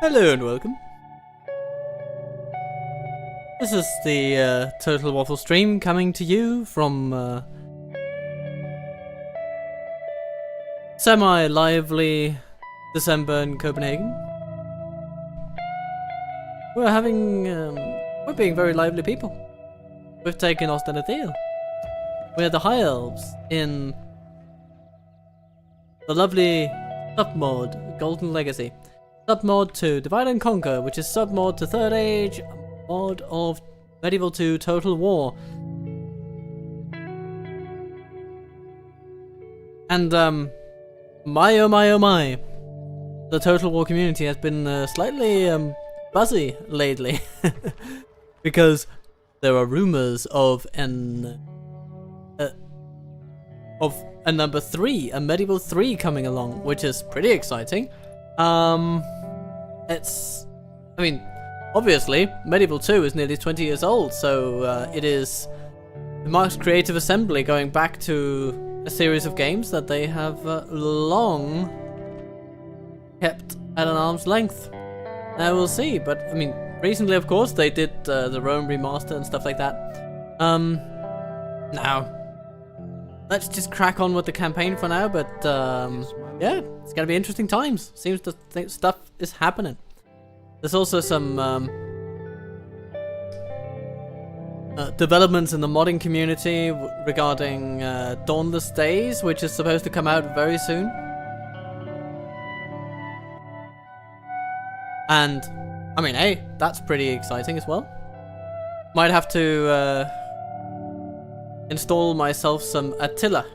Hello and welcome. This is the Total Waffle stream coming to you from semi-lively December in Copenhagen. We're being very lively people. We've taken Ostenadil. We're the High Elves in the lovely submod Golden Legacy. Submod to Divide and Conquer, which is submod to Third Age, mod of Medieval 2 Total War. And my oh my oh my, the Total War community has been slightly buzzy lately because there are rumors of a number 3, a Medieval 3 coming along, which is pretty exciting. Obviously, Medieval 2 is nearly 20 years old, so it marks Creative Assembly going back to a series of games that they have long kept at an arm's length. We'll see, but recently, of course, they did the Rome remaster and stuff like that. Now, let's just crack on with the campaign for now, but yeah, it's gonna be interesting times. Seems that stuff is happening. There's also some developments in the modding community regarding Dawnless Days, which is supposed to come out very soon. And, hey, that's pretty exciting as well. Might have to install myself some Attila,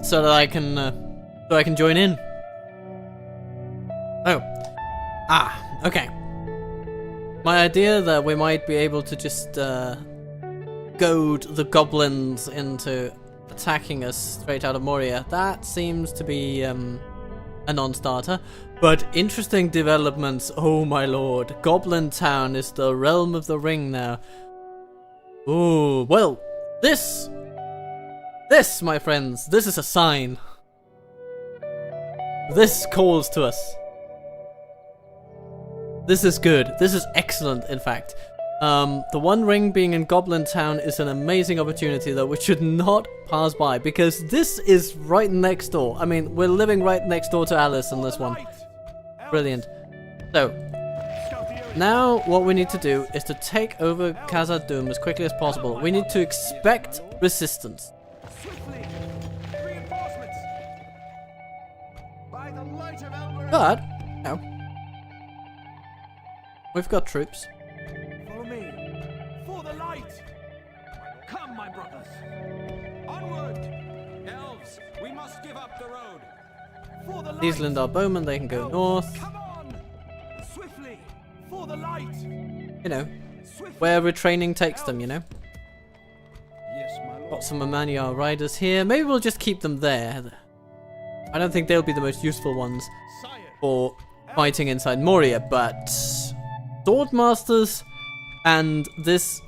so that I can join in. Okay. My idea that we might be able to just goad the goblins into attacking us straight out of Moria, that seems to be a non-starter. But interesting developments, oh my lord. Goblin Town is the realm of the ring now. Ooh, well, this, my friends, this is a sign. This calls to us. This is good. This is excellent, in fact. The One Ring being in Goblin Town is an amazing opportunity that we should not pass by, because this is right next door. We're living right next door to Alice in this one. Brilliant. So, now what we need to do is to take over Casa Dûm as quickly as possible. We need to expect resistance. But, no. We've got troops. Follow me. For the light. Come, my brothers. Onward. Elves, we must give up the road. For the light. These Lindar bowmen, they can go north. Come on. Swiftly. For the light. You know, wherever training takes them, you know. Yes, my lord. Got some Amaniar riders here. Maybe we'll just keep them there. I don't think they'll be the most useful ones for fighting inside Moria, but Swordmasters and this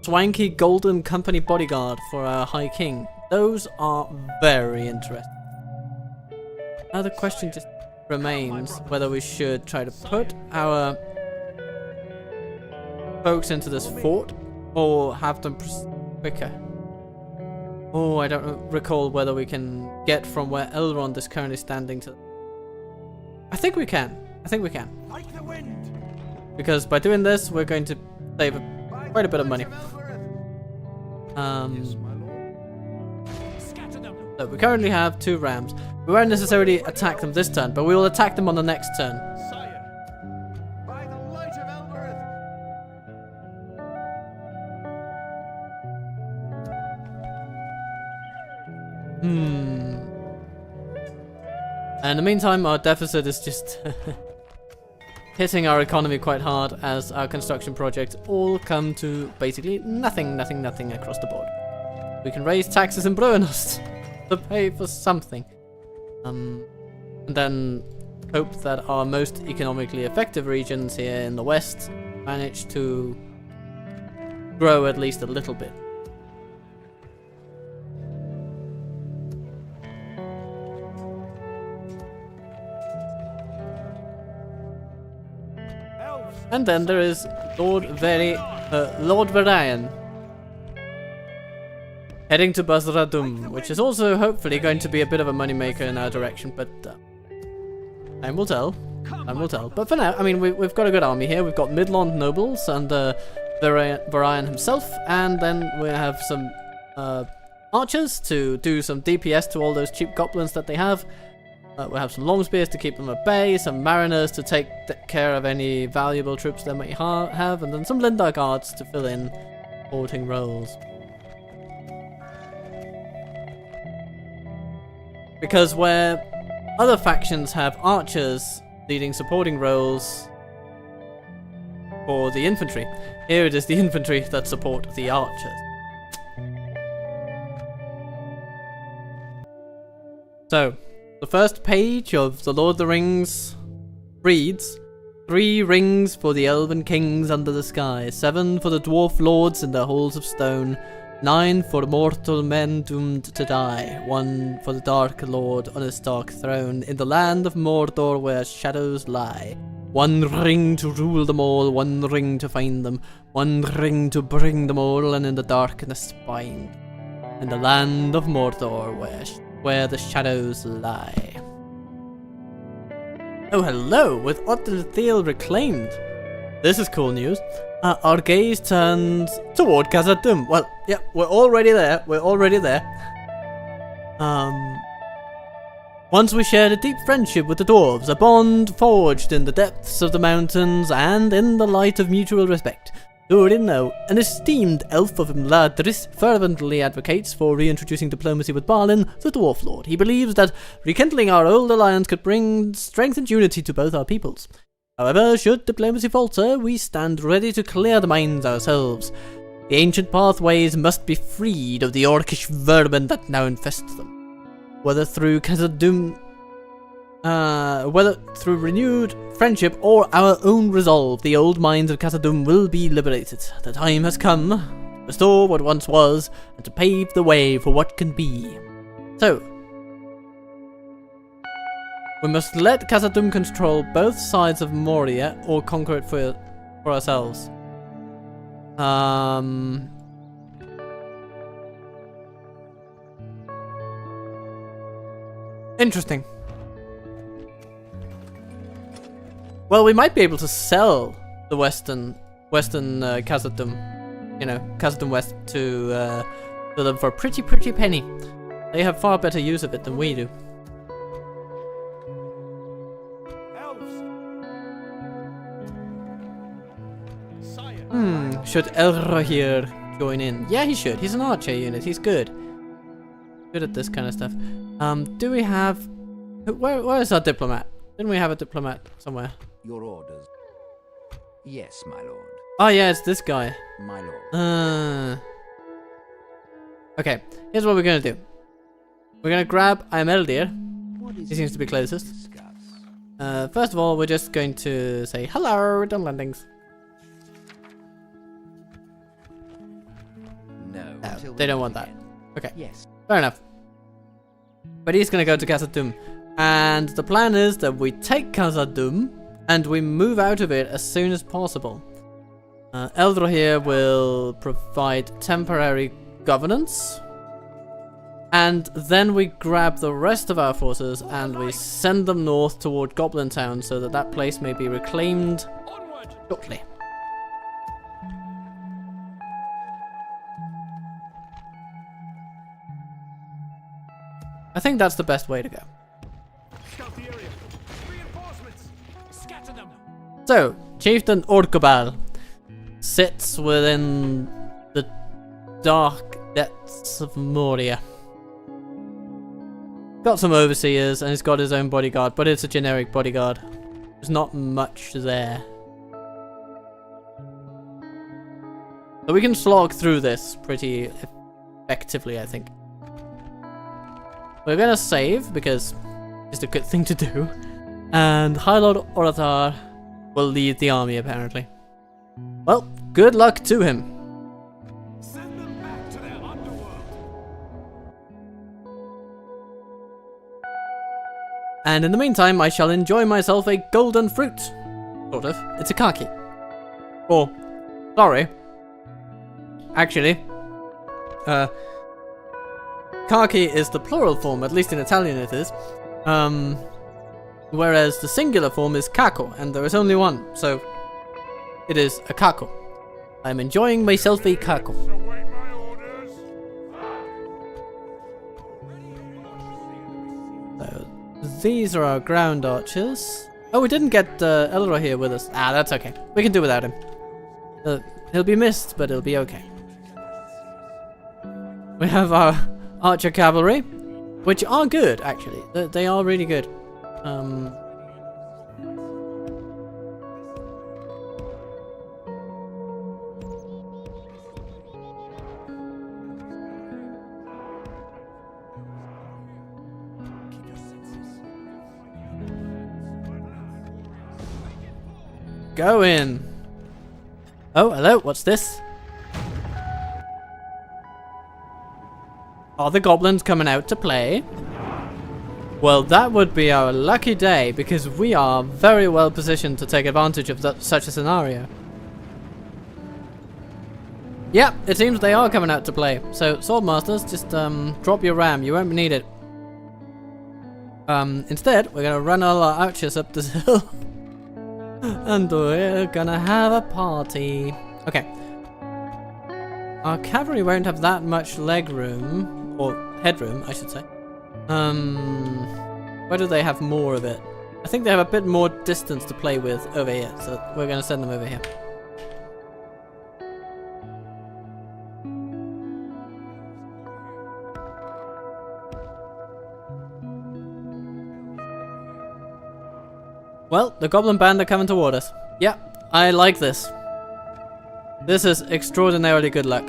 swanky golden company bodyguard for our High King, those are very interesting. Now the question just remains whether we should try to put our folks into this fort or have them quicker. Oh, I don't recall whether we can get from where Elrond is currently standing to... I think we can. Like the wind. Because by doing this, we're going to save quite a bit of money. So we currently have 2 rams. We won't necessarily attack them this turn, but we will attack them on the next turn. By the light of Elrohir. In the meantime, our deficit is just hitting our economy quite hard as our construction projects all come to basically nothing across the board. We can raise taxes in Brunost to pay for something. And then hope that our most economically effective regions here in the west manage to grow at least a little bit. And then there is Lord Varian. Heading to Dûm, which is also hopefully going to be a bit of a moneymaker in our direction, but time will tell. Time will tell. But for now, I mean, we've got a good army here. We've got Midland nobles and Varian himself, and then we have some archers to do some DPS to all those cheap goblins that they have. We have some long spears to keep them at bay, some mariners to take care of any valuable troops they might have, and then some Lindar guards to fill in supporting roles. Because where other factions have archers leading supporting roles for the infantry, here it is the infantry that support the archers. So, the first page of The Lord of the Rings reads, 3 rings for the elven kings under the sky, 7 for the dwarf lords in their halls of stone, 9 for mortal men doomed to die, 1 for the Dark Lord on his dark throne, in the land of Mordor where shadows lie. 1 ring to rule them all, 1 ring to find them, 1 ring to bring them all, and in the darkness bind. In the land of Mordor where the shadows lie. Oh hello, with Otterdale reclaimed. This is cool news. Our gaze turns toward Khazad-dûm. Well, yeah, we're already there. We're already there. Once we shared a deep friendship with the dwarves, a bond forged in the depths of the mountains and in the light of mutual respect. Who didn't know? An esteemed elf of Imladris fervently advocates for reintroducing diplomacy with Balin, the Dwarf Lord. He believes that rekindling our old alliance could bring strength and unity to both our peoples. However, should diplomacy falter, we stand ready to clear the mines ourselves. The ancient pathways must be freed of the orcish vermin that now infest them. Whether through renewed friendship or our own resolve, the old mines of Khazad-dûm will be liberated. The time has come to restore what once was, and to pave the way for what can be. So, we must let Khazad-dûm control both sides of Moria, or conquer it for ourselves. Interesting. Well, we might be able to sell the western Khazad-dûm, you know, Khazad-dûm West to them for a pretty penny. They have far better use of it than we do. Should Elrohir join in? Yeah, he should. He's an archer unit. He's good. Good at this kind of stuff. Do we have... Where is our diplomat? Didn't we have a diplomat somewhere? Your orders. Yes, my lord. Oh yeah, it's this guy. My lord. Okay, here's what we're gonna do. We're gonna grab Elrohir. He seems to be closest. First of all, we're just going to say hello, done landings. No, they don't want that. Okay. Yes. Fair enough. But he's gonna go to Khazad-dûm. And the plan is that we take Khazad-dûm and we move out of it as soon as possible. Elrohir will provide temporary governance. And then we grab the rest of our forces and we send them north toward Goblin Town so that that place may be reclaimed shortly. I think that's the best way to go. Scout the area. Reinforcements. Scatter them. So, Chieftain Orkabal sits within the dark depths of Moria. Got some overseers and he's got his own bodyguard, but it's a generic bodyguard. There's not much there. So we can slog through this pretty effectively, I think. We're gonna save, because it's a good thing to do. And High Lord Erohir will lead the army, apparently. Well, good luck to him. Send them back to their underworld. And in the meantime, I shall enjoy myself a golden fruit. Sort of. It's a kaki. Oh, sorry. Actually, khaki is the plural form, at least in Italian it is. Whereas the singular form is caco, and there is only one, so it is a caco. I'm enjoying myself a caco. Await my orders. So, these are our ground archers. Oh, we didn't get Elrohir with us. Ah, that's okay. We can do without him. He'll be missed, but he'll be okay. We have our archer cavalry, which are good, actually. They are really good. Go in. Oh, hello, what's this? Are the goblins coming out to play? Well, that would be our lucky day, because we are very well positioned to take advantage of such a scenario. Yep, it seems they are coming out to play. So, Swordmasters, just drop your ram, you won't need it. Instead, we're gonna run all our archers up this hill. And we're gonna have a party. Okay. Our cavalry won't have that much leg room, or headroom, I should say. Where do they have more of it? I think they have a bit more distance to play with over here, so we're gonna send them over here. Well, the goblin band are coming toward us. Yeah, I like this. This is extraordinarily good luck.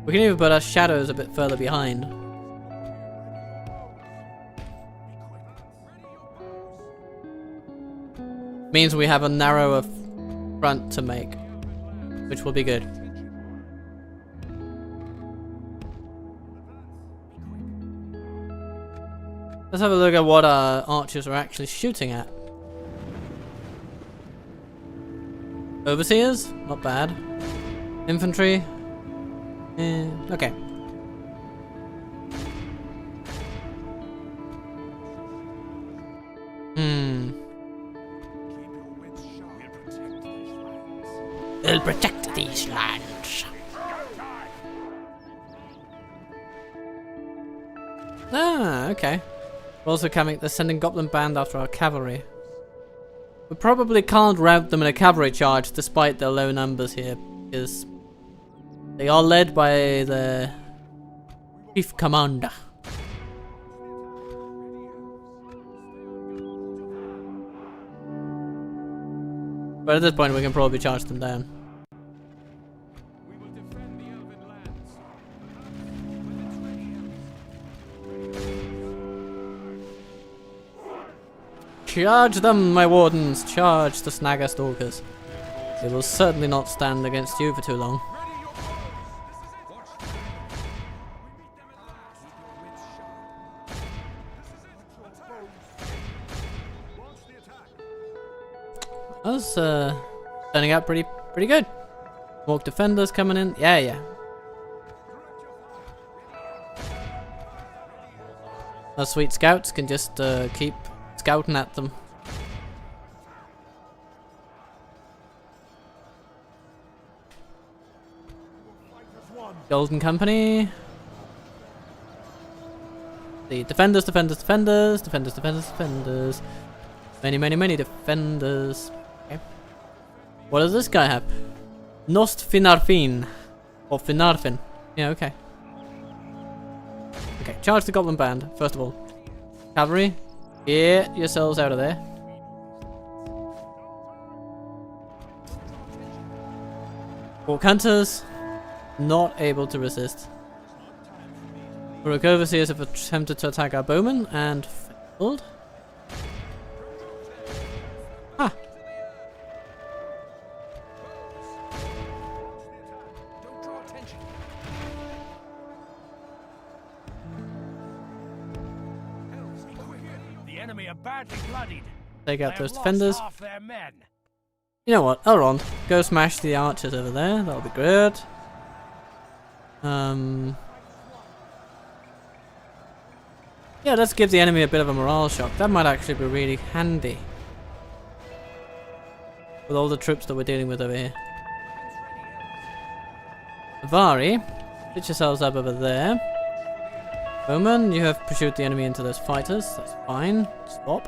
We can even put our shadows a bit further behind. Means we have a narrower front to make, which will be good. Let's have a look at what our archers are actually shooting at. Overseers? Not bad. Infantry? Okay. We'll protect these lands. Ah, okay. We're also coming, they're sending goblin band after our cavalry. We probably can't rout them in a cavalry charge despite their low numbers here, because they are led by the chief commander. But at this point we can probably charge them down. We will defend the elven lands. Charge them, my wardens! Charge the snagger stalkers. They will certainly not stand against you for too long. That's turning out pretty good. Walk defenders coming in. Yeah. Our sweet scouts can just keep scouting at them. Golden Company. The defenders. Many defenders. Okay. What does this guy have? Nost Finarfin. Or Finarfin. Yeah, okay. Okay, charge the goblin band, first of all. Cavalry, get yourselves out of there. Orc hunters, not able to resist. Orc overseers have attempted to attack our bowmen and failed. Ah. enemy are badly bloodied. Take out They those have lost defenders. half their men. You know what, Elrond, go smash the archers over there, that'll be good. Yeah, let's give the enemy a bit of a morale shock. That might actually be really handy. With all the troops that we're dealing with over here. Vari, get yourselves up over there. Bowman, you have pursued the enemy into those fighters, that's fine. Stop.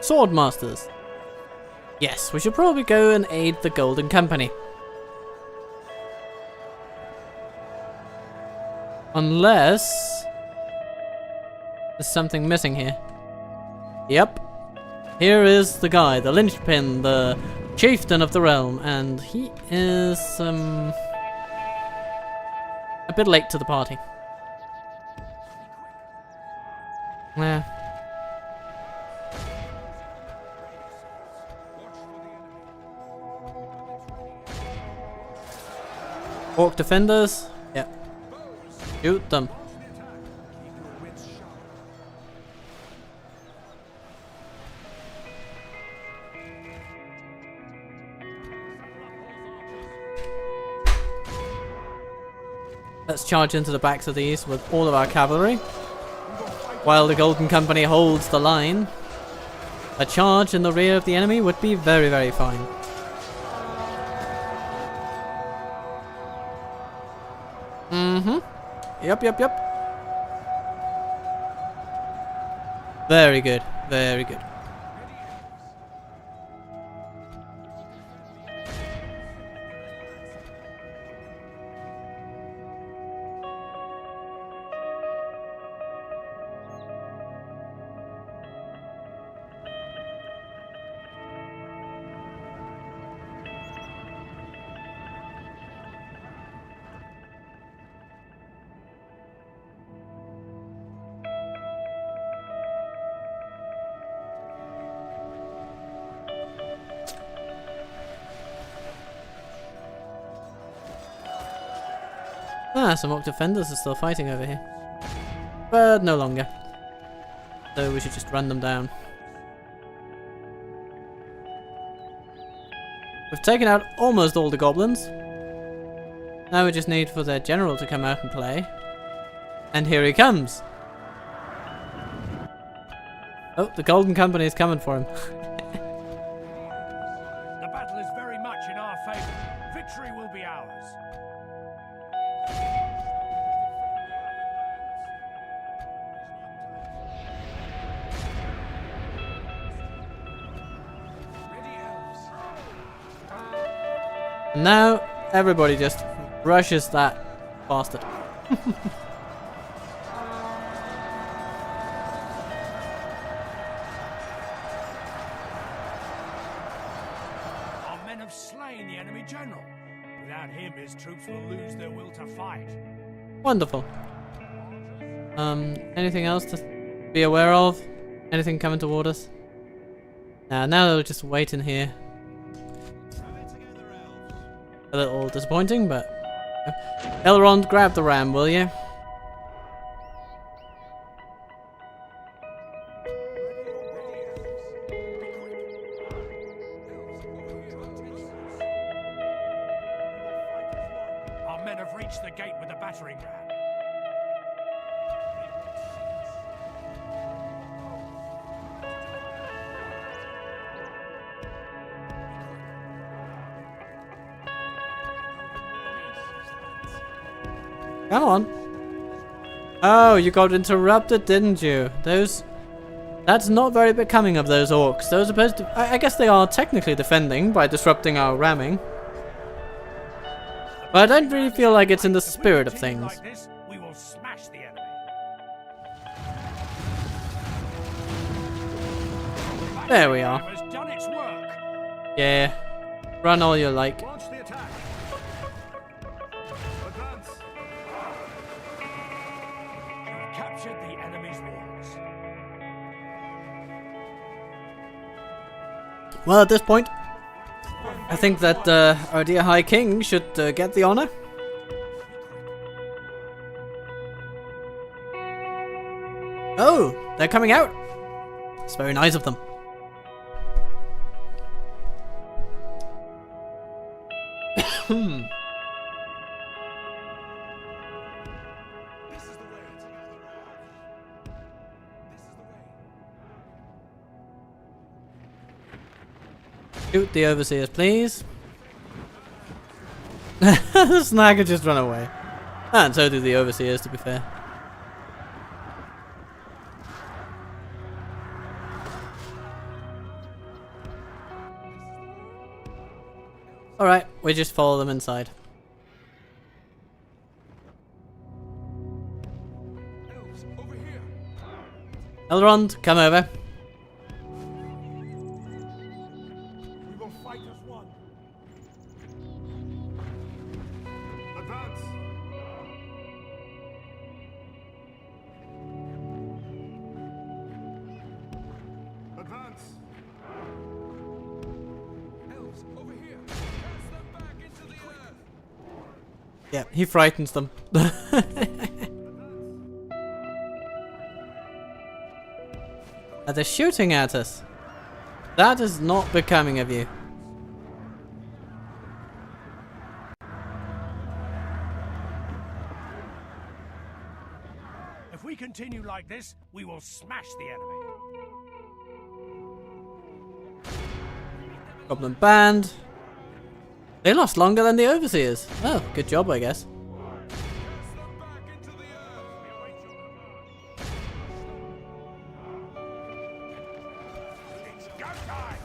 Sword Masters. Yes, we should probably go and aid the Golden Company. Unless there's something missing here. Yep. Here is the guy, the linchpin, the chieftain of the realm, and he is a bit late to the party. Yeah. Orc defenders? Yeah. Shoot them. Let's charge into the backs of these with all of our cavalry. While the Golden Company holds the line. A charge in the rear of the enemy would be very, very fine. Yep. Very good, very good. Ah, some orc defenders are still fighting over here. But no longer. So we should just run them down. We've taken out almost all the goblins. Now we just need for their general to come out and play. And here he comes! Oh, the Golden Company is coming for him. The battle is very much in our favor. Victory will be ours. Now everybody just rushes that bastard. Our men have slain the enemy general. Without him, his troops will lose their will to fight. Wonderful. Anything else to be aware of? Anything coming toward us? Now they'll just wait in here. A little disappointing, but... Elrond, grab the ram, will you? Our men have reached the gate with the battering ram. Come on. Oh, you got interrupted, didn't you? That's not very becoming of those orcs. Those are supposed to... I guess they are technically defending by disrupting our ramming. But I don't really feel like it's in the spirit of things. Like this, we will smash the enemy. There we are. Has done its work. Yeah. Run all you like. Launch the attack. Advance. You've captured the enemy's walls. Well, at this point, I think that our dear High King should get the honor. Oh, they're coming out. It's very nice of them. Shoot the overseers, please. The snagger just run away. And so do the overseers, to be fair. Alright, we just follow them inside. Elves, over here. Elrond, come over. We will fight as one. Advance. Advance. Elves, over here. Cast them back into the earth. Yeah, he frightens them. They're shooting at us. That is not becoming of you. If we continue like this, we will smash the enemy. Goblin band. They lost longer than the overseers. Oh, good job, I guess. Cast them back into the earth. We await your command. It's go time.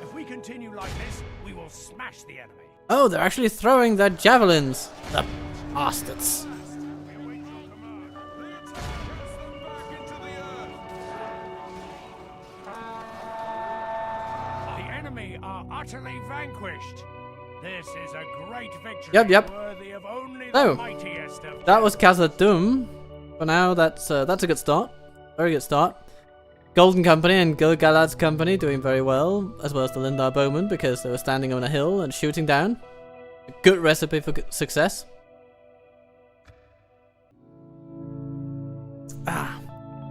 If we continue like this, we will smash the enemy. Oh, they're actually throwing their javelins. The bastards. We await your command. The attack. Cast them back into the earth. The enemy are utterly vanquished. This is a great victory. Yep. Worthy of only Oh, the mightiest of that was Khazad-dûm. For now, that's a good start. Very good start. Golden Company and Gil-galad's company doing very well as the Lindar Bowmen because they were standing on a hill and shooting down. A good recipe for success. Ah.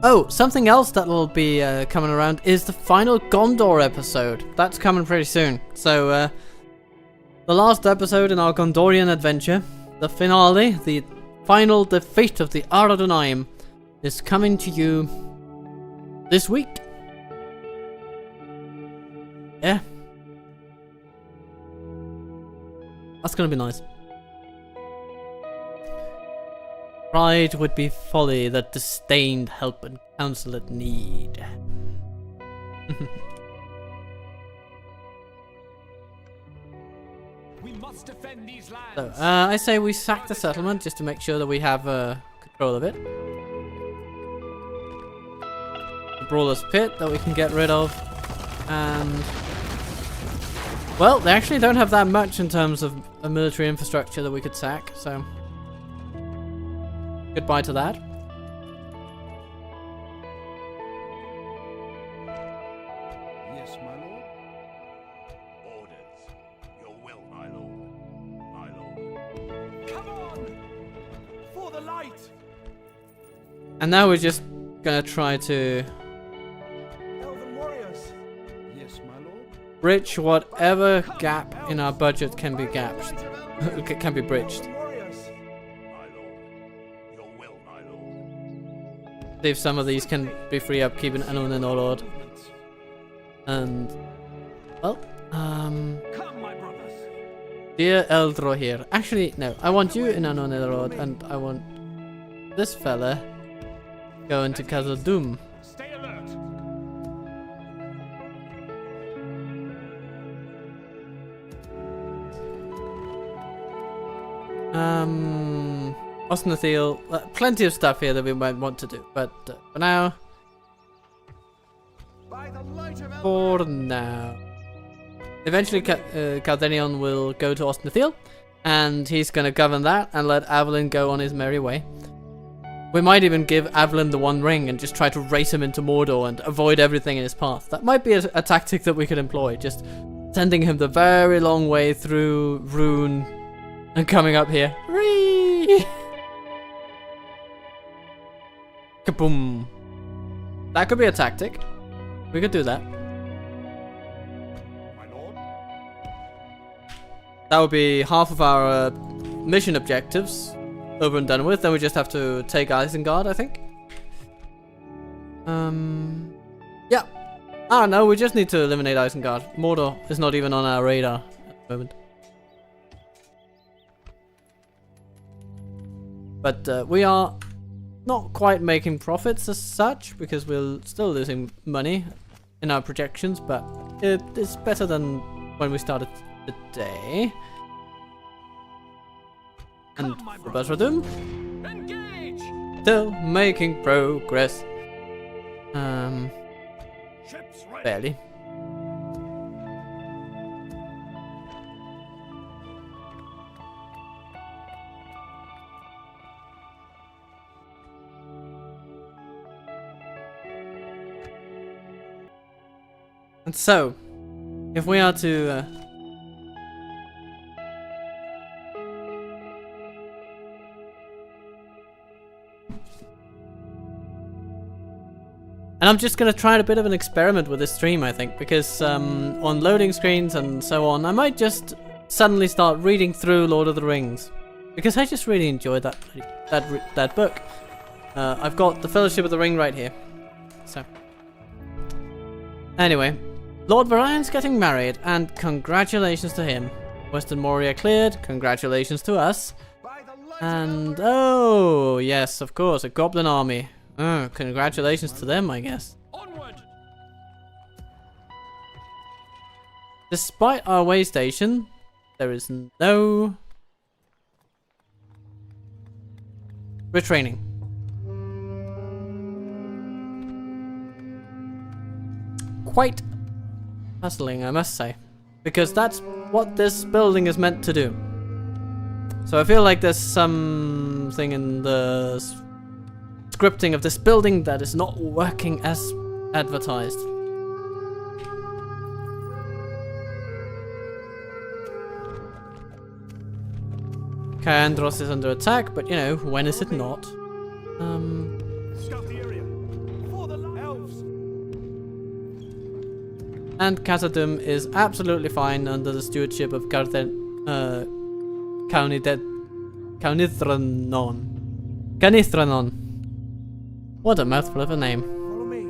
Oh, something else that will be coming around is the final Gondor episode. That's coming pretty soon. So, the last episode in our Gondorian adventure, the finale, the final defeat of the Arodunaim, is coming to you this week. Yeah. That's gonna be nice. Pride would be folly that disdained help and counsel at need. We must defend these lands. So, I say we sack the settlement just to make sure that we have control of it. The Brawler's Pit that we can get rid of. And... well, they actually don't have that much in terms of a military infrastructure that we could sack, so... goodbye to that. Yes, my lord. Orders. Your will, my lord. My lord. Come on! For the light! And now we're just gonna try to Elven warriors. Yes, my lord. bridge whatever gap in our budget can be gapped. Can be bridged. Elven warriors. My lord. Your will, my lord. See if some of these can be free up, keeping Anun and Olord. And... well, Come, my brothers. dear Eldrohir. Actually, no. I want you in Anun and Olord, and I want this fella going to Khazad-dûm. Stay alert. Osnathil, plenty of stuff here that we might want to do, but for now, By the light of for now. Eventually, Caldenion will go to Osnathil, and he's gonna govern that and let Avalyn go on his merry way. We might even give Avalon the One Ring and just try to race him into Mordor and avoid everything in his path. That might be a tactic that we could employ. Just sending him the very long way through Rune and coming up here. Whee! Kaboom. That could be a tactic. We could do that. My lord. That would be half of our mission objectives over and done with. Then we just have to take Isengard, I think. Yeah. Ah, no, we just need to eliminate Isengard. Mordor is not even on our radar at the moment. But we are not quite making profits as such, because we're still losing money in our projections, but it is better than when we started the day. And for Dûm, Engage! still making progress. Ships ready. Barely. And so, if we are to and I'm just gonna try a bit of an experiment with this stream, I think, because on loading screens and so on, I might just suddenly start reading through Lord of the Rings, because I just really enjoyed that book. I've got the Fellowship of the Ring right here. So, anyway, Lord Varion's getting married, and congratulations to him. Western Moria cleared. Congratulations to us. By the light And oh yes, of course, a goblin army. Oh, congratulations to them, I guess. onward! Despite our way station, there is no retraining. Quite puzzling, I must say, because that's what this building is meant to do. So I feel like there's something in the scripting of this building that is not working as advertised. Kaandros is under attack, but you know, when is it not? Scout the area. For the Elves! And Khazad-dûm is absolutely fine under the stewardship of Canithranon. What a mouthful of a name. Follow me.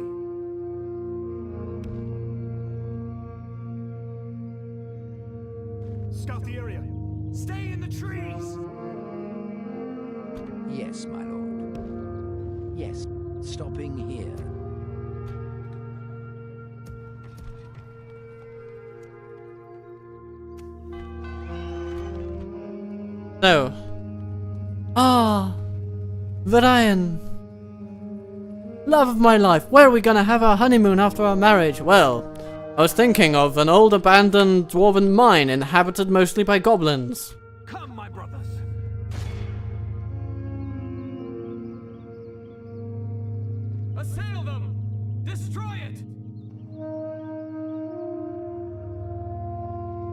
Scout the area. Stay in the trees! Yes, my lord. Yes, stopping here. So, Varian, love of my life, where are we gonna have our honeymoon after our marriage? Well, I was thinking of an old abandoned dwarven mine inhabited mostly by goblins. Come, my brothers. Assail them! Destroy it!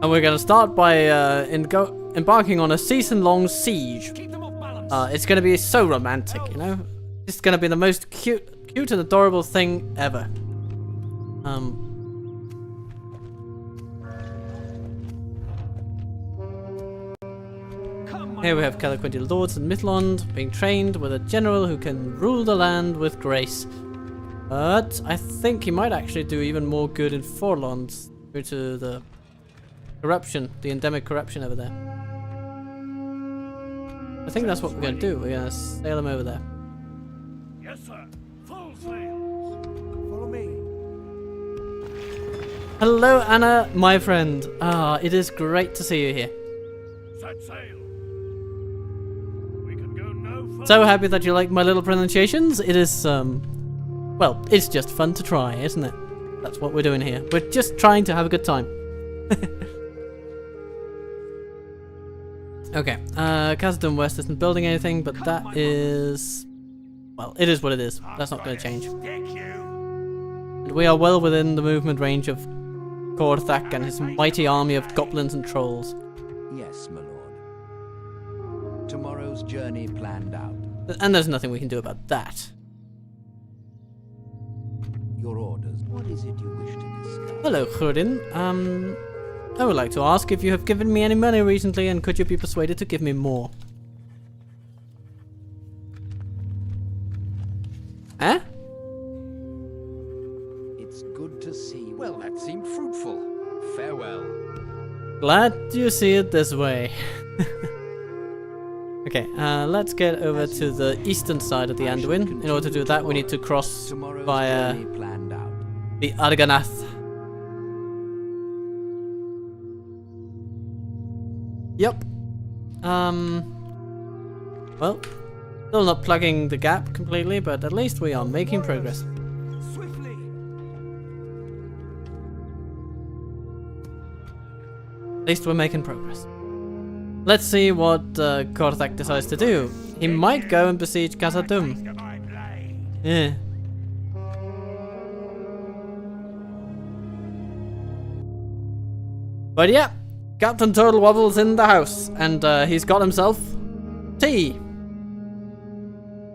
And we're gonna start by embarking on a season-long siege. Keep them off balance! It's gonna be so romantic, you know? It's gonna be the most cute and adorable thing ever. Come, my Here we have Calaquinty lords in Midland being trained with a general who can rule the land with grace. But I think he might actually do even more good in Forlons due to the corruption, the endemic corruption over there. I think that's what we're going to do. We're going to sail him over there. Yes, sir. Full sail. Follow me. Hello, Anna, my friend. It is great to see you here. Set sail. We can go no further. So happy that you like my little pronunciations. It is, well, it's just fun to try, isn't it? That's what we're doing here. We're just trying to have a good time. Okay, Khazad-dûm West isn't building anything, but that is well, it is what it is. That's not going to change. Stick you. And we are well within the movement range of Korthak and his mighty army of goblins and trolls. Yes, my lord. Tomorrow's journey planned out. And there's nothing we can do about that. Your orders. What is it you wish to discuss? Hello, Khurin. I would like to ask if you have given me any money recently, and could you be persuaded to give me more? Huh? It's good to see. Well, that seemed fruitful. Farewell. Glad you see it this way. Okay, let's get over to the eastern side of the Anduin. In order to do that, we need to cross Tomorrow's via journey planned out. the Arganath. Yep. Well, still not plugging the gap completely, but at least we are making progress. Swiftly. At least we're making progress. Let's see what Korthak decides to do. He might go and besiege Khazad-dûm. To my blade. Yeah. But yeah, Captain Total Wobble's in the house, and he's got himself tea.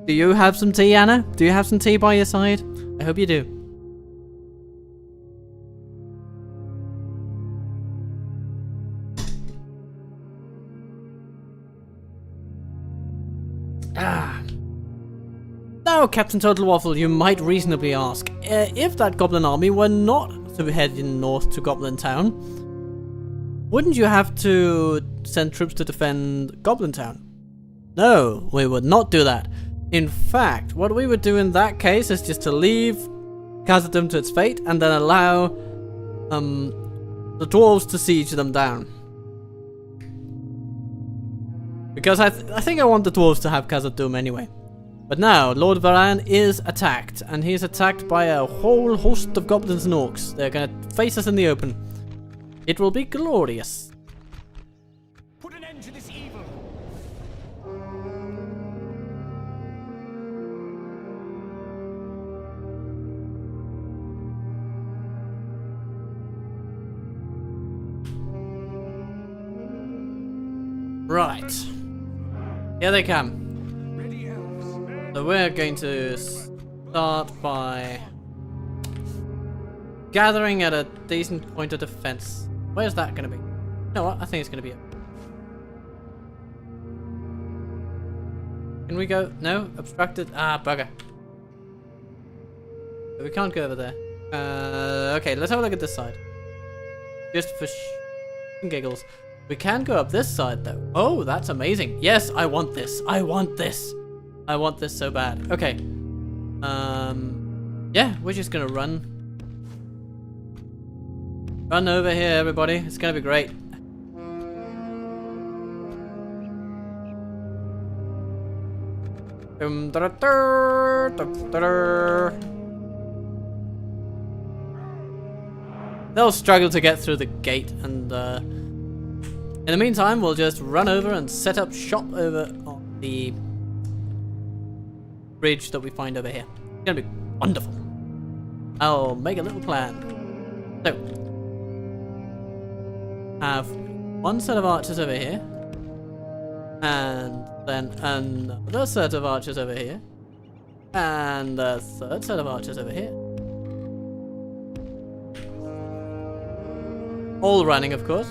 Do you have some tea, Anna? Do you have some tea by your side? I hope you do. Now, Captain Total Waffle, you might reasonably ask, if that goblin army were not to be heading north to Goblin Town, wouldn't you have to send troops to defend Goblin Town? No, we would not do that. In fact, what we would do in that case is just to leave Khazad-dûm to its fate and then allow the dwarves to siege them down. Because I think I want the dwarves to have Khazad-dûm anyway. But now, Lord Varan is attacked, and he's attacked by a whole host of goblins and orcs. They're gonna face us in the open. It will be glorious. Put an end to this evil. Right. Here they come. Ready, elves. So we're going to start by gathering at a decent point of defense. Where's that going to be? You know what? I think it's going to be up. Can we go? No? Obstructed? Ah, bugger. So we can't go over there. Okay, let's have a look at this side. Just for giggles. We can go up this side though. Oh, that's amazing. Yes, I want this. I want this. I want this so bad. Okay. Yeah, we're just gonna run. Run over here, everybody. It's gonna be great. They'll struggle to get through the gate, and in the meantime, we'll just run over and set up shop over on the bridge that we find over here. It's gonna be wonderful. I'll make a little plan. So, have one set of archers over here, and then another set of archers over here, and a third set of archers over here. All running, of course.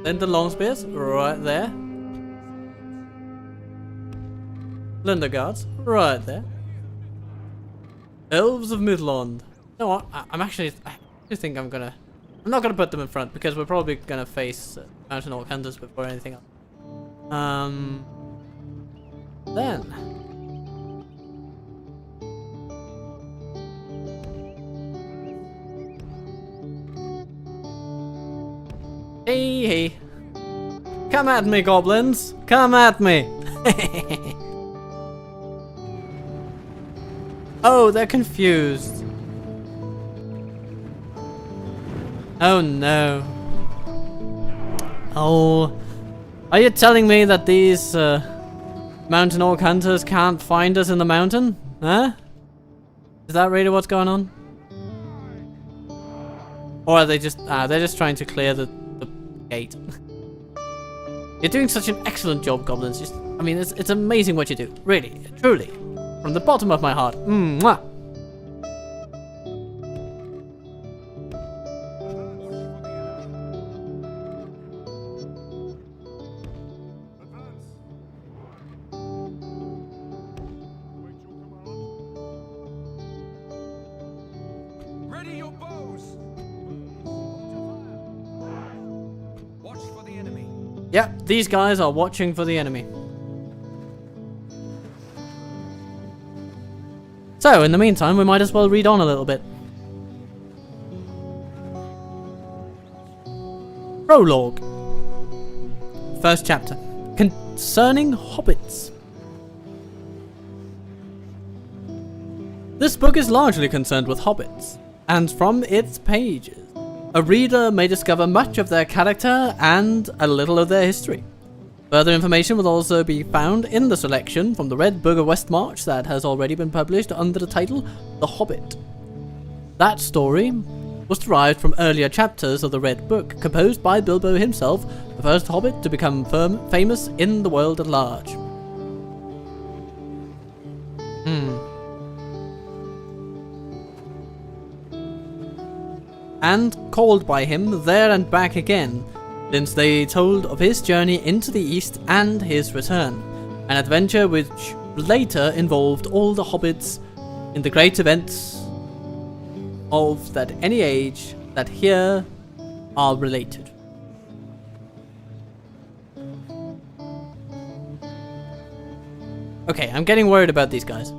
Then the long spears, right there. Linder guards, right there. Elves of Midland. You know what? I think I'm not gonna put them in front because we're probably gonna face mountain orc hunters before anything else. Then. Hey. Come at me, goblins. Come at me. Oh, they're confused. Oh no. Oh, are you telling me that these mountain orc hunters can't find us in the mountain? Huh? Is that really what's going on? Or are they just they're just trying to clear the gate? You're doing such an excellent job, goblins. Just, I mean, it's amazing what you do. Really, truly, from the bottom of my heart. Mwah. Ready your bows. Watch for the enemy. Yep, these guys are watching for the enemy. So, in the meantime, we might as well read on a little bit. Prologue. First chapter. Concerning hobbits. This book is largely concerned with hobbits, and from its pages, a reader may discover much of their character and a little of their history. Further information will also be found in the selection from the Red Book of Westmarch that has already been published under the title The Hobbit. That story was derived from earlier chapters of the Red Book, composed by Bilbo himself, the first hobbit to become famous in the world at large. And called by him there and back again, since they told of his journey into the east and his return, an adventure which later involved all the hobbits in the great events of that any age that here are related. Okay, I'm getting worried about these guys.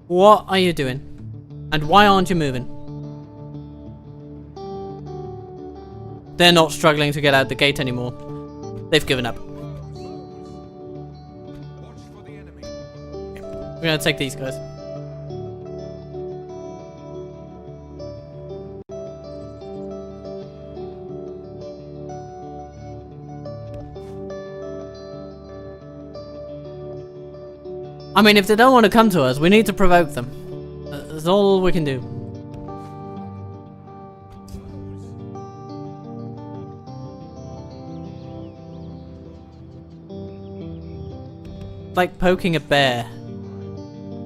What are you doing? And why aren't you moving? They're not struggling to get out the gate anymore. They've given up. We're gonna take these guys. I mean, if they don't want to come to us, we need to provoke them. That's all we can do. Like poking a bear.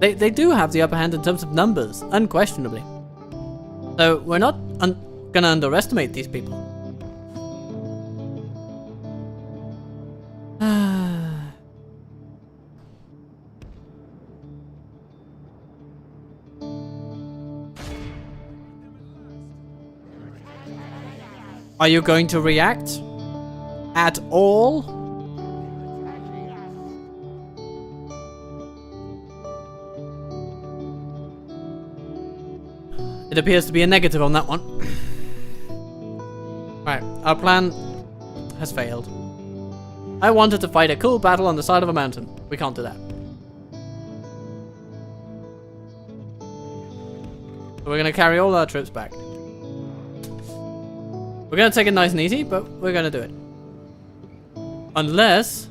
They do have the upper hand in terms of numbers, unquestionably. So we're not gonna underestimate these people. Are you going to react? At all? It appears to be a negative on that one. Right, our plan has failed. I wanted to fight a cool battle on the side of a mountain. We can't do that. So we're gonna carry all our troops back. We're gonna take it nice and easy, but we're gonna do it. Unless...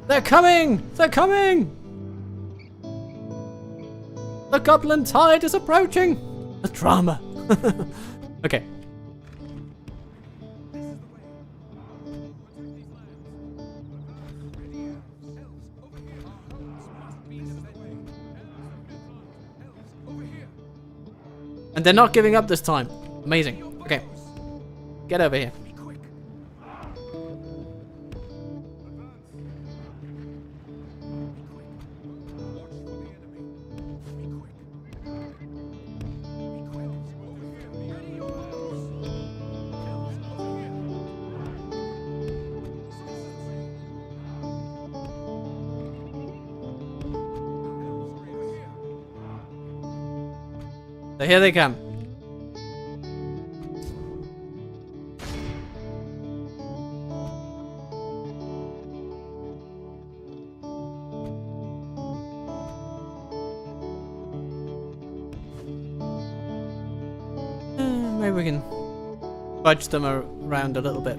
They're coming! They're coming! The goblin tide is approaching! The drama. Okay. And they're not giving up this time. Amazing. Okay. Get over here. So here they come. maybe we can budge them around a little bit.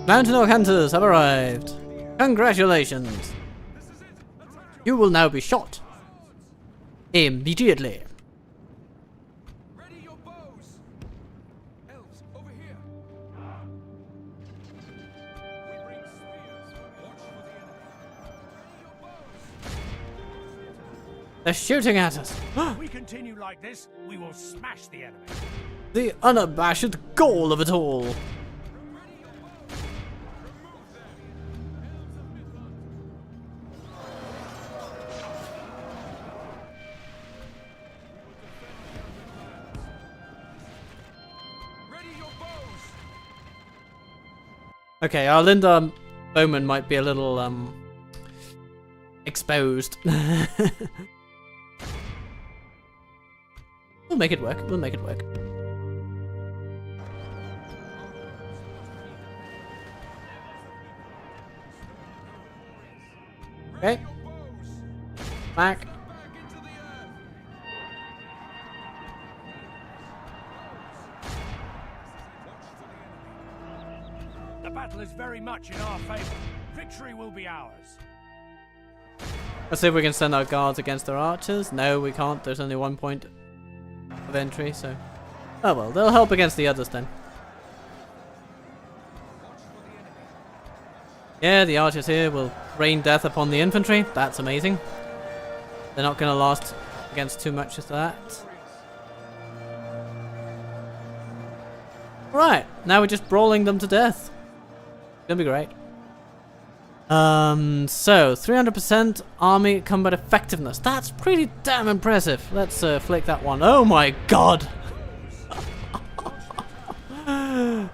Mountain Orc Hunters have arrived. Congratulations. You will now be shot. Immediately. Ready your bows. Elves, over here. We bring spears. Watch for the enemy. Ready your bows. They're shooting at us. If we continue like this, we will smash the enemy. The unabashed gall of it all. Okay, our Linda Bowman might be a little, exposed. We'll make it work. We'll make it work. Okay. Back. The battle is very much in our favor. Victory will be ours. Let's see if we can send our guards against their archers. No, we can't. There's only 1 point of entry, so... Oh well, they'll help against the others then. Yeah, the archers here will rain death upon the infantry. That's amazing. They're not going to last against too much of that. Right, now we're just brawling them to death. Gonna be great. So 300% army combat effectiveness. That's pretty damn impressive. Let's flick that one. Oh my god.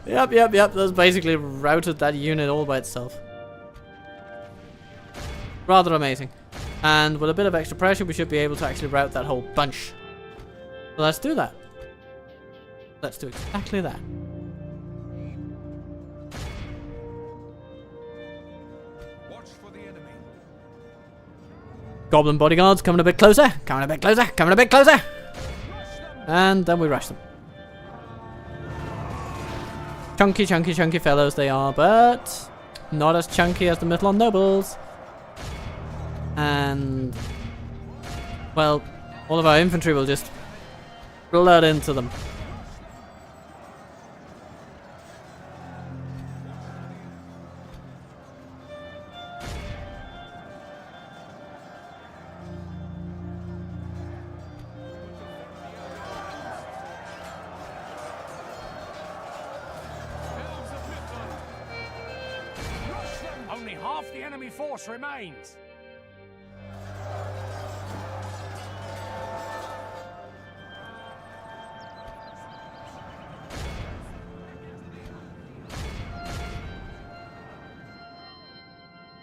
Yep. That's basically routed that unit all by itself. Rather amazing. And with a bit of extra pressure, we should be able to actually rout that whole bunch. So let's do that. Let's do exactly that. Goblin bodyguards coming a bit closer, coming a bit closer, coming a bit closer. And then we rush them. Chunky fellows they are, but not as chunky as the Mithlond nobles. And, well, all of our infantry will just flood into them. Only half the enemy force remains.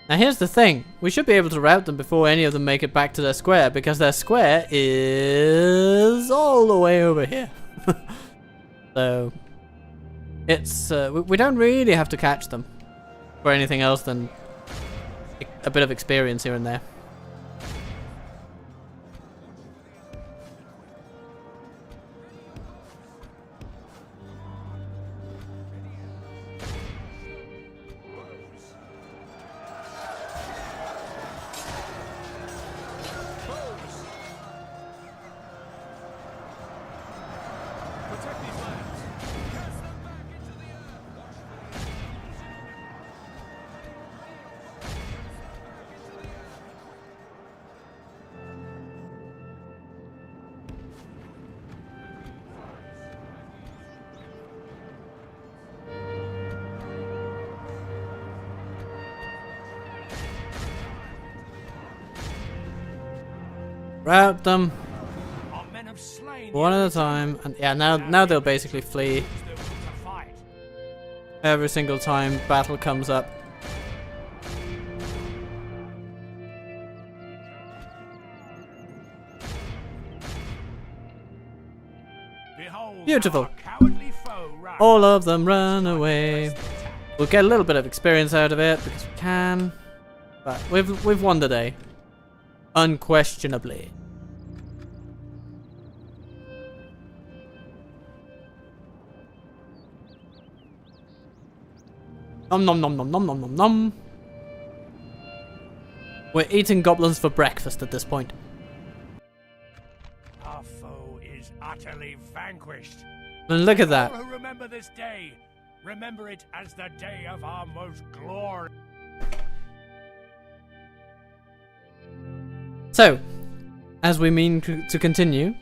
Now here's the thing, we should be able to rout them before any of them make it back to their square, because their square is all the way over here. So, it's, we don't really have to catch them for anything else than a bit of experience here and there. Rout them Our men have slain one at a time, and yeah, now they'll basically flee every single time battle comes up. Beautiful. All of them run away. We'll get a little bit of experience out of it because we can, Right, we've won the day. Unquestionably. Nom nom nom nom nom nom nom nom. We're eating goblins for breakfast at this point. Our foe is utterly vanquished. And look at that. All who remember this day, remember it as the day of our most glory. So, as we mean to continue,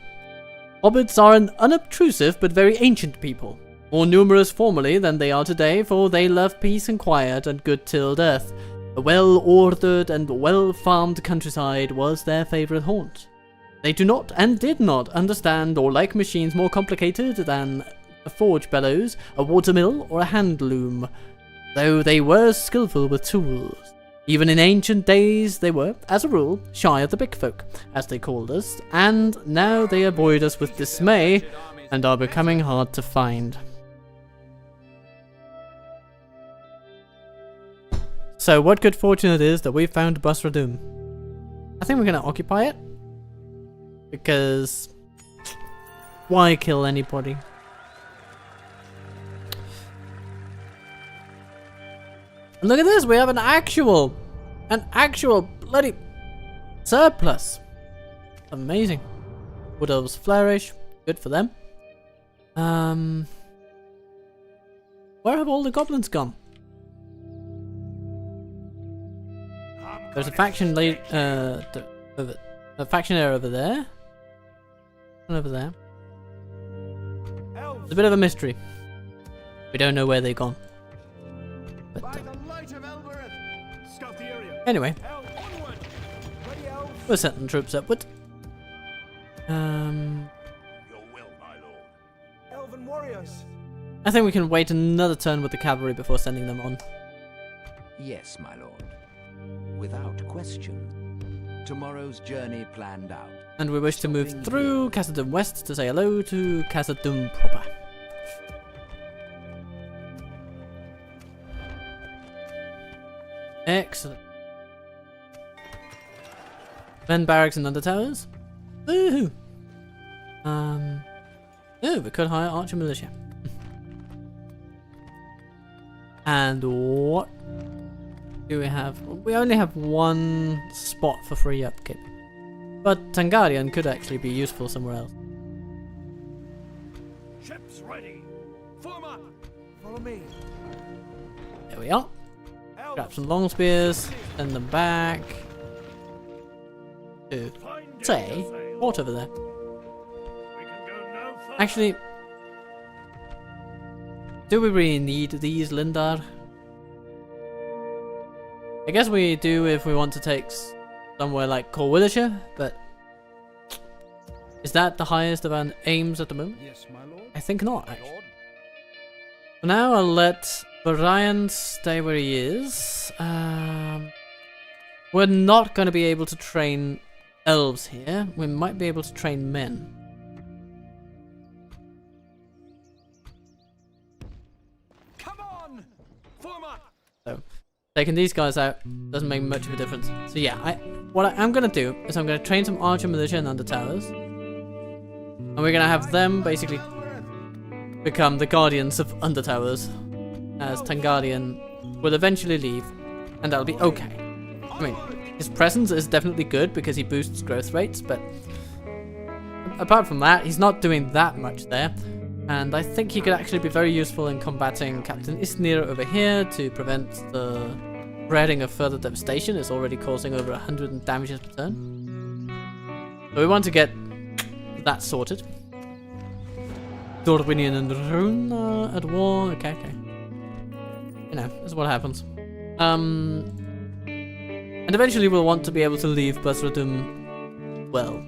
hobbits are an unobtrusive but very ancient people, more numerous formerly than they are today, for they love peace and quiet and good tilled earth. A well-ordered and well-farmed countryside was their favourite haunt. They do not and did not understand or like machines more complicated than a forge bellows, a watermill, or a hand loom, though they were skillful with tools. Even in ancient days, they were, as a rule, shy of the big folk, as they called us, and now they avoid us with dismay and are becoming hard to find. So, what good fortune it is that we found Basra Dûm. I think we're going to occupy it, because why kill anybody? And look at this, we have an actual bloody surplus. Amazing. Wood Elves flourish, good for them. Where have all the goblins gone? There's a faction a faction area over there. One over there. It's a bit of a mystery. We don't know where they've gone. But, anyway, we're sending troops upward. Your will, my lord. Elven warriors. I think we can wait another turn with the cavalry before sending them on. Yes, my lord. Without question. Tomorrow's journey planned out. And we wish to move through Casa Dûm West to say hello to Casa Dûm proper. Excellent. Men barracks and undertowers. Woohoo! Oh, we could hire archer militia. And what do we have? We only have one spot for free upkeep. But Tangarian could actually be useful somewhere else. Ships ready. Form up. Follow me. There we are. Grab some long spears, send them back to, say, port over there. We can go no further. Actually, do we really need these, Lindar? I guess we do if we want to take somewhere like Corwillisher, but is that the highest of our aims at the moment? Yes, my lord. I think not, actually. For now, I'll let Brian stay where he is. We're not going to be able to train elves here. We might be able to train men. Come on. Form up. So, taking these guys out doesn't make much of a difference. So yeah, what I'm going to do is I'm going to train some archer militia and undertowers. And we're going to have them basically become the guardians of undertowers, as Tangarian will eventually leave, and that'll be okay. I mean, his presence is definitely good because he boosts growth rates, but apart from that, he's not doing that much there. And I think he could actually be very useful in combating Captain Isnir over here to prevent the spreading of further devastation. It's already causing over 100 damages per turn. So we want to get that sorted. Dorwinian and Rune at war. Okay. You know, this is what happens. And eventually we'll want to be able to leave Basra Dûm well.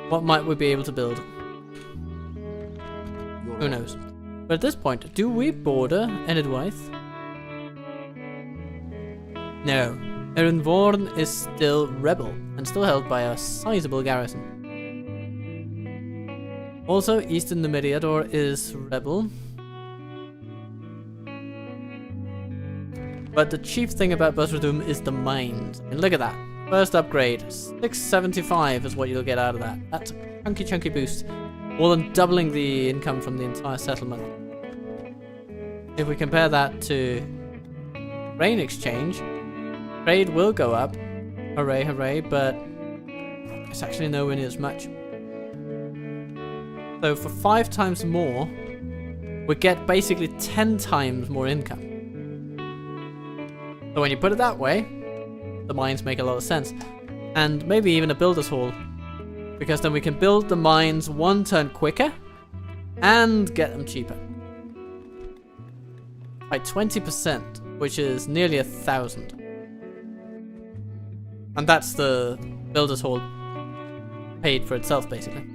What might we be able to build? Who knows? But at this point, do we border Enidwaith? No. Erinvorn is still rebel, and still held by a sizable garrison. Also, Eastern Numeriador is rebel. But the chief thing about Dûm is the mines. I mean, look at that. First upgrade, 675 is what you'll get out of that. That's a chunky boost. More than doubling the income from the entire settlement. If we compare that to grain exchange, trade will go up. Hooray, hooray, but it's actually nowhere near as much. So for 5 times more, we get basically 10 times more income. So when you put it that way, the mines make a lot of sense. And maybe even a builder's hall. Because then we can build the mines 1 turn quicker and get them cheaper. By 20%, which is nearly 1,000. And that's the builder's hall paid for itself, basically.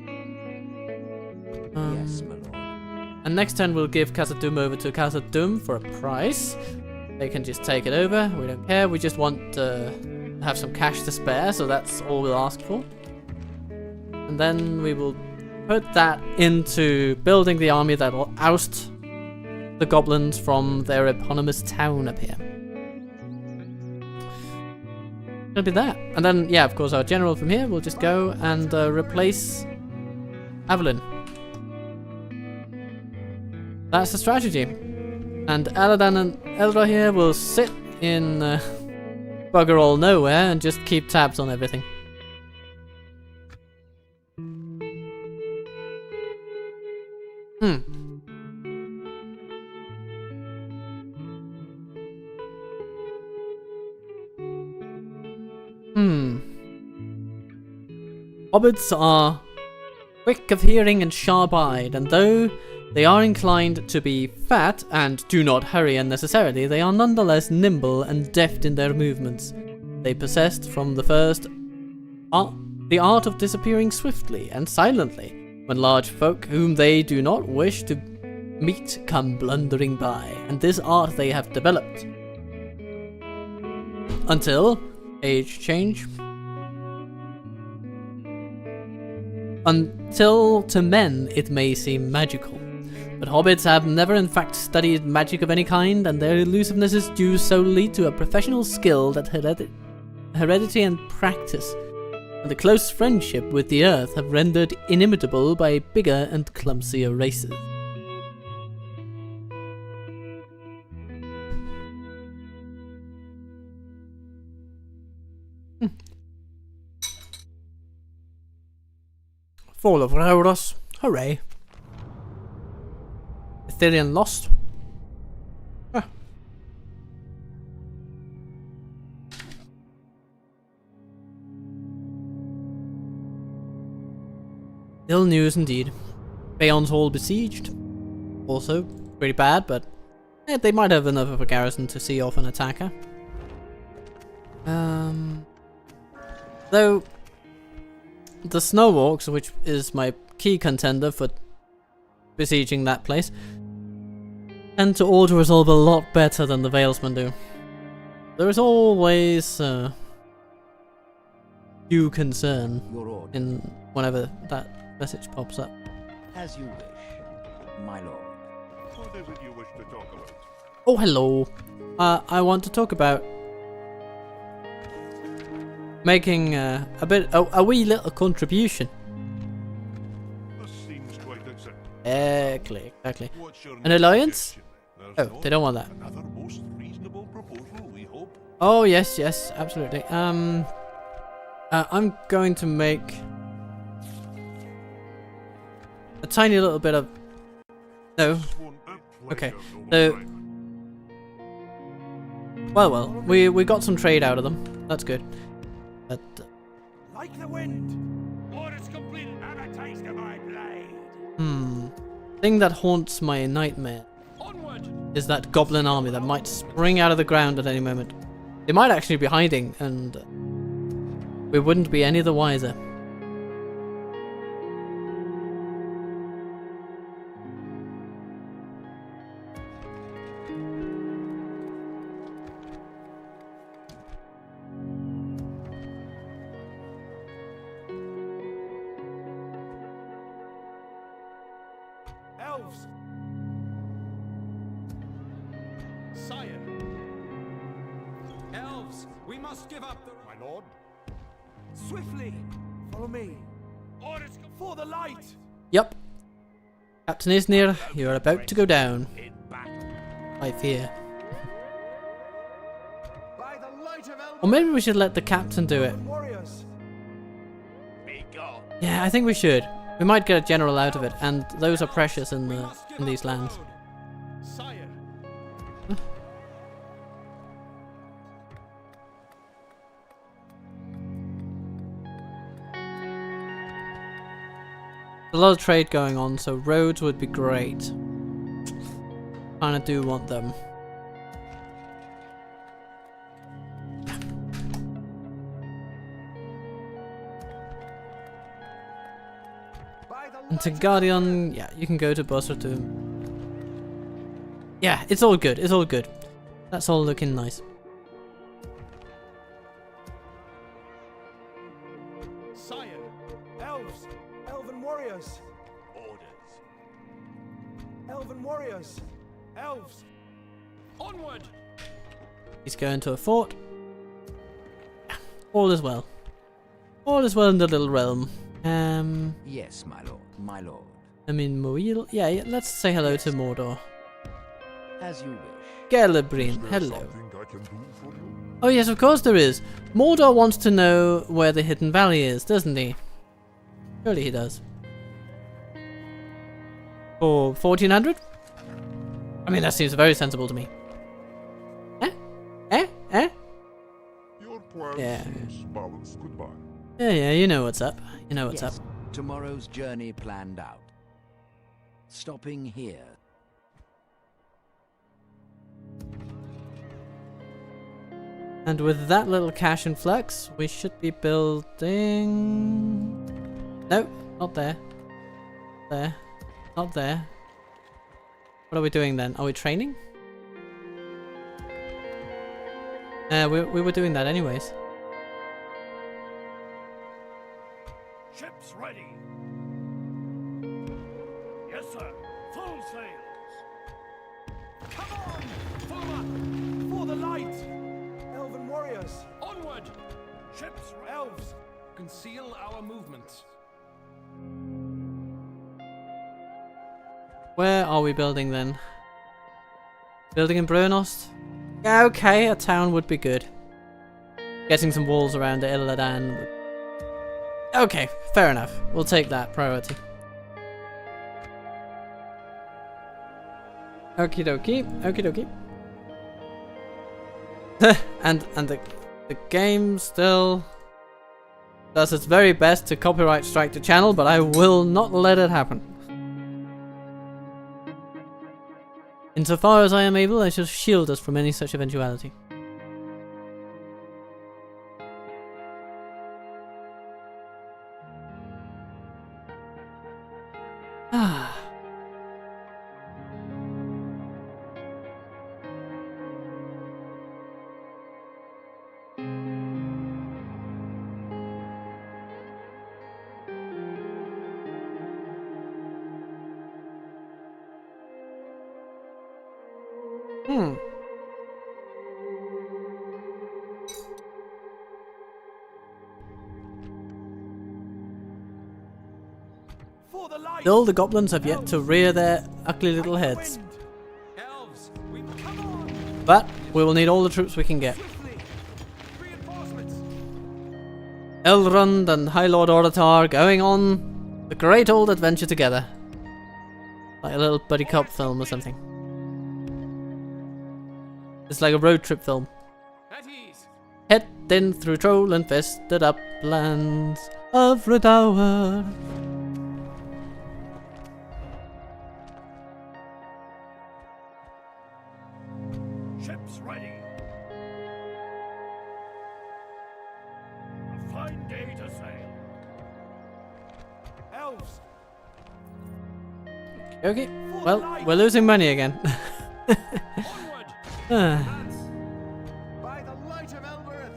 Yes, my lord. And next turn we'll give Casa Dûm over to Casa Dûm for a price. They can just take it over, we don't care, we just want to have some cash to spare, so that's all we'll ask for. And then we will put that into building the army that will oust the goblins from their eponymous town up here. It'll be that. And then, yeah, of course, our general from here will just go and replace Avalon. That's the strategy. And Elladan and Elrohir will sit in bugger all nowhere and just keep tabs on everything. Hobbits are quick of hearing and sharp-eyed, and though they are inclined to be fat and do not hurry unnecessarily, they are nonetheless nimble and deft in their movements. They possessed from the first the art of disappearing swiftly and silently when large folk whom they do not wish to meet come blundering by, and this art they have developed. Until age change. Until to men it may seem magical. But hobbits have never in fact studied magic of any kind, and their elusiveness is due solely to a professional skill that heredity and practice, and a close friendship with the earth have rendered inimitable by bigger and clumsier races. Fall of Rhodos. Hooray. Ithilien lost. Ah. Ill news indeed. Bayon's Hall besieged. Also, pretty bad, but they might have enough of a garrison to see off an attacker. Though the Snow Orcs, which is my key contender for besieging that place, tend to auto-resolve a lot better than the Veilsmen do. There is always due concern in whenever that message pops up. As you wish, my lord. What is it you wish to talk about? Oh, hello. I want to talk about making a wee little contribution. This seems quite acceptable. Exactly. What's your An alliance? There's Oh, they don't want that. Another most reasonable proposal, we hope. Oh, yes, absolutely. I'm going to make a tiny little bit of... No. This won't be Okay, pleasure, so- Lord. Well, we got some trade out of them. That's good. But Like the wind. Orders completed. Have a taste of my blade. thing that haunts my nightmare Onward. is that goblin army that might spring out of the ground at any moment. They might actually be hiding, and we wouldn't be any the wiser. Elves. Sire. we must give up the... My lord. Swiftly! Follow me. Orders for the light! Yep. Captain Isnir, you are about to go down. In battle. I fear. By the light of Elrohir, Or maybe we should let the captain do it. warriors! Be gone. Yeah, I think we should. We might get a general out of it, and those are precious in these lands. Sire. A lot of trade going on, so roads would be great. Kinda do want them. By the And to Guardian, yeah, you can go to Boss or Dûm. Yeah, it's all good, it's all good. That's all looking nice. Sire. elves, elven warriors, Orders. elven warriors, elves. Onward! He's going to a fort. All is well. All is well in the little realm. Yes, my lord, my lord. I mean, Moil. Yeah, let's say hello to Mordor. As you wish. Gelebrin, hello. Oh yes, of course there is. Mordor wants to know where the Hidden Valley is, doesn't he? Surely he does. For 1400? I mean, that seems very sensible to me. Eh? Eh? Eh? Your plans Yeah. seems balanced. Goodbye. Yeah, you know what's up. You know what's Yes, up. tomorrow's journey planned out. Stopping here. And with that little cash influx, we should be building... No, not there. There. Not there. What are we doing then? Are we training? We were doing that anyways. Ships ready. Yes, sir. Full sails. Come on! Follow up! For the light! Elven warriors, Onward. Ships ready. elves, conceal our movements. Where are we building then? Building in Brunost? Yeah, okay, a town would be good. Getting some walls around Elladan would... Okay, fair enough. We'll take that priority. Okie dokie, okie dokie. and the game still does its very best to copyright strike the channel, but I will not let it happen. Insofar as I am able, I shall shield us from any such eventuality. Ah. For the light! Still, the goblins have yet to rear their ugly little heads. Elves, we come on! But we will need all the troops we can get. Swiftly! Reinforcements! Elrond and High Lord Oratar going on the great old adventure together. Like a little buddy cop film or something. It's like a road trip film. At ease! Heading through troll-infested uplands of Redower. Ships ready. A fine day to sail. Elves, Okay, well, we're losing money again. onward! Ah, By the light of Elrohir!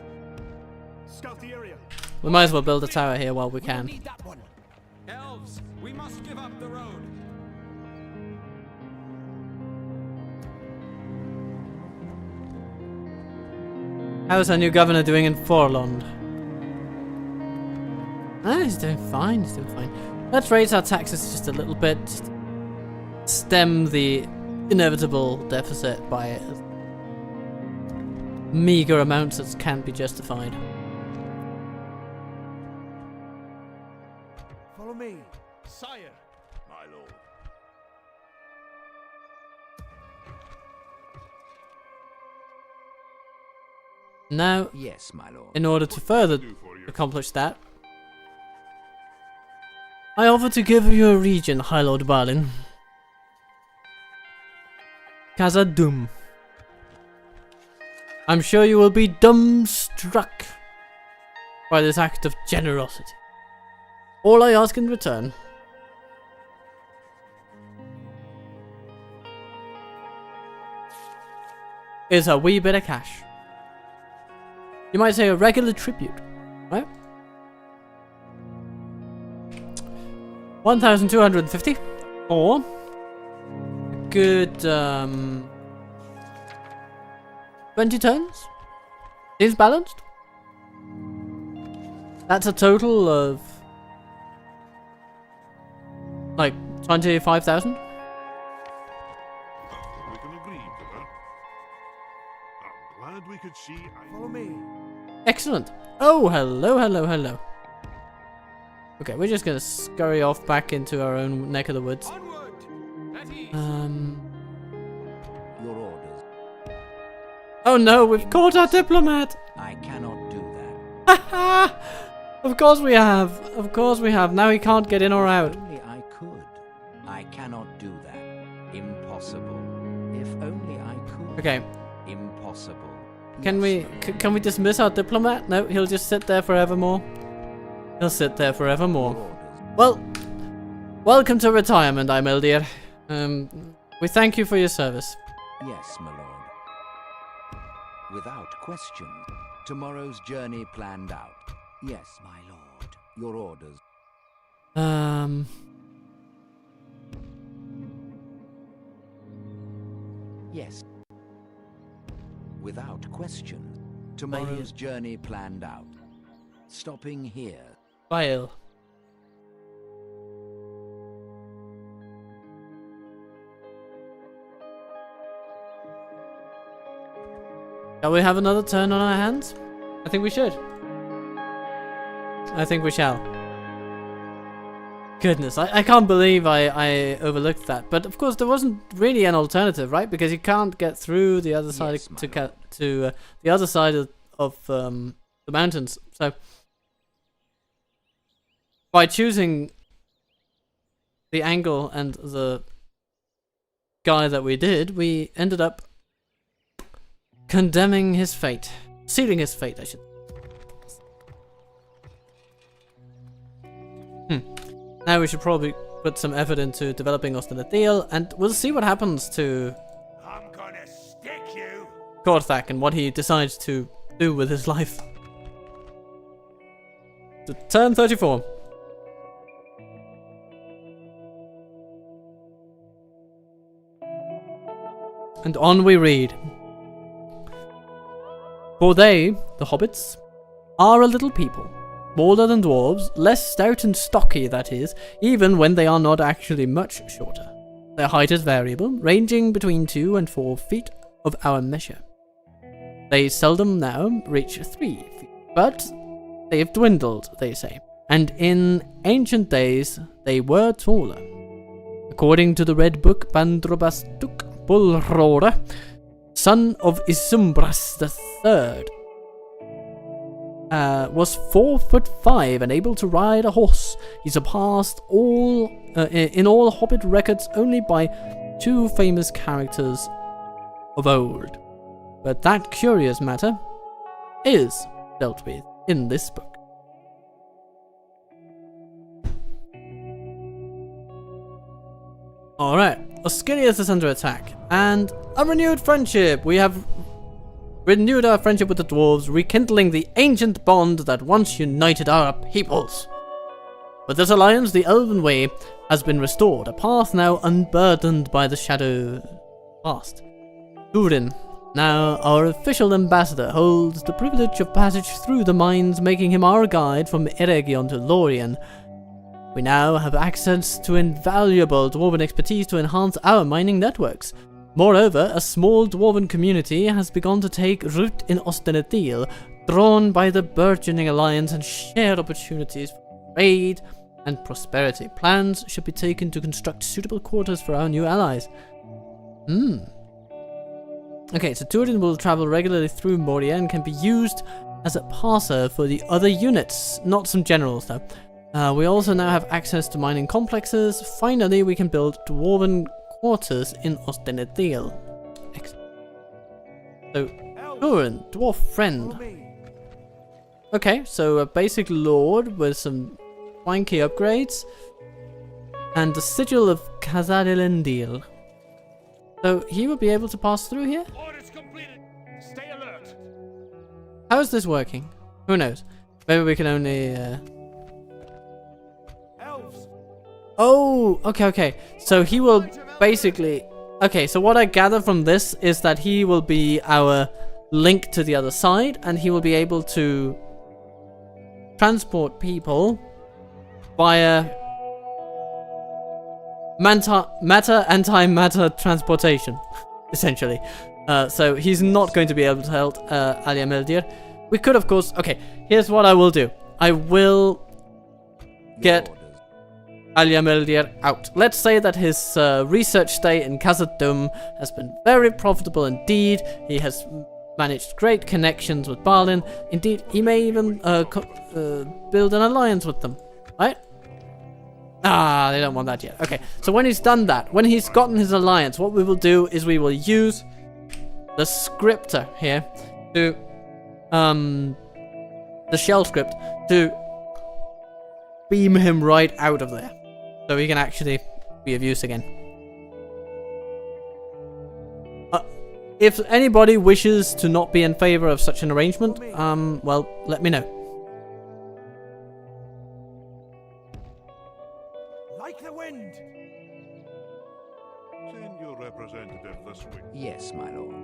Scout the area. we might as well build a tower here while we We can. need that one. Elves, we must give up the road. How's our new governor doing in Forlond? Ah, he's doing fine, he's doing fine. Let's raise our taxes just a little bit. Just stem the inevitable deficit by as meager amounts as can be justified. Follow me. Sire. My lord. Now, Yes, my lord. in order to further accomplish that, I offer to give you a region, High Lord Balin. Casa Dûm. I'm sure you will be dumbstruck by this act of generosity. All I ask in return is a wee bit of cash. You might say a regular tribute, right? 1,250 or a good 20 turns. Seems balanced. That's a total of like 25,000. We can agree to that. I'm glad we could see. Follow me. Excellent. Oh, hello, hello, hello. Okay, we're just gonna scurry off back into our own neck of the woods. Onward. At ease. Your orders. Oh no, we've caught our diplomat. I cannot do that. Haha. Of course we have. Of course we have. Now he can't get in or out. If only I could. I cannot do that. Impossible. If only I could. Okay. Impossible. Can Yes, we can we dismiss our diplomat? No, he'll just sit there forevermore. He'll sit there your forevermore. orders. Well, welcome to retirement, Elrohir. We thank you for your service. Yes, my lord. Without question. Tomorrow's journey planned out. Yes, my lord. Your orders. Yes. Without question. Tomorrow's journey planned out. Stopping here. Vile. Shall we have another turn on our hands? I think we should. I think we shall. Goodness, I can't believe I overlooked that. But of course, there wasn't really an alternative, right? Because you can't get through the other side Yes, my to the other side of the mountains. So by choosing the angle and the guy that we did, we ended up condemning his fate, sealing his fate, I should. Now we should probably put some effort into developing Ostenadil, and we'll see what happens to I'm gonna stick you. Korthak and what he decides to do with his life. To turn 34. And on we read. For they, the hobbits, are a little people. Smaller than dwarves, less stout and stocky, that is, even when they are not actually much shorter. Their height is variable, ranging between 2 and 4 feet of our measure. They seldom now reach 3 feet, but they have dwindled, they say, and in ancient days they were taller. According to the Red Book, Bandrobastuk Bulrora, son of Isumbras III, was 4'5" and able to ride a horse. He surpassed all in all Hobbit records only by 2 famous characters of old. But that curious matter is dealt with in this book. Alright, Osgiliath is under attack, and a renewed friendship. We have renewed our friendship with the dwarves, rekindling the ancient bond that once united our peoples. With this alliance, the Elven way has been restored, a path now unburdened by the shadow past. Durin, Now, our official ambassador holds the privilege of passage through the mines, making him our guide from Eregion to Lorien. We now have access to invaluable dwarven expertise to enhance our mining networks. Moreover, a small dwarven community has begun to take root in Ostenethil, drawn by the burgeoning alliance and shared opportunities for trade and prosperity. Plans should be taken to construct suitable quarters for our new allies. Okay, so Turin will travel regularly through Moria and can be used as a passer for the other units, not some generals though. We also now have access to mining complexes. Finally, we can build dwarven quarters in Ostenethil. Excellent. So, Turin, dwarf friend. Okay, so a basic lord with some wanky upgrades. And the sigil of Khazad-Elendil. So he will be able to pass through here? Orders completed. Stay alert. How is this working? Who knows? Maybe we can only... Elves. Oh, okay. So he will basically... Okay, so what I gather from this is that he will be our link to the other side, and he will be able to transport people via matter-antimatter transportation, essentially. So he's not going to be able to help Alia Meldir. We could, of course... Okay, here's what I will do. I will get Alia Meldir out. Let's say that his research stay in Khazad-dûm has been very profitable indeed. He has managed great connections with Balin. Indeed, he may even build an alliance with them, right? Ah, they don't want that yet. Okay, so when he's done that, when he's gotten his alliance, what we will do is we will use the scripter here to, the shell script to beam him right out of there. So he can actually be of use again. If anybody wishes to not be in favor of such an arrangement, well, let me know. Like the wind. Send your representative this week. Yes, my lord.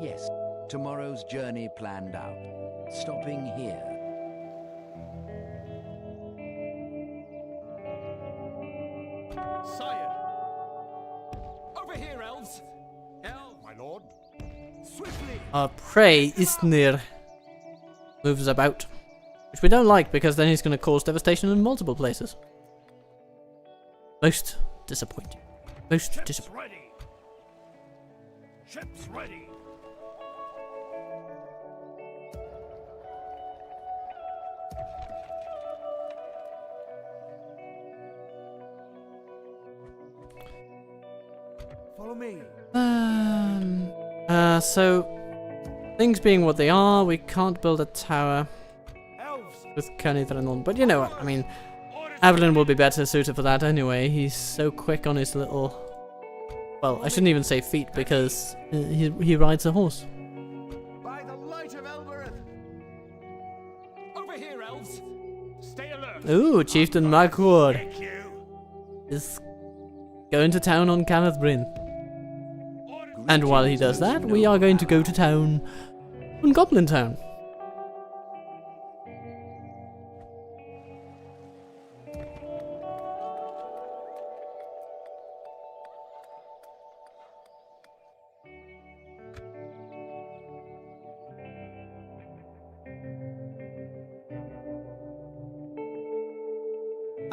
Yes, tomorrow's journey planned out. Stopping here. Sire. Over here, elves. Elves. My lord. Swiftly. Our prey, Isnir, moves about, which we don't like because then he's going to cause devastation in multiple places. Most disappointing. Most Ships disappointing. ready. Ships ready. Follow me. So things being what they are, we can't build a tower Elves. with Cernithranon, but you know what, I mean, Avalon will be better suited for that anyway. He's so quick on his little... Well, I shouldn't even say feet because he rides a horse. By the light of Elbereth. Over here, elves. Stay alert. Ooh, Chieftain Magward Thank you. is going to town on Canath Bryn. And while he does that, we are going to go to town on Goblin Town.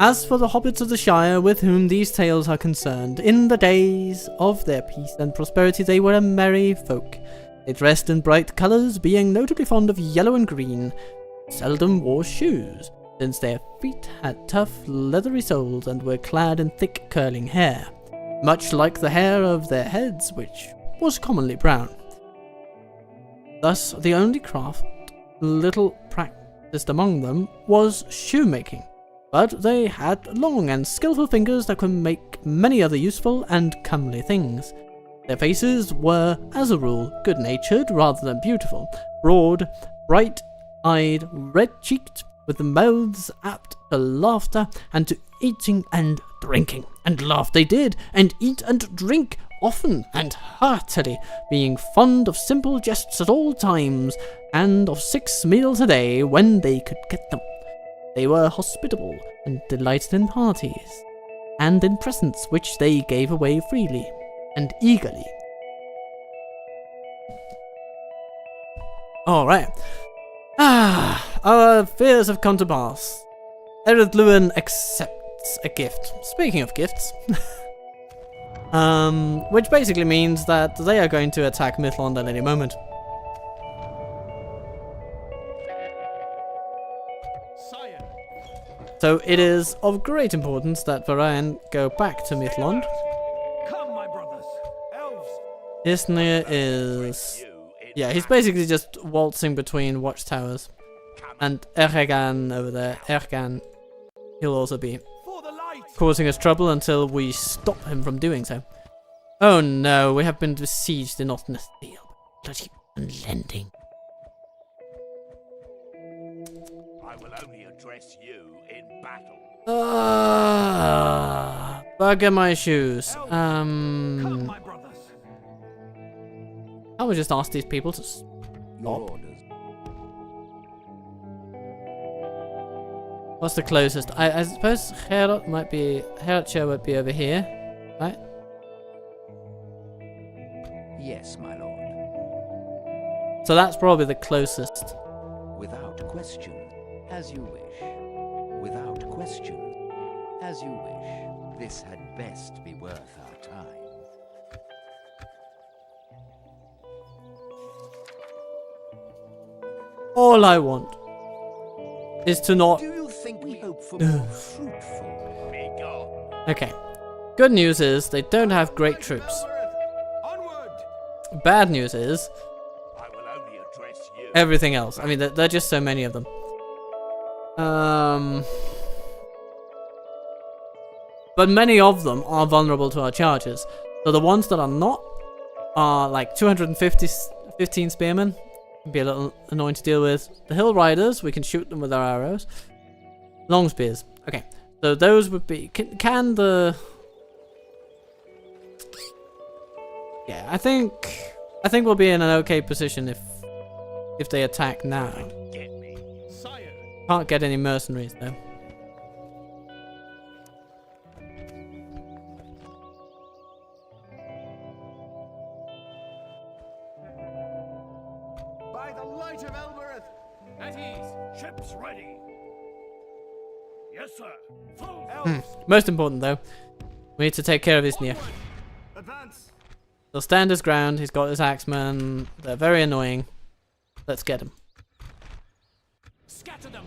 As for the hobbits of the Shire with whom these tales are concerned, in the days of their peace and prosperity they were a merry folk. They dressed in bright colours, being notably fond of yellow and green, seldom wore shoes, since their feet had tough, leathery soles and were clad in thick curling hair, much like the hair of their heads, which was commonly brown. Thus, the only craft little practiced among them was shoemaking. But they had long and skillful fingers that could make many other useful and comely things. Their faces were, as a rule, good-natured rather than beautiful, broad, bright-eyed, red-cheeked, with mouths apt to laughter and to eating and drinking. And laugh they did, and eat and drink often and heartily, being fond of simple jests at all times, and of 6 meals a day when they could get them. They were hospitable, and delighted in parties, and in presents which they gave away freely, and eagerly. Alright. Our fears have come to pass. Eredluin accepts a gift. Speaking of gifts. Which basically means that they are going to attack Mithlond at any moment. Sire. So it is of great importance that Varayan go back to Mithlond. Come, my brothers. Elves. Isnir is... yeah, he's basically just waltzing between watchtowers. And Ergan over there, Ergan, he'll also be For the light. causing us trouble until we stop him from doing so. Oh no, we have been besieged in not steel, bloody unlending. I will only address you in battle. Bugger my shoes. Come, my brothers. I would just ask these people to Your orders. What's the closest? I suppose Herod might be... Herod would be over here, right? Yes, my lord. So that's probably the closest. Without question, as you wish. Without question, as you wish. This had best be worth our time. All I want is to not... Do you think we hope for more fruitful? Be gone. Okay. Good news is they don't have great troops. Onward. Bad news is I will only address you. everything else. I mean, there are just so many of them. But many of them are vulnerable to our charges. So the ones that are not are like 215 spearmen. Can be a little annoying to deal with. The hill riders, we can shoot them with our arrows. Long spears. Okay, so those would be. Can the? Yeah, I think we'll be in an okay position if they attack now. Get me. Sire. Can't get any mercenaries though. By the light of Elbereth. At ease. Ships ready. Yes, sir. Full. Elves. Most important though, we need to take care of Isnir. Onward. Advance. He'll stand his ground. He's got his axemen. They're very annoying. Let's get him. Scatter them.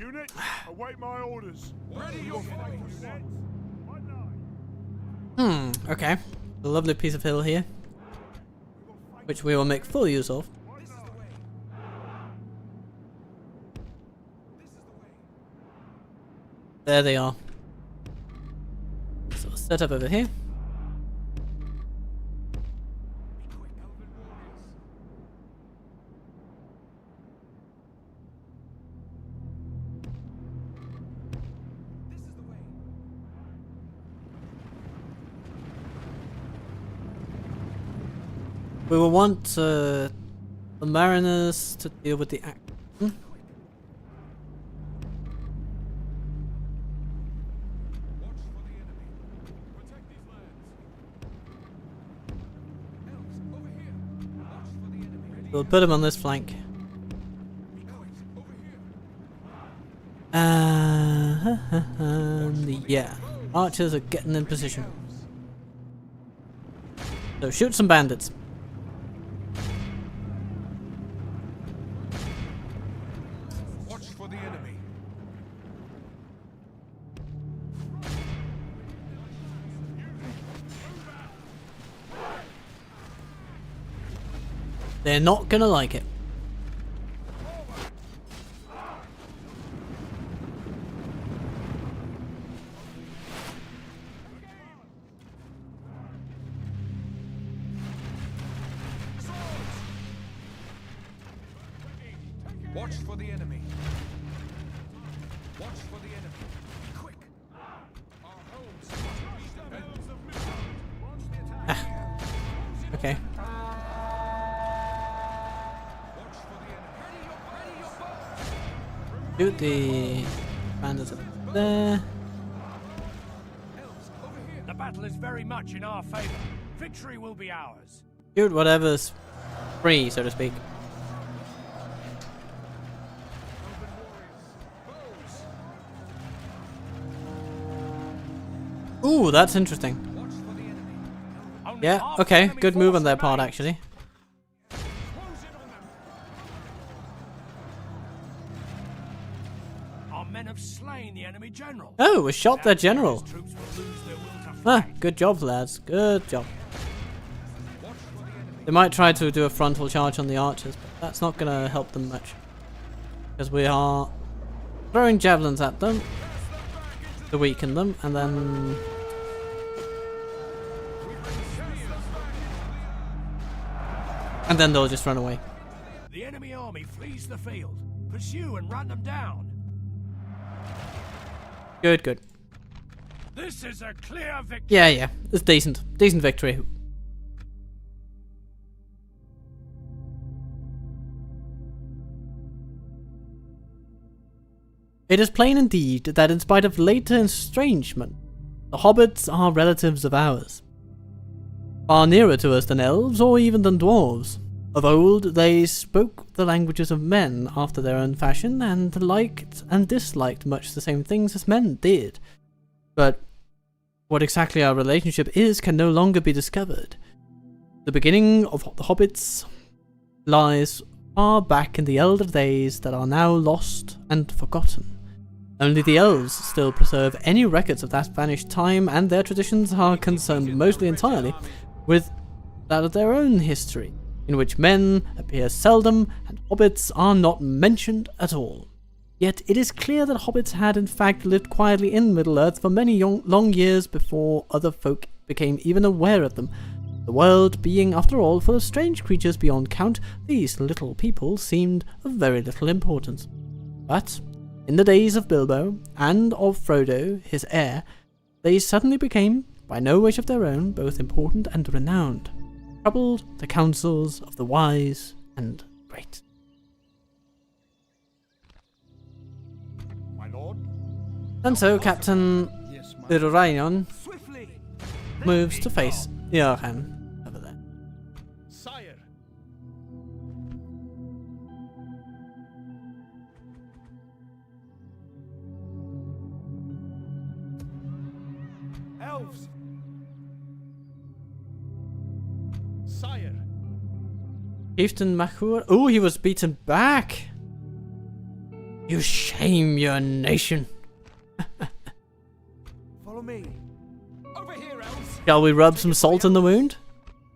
Unit, await my orders. Ready your fighters. Units, one line. Okay. A lovely piece of hill here, which we will make full use of. There they are. So we'll set up over here. We will want the mariners to deal with the action. We'll put him on this flank. And yeah, archers are getting in position. So shoot some bandits. Watch for the enemy. They're not gonna like it. Watch for the enemy. Watch for the enemy. Be quick. Our homes must be defended. Launch the attack. Okay. Watch for the enemy. Ready your bow. Shoot the bandits up there. Elves, over here. The battle is very much in our favor. Victory will be ours. Shoot whatever's free, so to speak. Ooh, that's interesting. Watch for the enemy. Only Yeah, half the okay, enemy good move force on their part, remains. actually. Close in on them. Our men have slain the enemy general. Oh, we shot their His general. troops will lose their will to Ah, fight. good job, lads. Good job. Watch for the enemy. They might try to do a frontal charge on the archers, but that's not going to help them much. Because we are throwing javelins at them to weaken them, and then... And then they'll just run away. The enemy army flees the field. Pursue and run them down. Good, good. This is a clear victory. Yeah, yeah. It's decent. Decent victory. It is plain indeed that in spite of later estrangement, the hobbits are relatives of ours. Far nearer to us than elves or even than dwarves. Of old, they spoke the languages of men after their own fashion, and liked and disliked much the same things as men did. But what exactly our relationship is can no longer be discovered. The beginning of the hobbits lies far back in the elder days that are now lost and forgotten. Only the elves still preserve any records of that vanished time, and their traditions are concerned mostly entirely with that of their own history, in which men appear seldom and hobbits are not mentioned at all. Yet it is clear that hobbits had in fact lived quietly in Middle-earth for many long years before other folk became even aware of them. The world being, after all, full of strange creatures beyond count, these little people seemed of very little importance. But in the days of Bilbo, and of Frodo, his heir, they suddenly became, by no wish of their own, both important and renowned, troubled the counsels of the wise and great. My lord? And so Captain Yes, my Erohir Swiftly. moves to face Erohir over there. sire. Elves. Sire. Chieftain Mahur. Oh, he was beaten back. You shame your nation. Follow me. Over here, elves. Shall we rub some salt in the wound?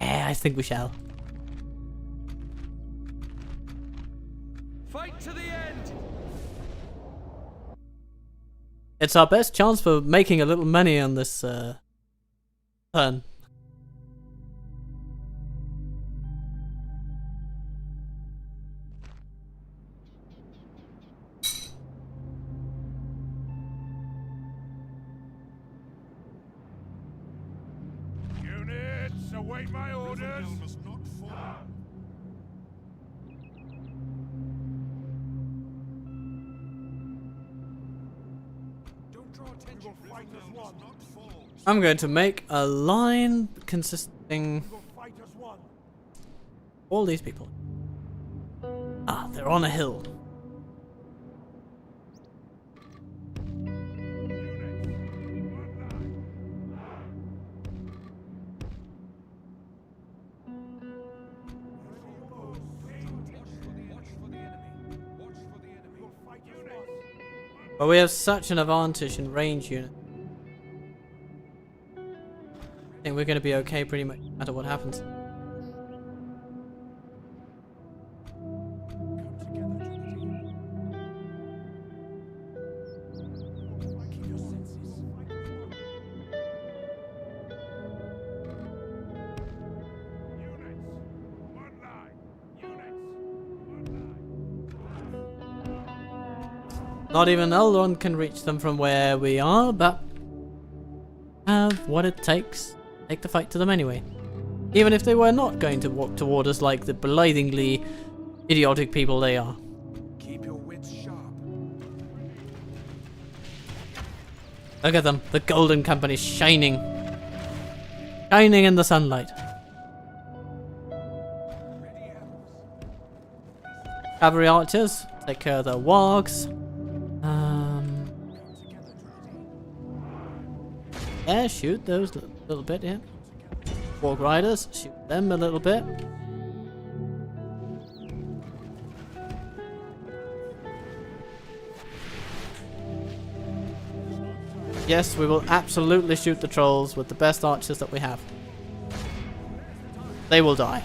Yeah, I think we shall. Fight to the end. It's our best chance for making a little money on this turn. Units, await my orders. Don't draw attention. Fight as one. I'm going to make a line consisting Fight as one. all these people. Ah, they're on a hill. But we have such an advantage in range unit. I think we're going to be okay pretty much no matter what happens. Not even Eldon can reach them from where we are, but have what it takes. Take the fight to them anyway. Even if they were not going to walk toward us like the blithingly idiotic people they are. Keep your wits sharp. Look at them, the Golden Company shining. Shining in the sunlight. Cavalry archers, take care of the wargs. Yeah, shoot those a little bit, yeah. Warg riders, shoot them a little bit. Yes, we will absolutely shoot the trolls with the best archers that we have. They will die.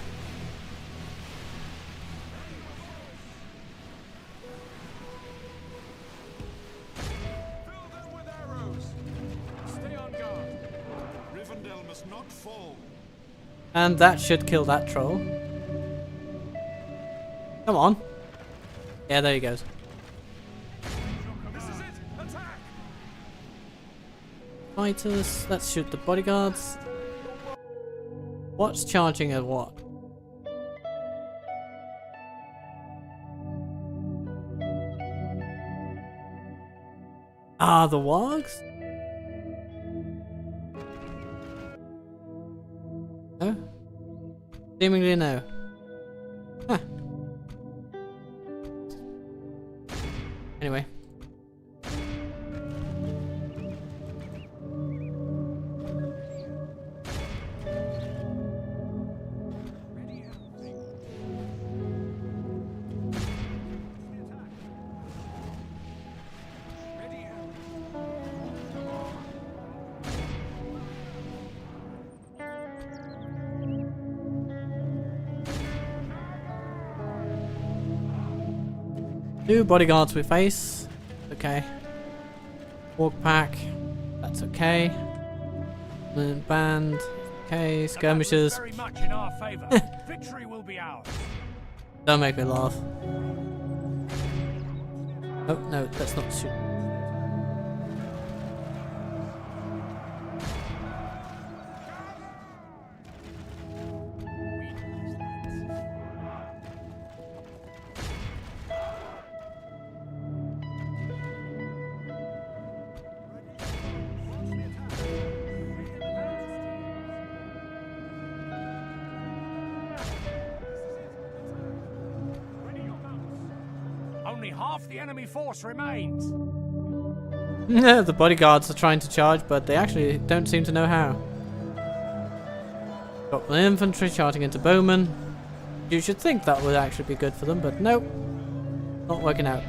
And that should kill that troll. Come on. Yeah, there he goes. This is it. Attack! Fighters, let's shoot the bodyguards. What's charging at what? Ah, the wargs? No? Seemingly no. Huh. Anyway. Two bodyguards we face. Okay. Walk pack. That's okay. Band. Okay. Skirmishers. Very much in our favor. Victory will be ours. Don't make me laugh. Oh no, let's not shoot. Only half the enemy force remains. The bodyguards are trying to charge, but they actually don't seem to know how. Got the infantry charging into bowmen. You should think that would actually be good for them, but nope. Not working out.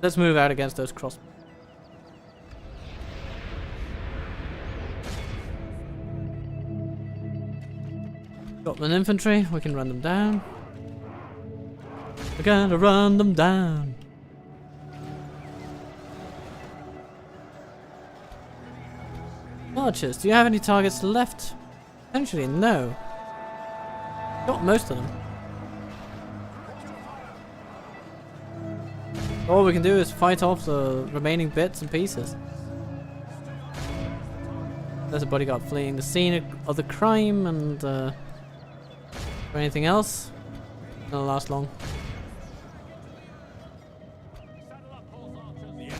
Let's move out against those cross. Got an infantry, we can run them down. We're gonna run them down. Archers, do you have any targets left? Potentially, no. Got most of them. All we can do is fight off the remaining bits and pieces. There's a bodyguard fleeing the scene of the crime, and for anything else, not gonna last long.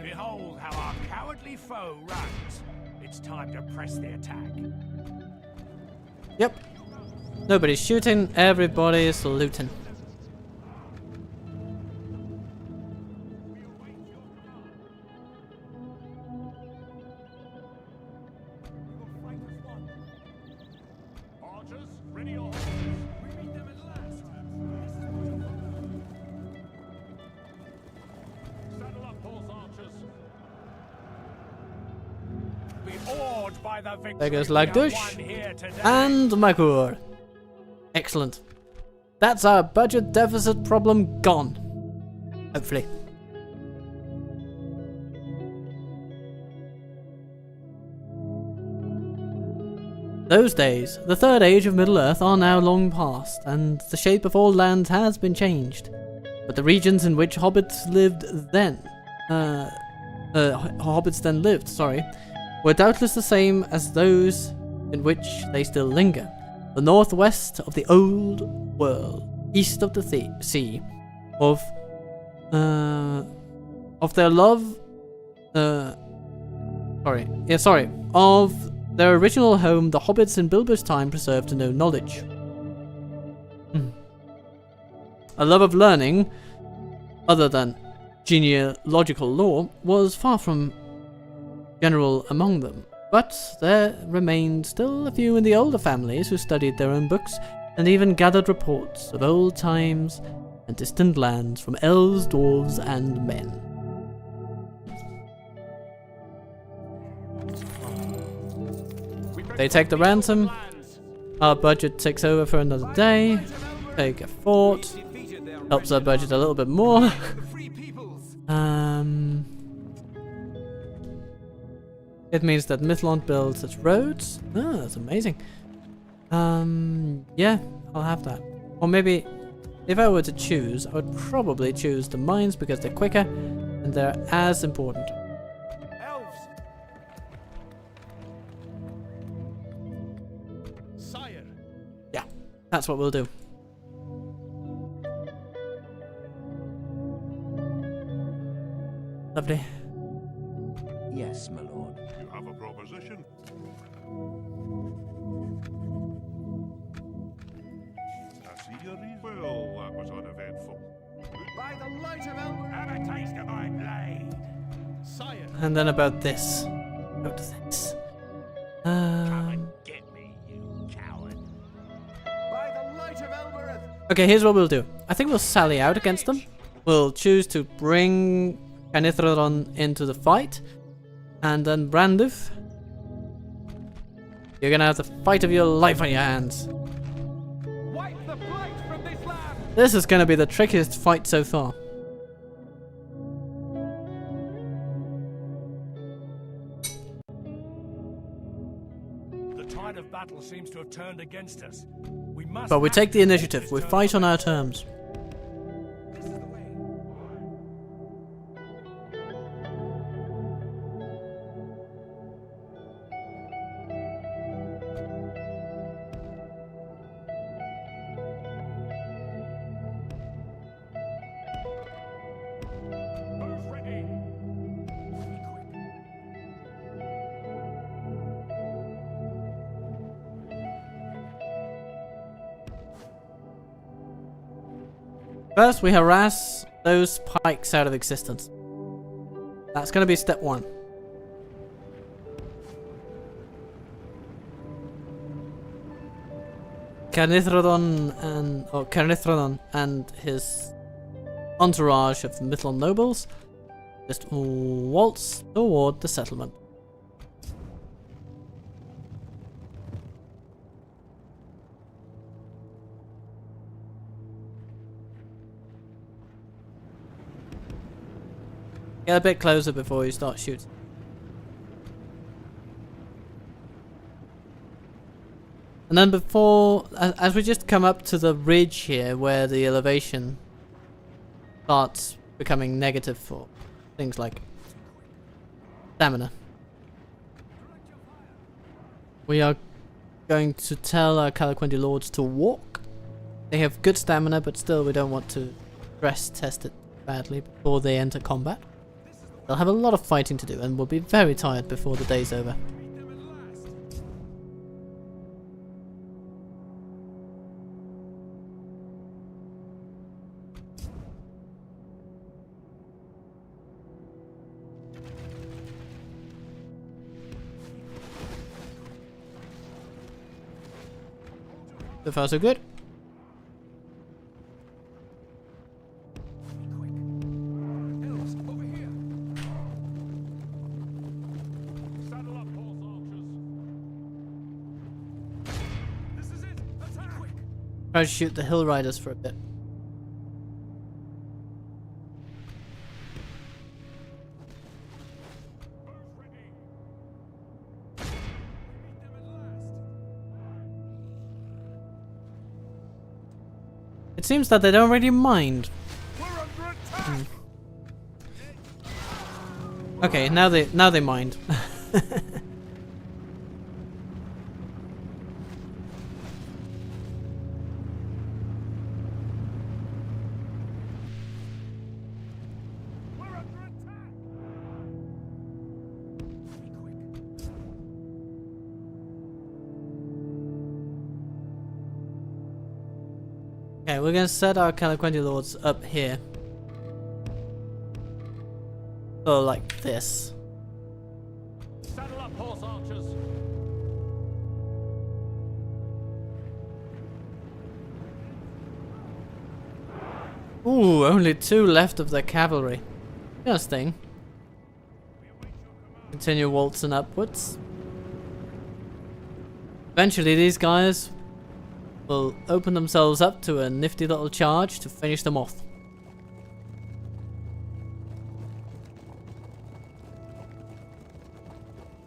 Behold how our cowardly foe runs. It's time to press the attack. Yep. Nobody's shooting, everybody's looting. Archers, ready your horses. We meet them at last. Saddle up, horse archers. Be awed by the victory. There goes we have Lagdush. won here today. And Makur. Excellent. That's our budget deficit problem gone. Hopefully. Those days, the third age of Middle-earth, are now long past, and the shape of all lands has been changed. But the regions in which hobbits then lived, were doubtless the same as those in which they still linger. The northwest of the old world, east of the sea, of their love, of their original home, the hobbits in Bilbo's time preserved no knowledge. A love of learning, other than genealogical lore, was far from general among them, but there remained still a few in the older families who studied their own books and even gathered reports of old times and distant lands from elves, dwarves, and men. They take the ransom. Our budget takes over for another day. Take a fort. Helps our budget a little bit more. It means that Mithlond builds its roads. Oh, that's amazing. Yeah, I'll have that. Or maybe, if I were to choose, I would probably choose the mines because they're quicker and they're as important. Elves! Sire! Yeah, that's what we'll do. Lovely. Yes, my lord. You have a proposition? Well, that was uneventful. By the light of Elrohir, have a taste of my blade. Sire! And then about this. Go to this. Get me, you coward. By the light of Elrohir. Okay, here's what we'll do. I think we'll sally out against them. We'll choose to bring Canithrodon into the fight. And then Branduf, you're gonna have the fight of your life on your hands. Wipe the blight from this land. This is gonna be the trickiest fight so far. The tide of battle seems to have turned against us. We must. But we take the initiative. We fight on our terms. First, we harass those pikes out of existence. That's going to be step one. Canithrodon and his entourage of Mithlond nobles just waltz toward the settlement. Get a bit closer before you start shooting. And then as we just come up to the ridge here where the elevation starts becoming negative for things like stamina, we are going to tell our Calaquendi lords to walk. They have good stamina, but still we don't want to stress test it badly before they enter combat. They'll have a lot of fighting to do and will be very tired before the day's over. So far so good. Try to shoot the hill riders for a bit. It seems that they don't really mind. We're under attack. Okay, now they mind. We're under attack. Be quick. Okay, we're gonna set our Calaquendi Lords up here. Oh, like this. Saddle up, horse archers. Ooh, only 2 left of their cavalry. Interesting. Continue waltzing upwards. Eventually, these guys will open themselves up to a nifty little charge to finish them off.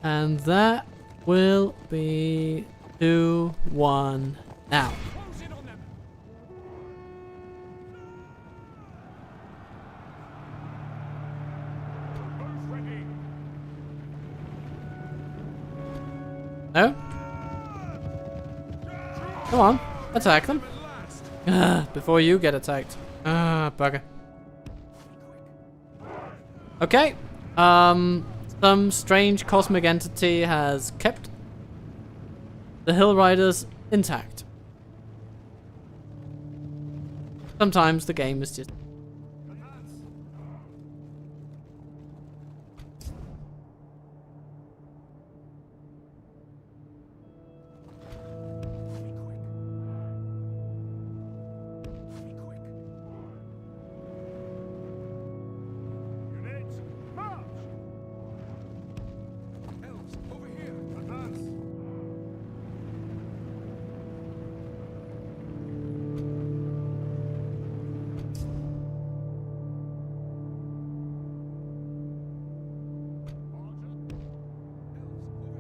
And that will be 2-1 now. Close in on them. Who's ready? No? Come on, attack them. Before you get attacked. Bugger. Okay. Some strange cosmic entity has kept the Hill Riders intact. Sometimes the game is just... Units, march! Elves, over here. Advance! Elves, over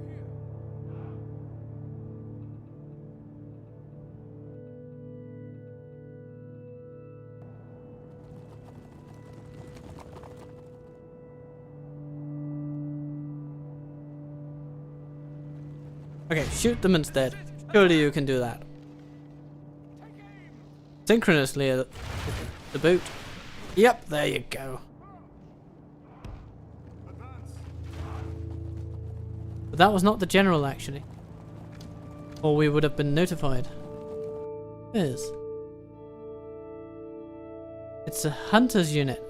here. Okay, shoot them instead. Surely you can do that. Synchronously the boot. Yep, there you go. Advance! But that was not the general, actually. Or we would have been notified. It is. It's a hunter's unit.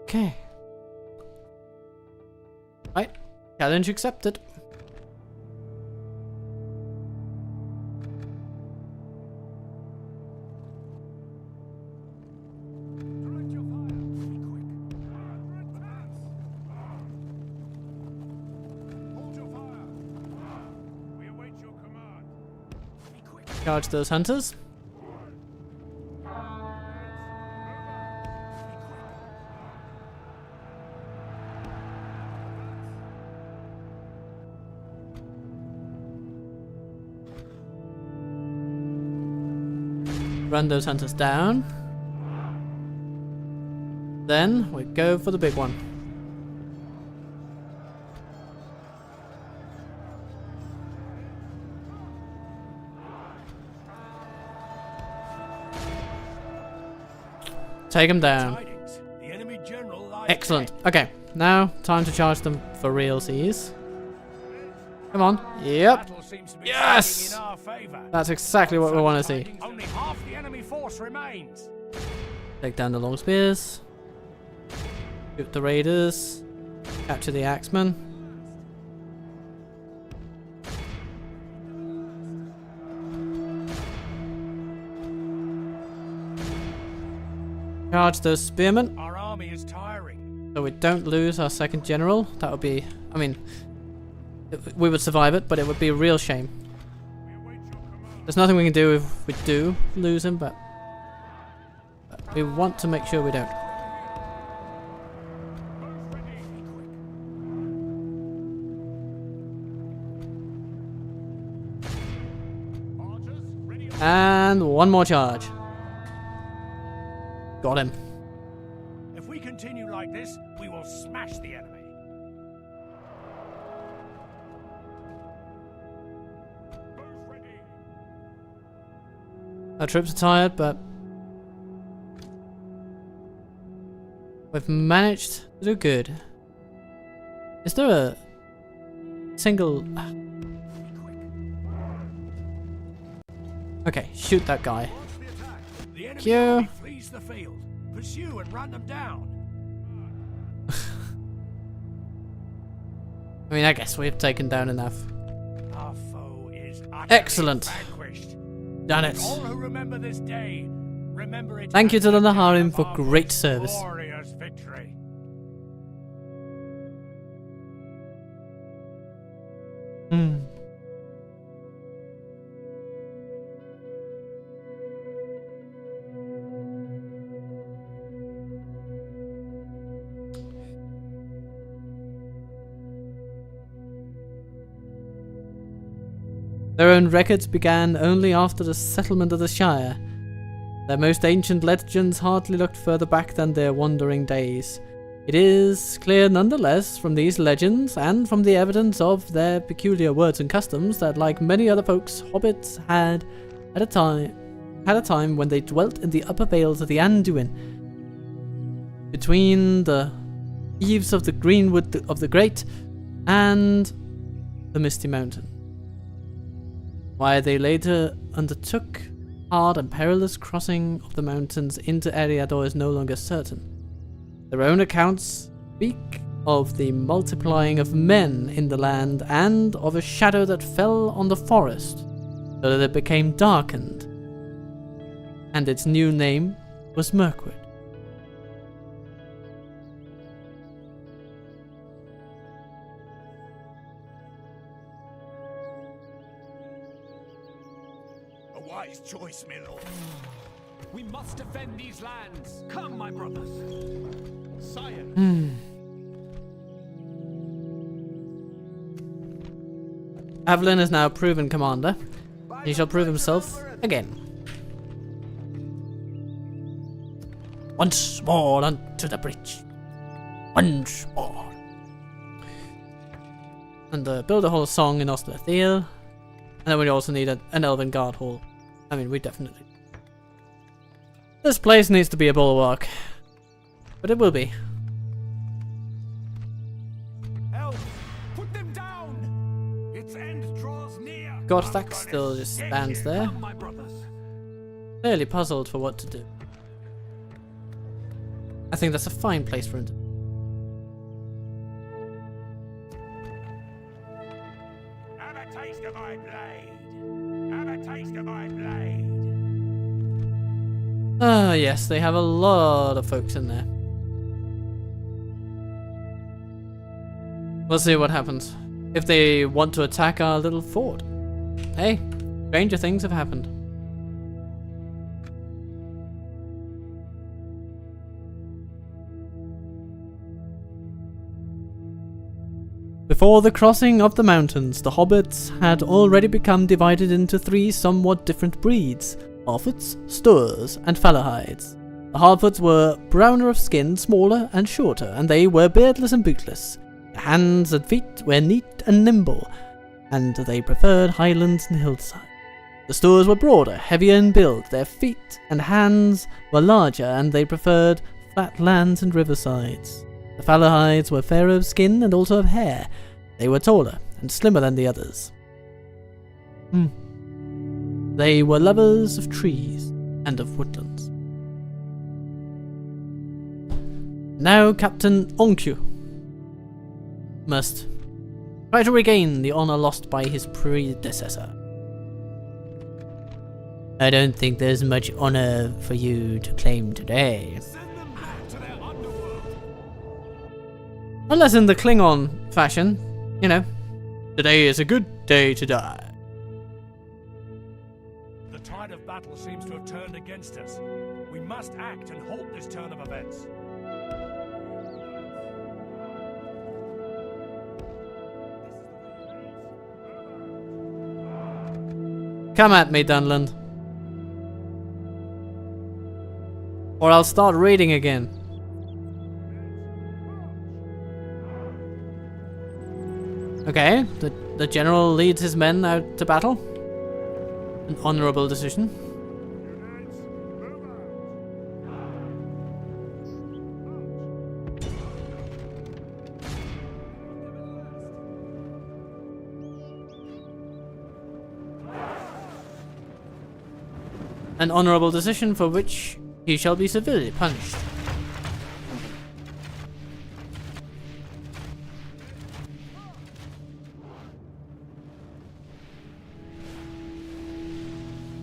Okay. Right. Challenge accepted. Direct your fire! Be quick! Advance! Hold your fire! We await your command. Be quick! Charge those hunters. Run those hunters down. Then we go for the big one. Take him down. Tidings. The enemy general lies Excellent. dead. Okay, now time to charge them for realsies. Come on. Yep. Battle seems to be Yes! swinging in our favor. That's exactly what we want to see. Tidings, only half the enemy force remains. Take down the long spears. Shoot the raiders. Capture the axemen. Charge those spearmen Our army is tiring. so we don't lose our second general. That would be, I mean, we would survive it, but it would be a real shame. We await your command. There's nothing we can do if we do lose him, but we want to make sure we don't. Who's ready? Be quick! And one more charge. Got him. If we continue like this, we will smash the enemy. Move ready. Our troops are tired, but we've managed to do good. Is there a single... Okay, shoot that guy. The enemy Q. army flees the field. Pursue and run them down. I mean, I guess we've taken down enough. Our foe is utterly Excellent. vanquished. Done it. All who remember this day, remember it. Thank you as to the day Naharim of for our great most service. Glorious victory. Hmm. Their own records began only after the settlement of the Shire. Their most ancient legends hardly looked further back than their wandering days. It is clear nonetheless from these legends and from the evidence of their peculiar words and customs that, like many other folks, hobbits had a time when they dwelt in the upper vales of the Anduin, between the eaves of the greenwood of the Great and the Misty Mountain. Why they later undertook hard and perilous crossing of the mountains into Erohir is no longer certain. Their own accounts speak of the multiplying of men in the land and of a shadow that fell on the forest, so that it became darkened, and its new name was Mirkwood. A wise choice, my lord. We must defend these lands. Come, my brothers. Sire. Avalyn is now a proven commander. He shall prove himself again. Once more unto the breach. Once more. And build a whole song in Oslathiel. And then we also need an Elven Guard Hall. I mean, we definitely... This place needs to be a bulwark. But it will be. Elves, put them down. Its end draws near. DaC still just stands there, Come, my brothers. clearly puzzled for what to do. I think that's a fine place for him to... Have a taste of my blade. Have a taste of my blade. Ah, yes, they have a lot of folks in there. We'll see what happens. If they want to attack our little fort. Hey, stranger things have happened. Before the crossing of the mountains, the hobbits had already become divided into three somewhat different breeds: Harfoots, Stoors, and Falahides. The Harfoots were browner of skin, smaller and shorter, and they were beardless and bootless. Their hands and feet were neat and nimble, and they preferred highlands and hillsides. The Stoors were broader, heavier in build. Their feet and hands were larger, and they preferred flat lands and riversides. The Falahides were fairer of skin and also of hair. They were taller and slimmer than the others. They were lovers of trees and of woodlands. Now Captain Onku must try to regain the honor lost by his predecessor. I don't think there's much honor for you to claim today. Send them back to their underworld. Unless in the Klingon fashion, you know, today is a good day to die. The tide of battle seems to have turned against us. We must act and halt this turn of events. Come at me, Dunland. Or I'll start raiding again. Okay, the general leads his men out to battle. An honorable decision. An honorable decision for which he shall be severely punished.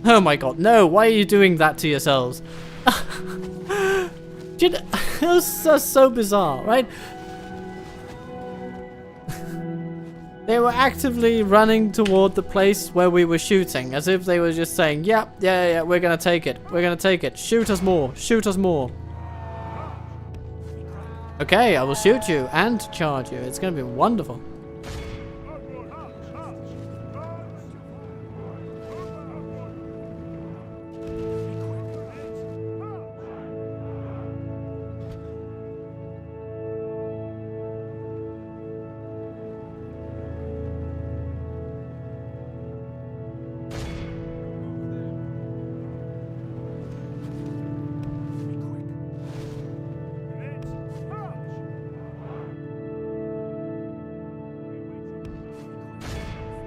Oh my god, no, why are you doing that to yourselves? That's so bizarre, right? They were actively running toward the place where we were shooting, as if they were just saying, yeah, we're gonna take it. We're gonna take it. Shoot us more. Shoot us more. Okay, I will shoot you and charge you. It's gonna be wonderful.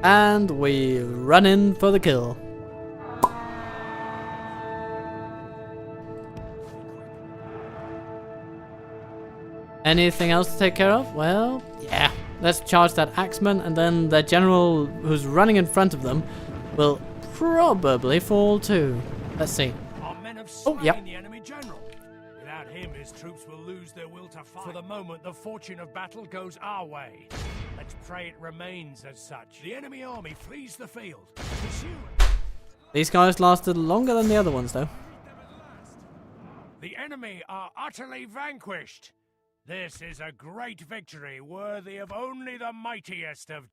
And we run in for the kill. Anything else to take care of? Well, yeah. Let's charge that axeman, and then the general who's running in front of them will probably fall too. Let's see. Our men have Oh, slain yep. the enemy general. Without him, his troops will lose their will to fight. For the moment, the fortune of battle goes our way. Let's pray it remains as such. The enemy army flees the field. Pursue it. These guys lasted longer than the other ones, though. The enemy are utterly vanquished. This is a great victory worthy of only the mightiest of...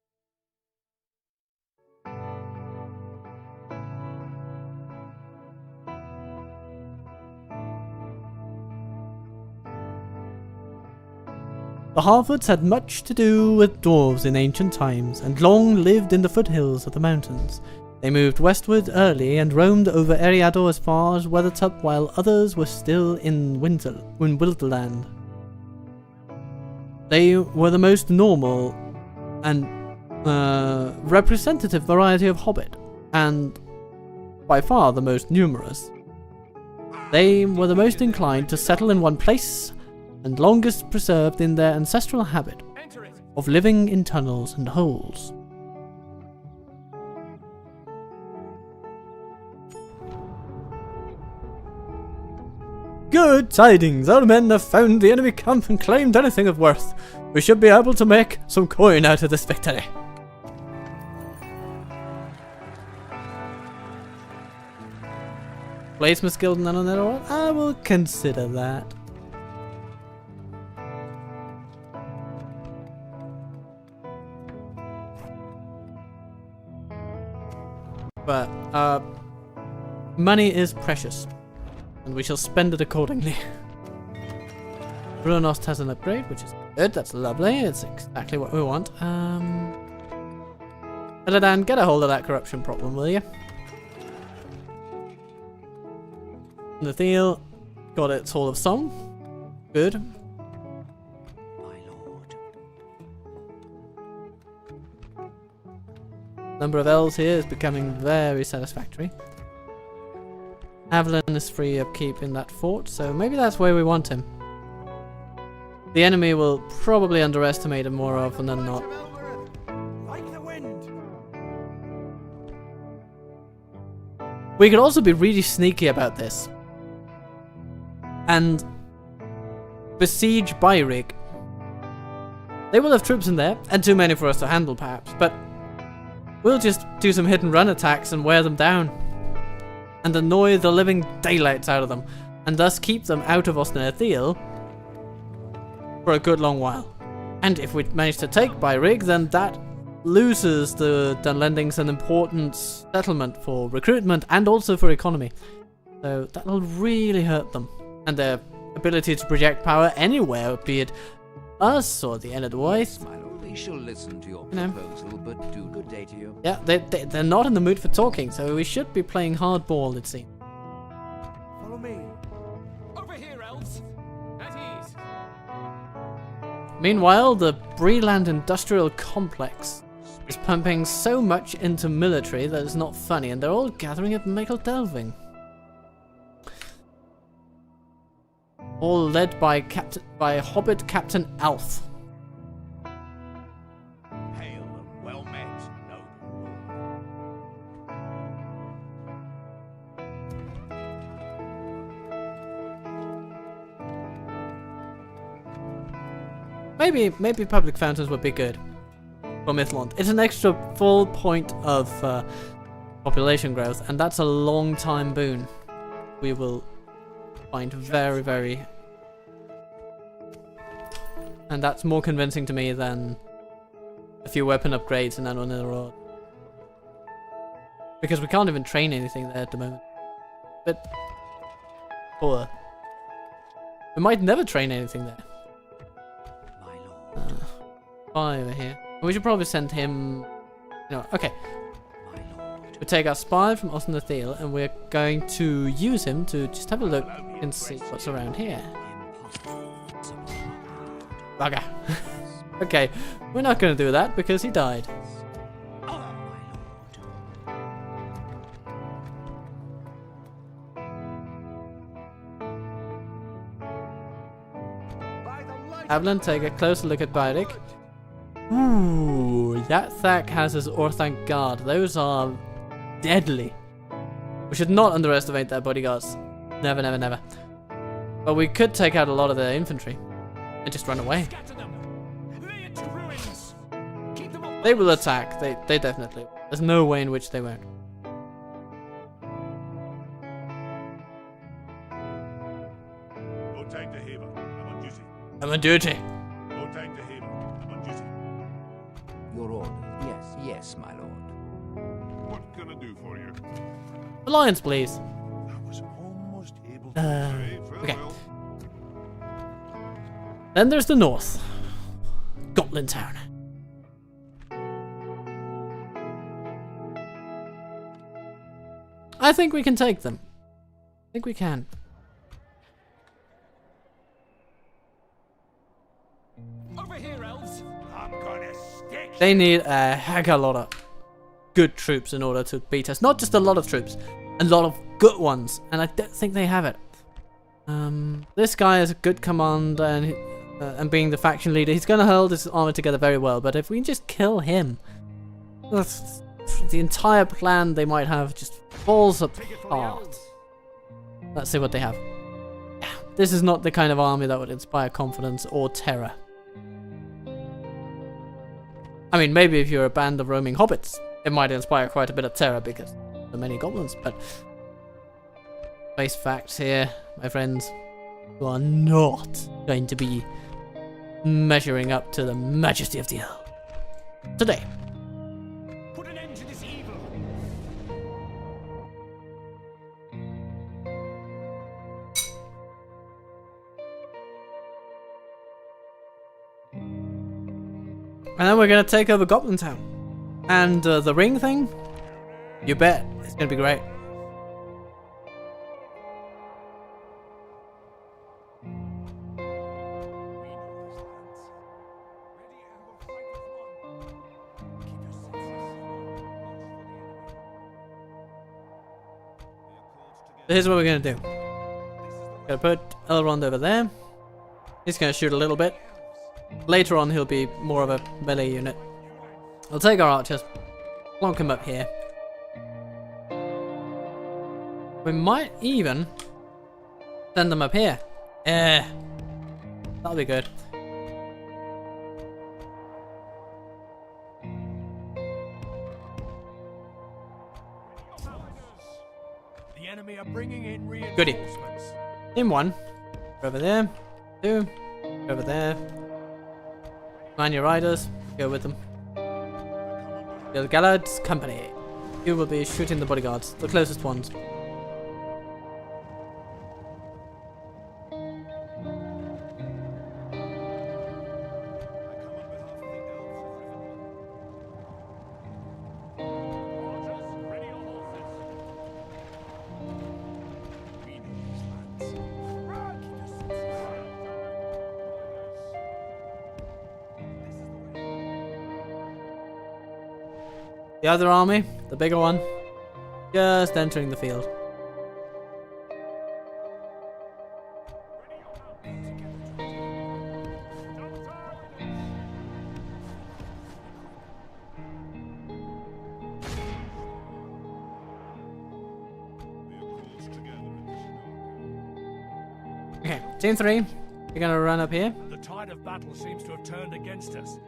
The Harfords had much to do with dwarves in ancient times, and long lived in the foothills of the mountains. They moved westward early and roamed over Eriador as far as Weathertup, while others were still in Wilderland. They were the most normal and representative variety of hobbit, and by far the most numerous. They were the most inclined to settle in one place, and longest preserved in their ancestral habit of living in tunnels and holes. Good tidings! Our men have found the enemy camp and claimed anything of worth. We should be able to make some coin out of this victory. Bladesmith Guild and another one? I will consider that. But, money is precious, and we shall spend it accordingly. Brunost has an upgrade, which is good, that's lovely, it's exactly what we want. Elladan, get a hold of that corruption problem, will you? Natheel got its Hall of Song. Good. My lord. Number of elves here is becoming very satisfactory. Avalon is free upkeep in that fort, so maybe that's where we want him. The enemy will probably underestimate him more often than not. Like the wind. We could also be really sneaky about this and besiege Byrig. They will have troops in there, and too many for us to handle perhaps, but we'll just do some hit and run attacks and wear them down and annoy the living daylights out of them, and thus keep them out of Osnathil for a good long while. And if we manage to take Byrig, then that loses the Dunlendings an important settlement for recruitment and also for economy. So that'll really hurt them. And their ability to project power anywhere, be it us or the end of the way. Yes, my lord. We shall listen to your proposal, but do good day to you. Yeah, they're not in the mood for talking, so we should be playing hardball, it seems. Follow me. Over here, elves. At ease. Meanwhile, the Breland Industrial Complex is pumping so much into military that it's not funny, and they're all gathering at Michael Delving. All led by Hobbit Captain Alf. Hail and well met, noble lord. Maybe public fountains would be good for Mythlond. It's an extra full point of population growth, and that's a long time boon. We will find very, very, and that's more convincing to me than a few weapon upgrades and on the road, because we can't even train anything there at the moment. But poor. We might never train anything there. My lord. Spy over here. We should probably send him. No, okay. My lord. We take our spy from Osnathil, and we're going to use him to just have a look and see what's around here. Bugger. Okay, we're not going to do that because he died. Avlin, take a closer look at Byrdic. Ooh, that DaC has his Orthanc Guard. Those are deadly. We should not underestimate their bodyguards. Never, never, never. But we could take out a lot of their infantry and just run away. Scatter them. Lay it to ruins. Keep them off. They will attack. They definitely will. There's no way in which they won't. No time to haver. I'm on duty. I'm on duty. No time to haver. I'm on duty. Your order. Yes, yes, my lord. What can I do for you? Alliance, please. I was almost able to say Okay. farewell. Then there's the north. Goblin Town. I think we can take them. I think we can. Over here, elves. I'm gonna stick. They need a heck of a lot of good troops in order to beat us. Not just a lot of troops, a lot of good ones. And I don't think they have it. This guy is a good commander, and being the faction leader, he's going to hold his army together very well. But if we can just kill him, the entire plan they might have just falls apart. Let's see what they have. Yeah, this is not the kind of army that would inspire confidence or terror. I mean, maybe if you're a band of roaming hobbits, it might inspire quite a bit of terror because there are many goblins, but face facts here, my friends, you are not going to be measuring up to the majesty of the Elves today. Put an end to this evil. And then we're going to take over Goblin Town. And the ring thing, you bet, it's going to be great. So here's what we're going to do. Gonna put Elrond over there. He's going to shoot a little bit. Later on he'll be more of a melee unit. I'll take our archers, plonk him up here. We might even send them up here. That'll be good. The enemy are bringing in Goody. reinforcements. Team 1. Over there. 2. Over there. Man your riders. Go with them. Gilgalad's company. You will be shooting the bodyguards. The closest ones. The other army, the bigger one, just entering the field. Okay, team 3, you're gonna run up here. The tide of battle seems to have turned against us.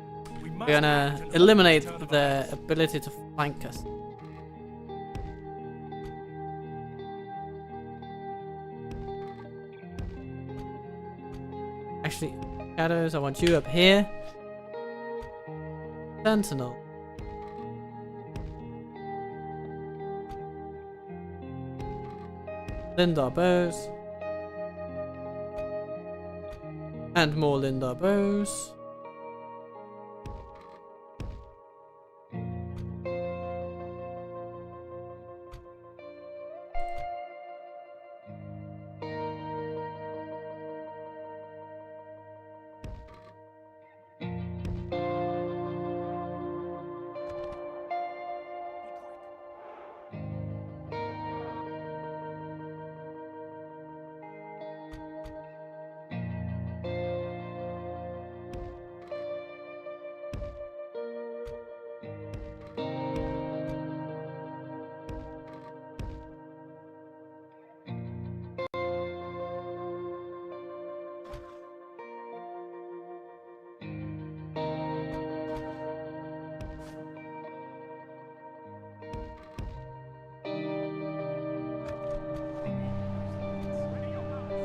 We must We're gonna act and eliminate turn their ability to flank us. Actually, Shadows, I want you up here. Sentinel. Lindar bows. And more Lindar bows.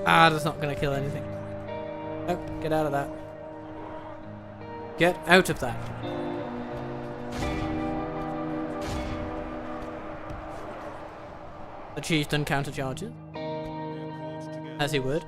Ah, that's not gonna kill anything. Oh, get out of that. Get out of that. The chieftain countercharges, as he would.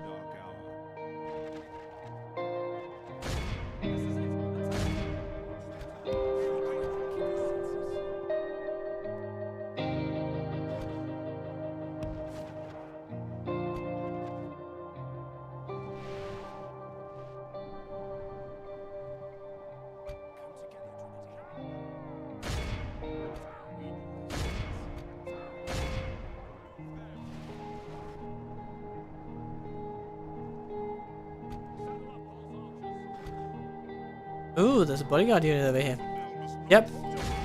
Ooh, there's a bodyguard unit over here. Yep.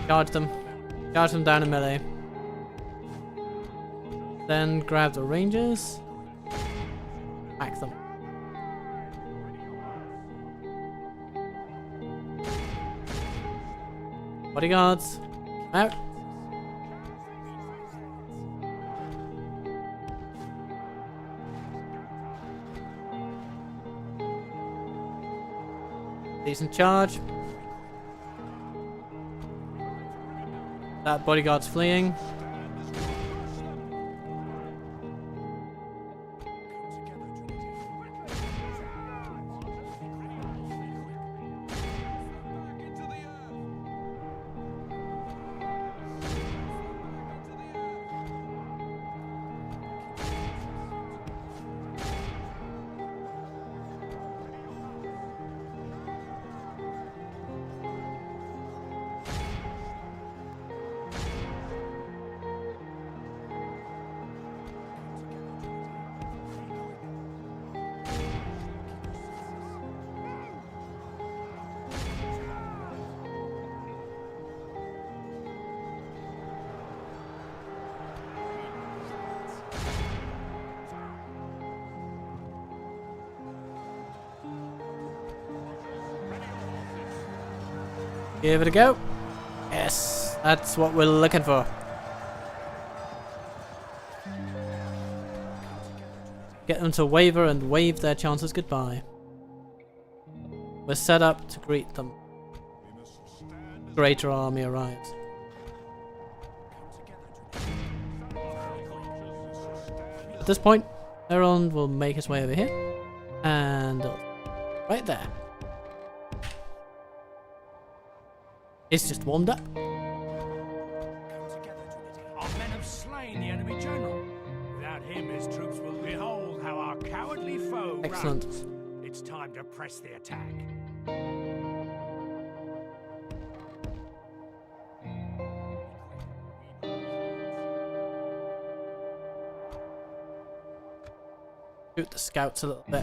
Charge them. Charge them down in melee. Then grab the rangers. Hack them. Bodyguards. Out. Decent charge. That bodyguard's fleeing. Give it a go. Yes, that's what we're looking for. Get them to waver and wave their chances goodbye. We're set up to greet them. Greater army arrives. At this point, Erohir will make his way over here. And right there. It's just warmed up. Our men have slain the enemy general. Without him, his troops will behold how our cowardly foe Excellent. runs. It's time to press the attack. shoot the scouts a little bit.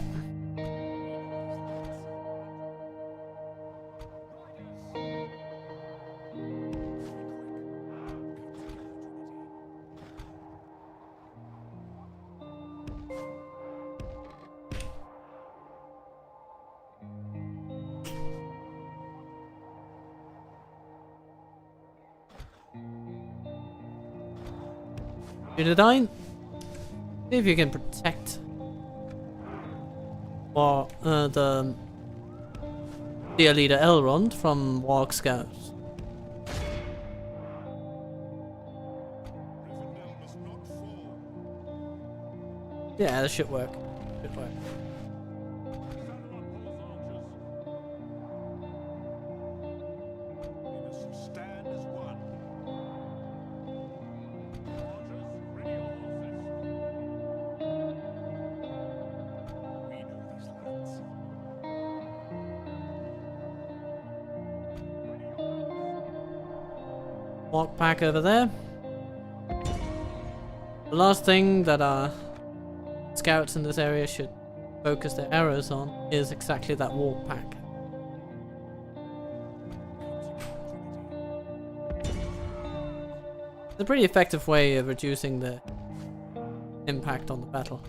Elladan, see if you can protect the dear leader Elrond from Warg scouts. Yeah, that should work. Should work. Stand as one. We know these lands. Walk back over there. The last thing that our scouts in this area should focus their arrows on is exactly that walk pack. It's a pretty effective way of reducing the impact on the battle.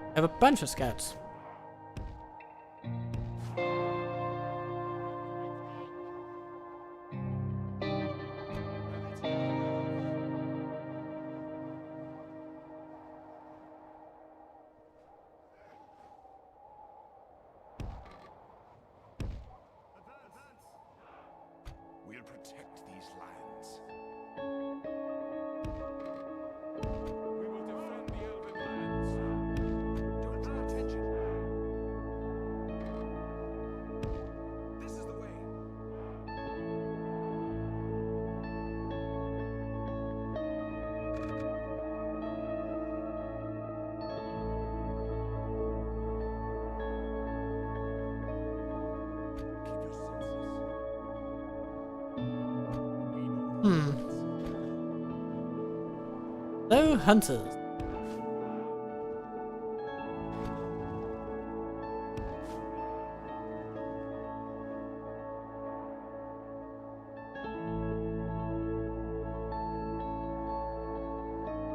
I have a bunch of scouts. We'll protect these lands. We will defend the Elven lands. Don't pay attention. This is the way. So, hunters.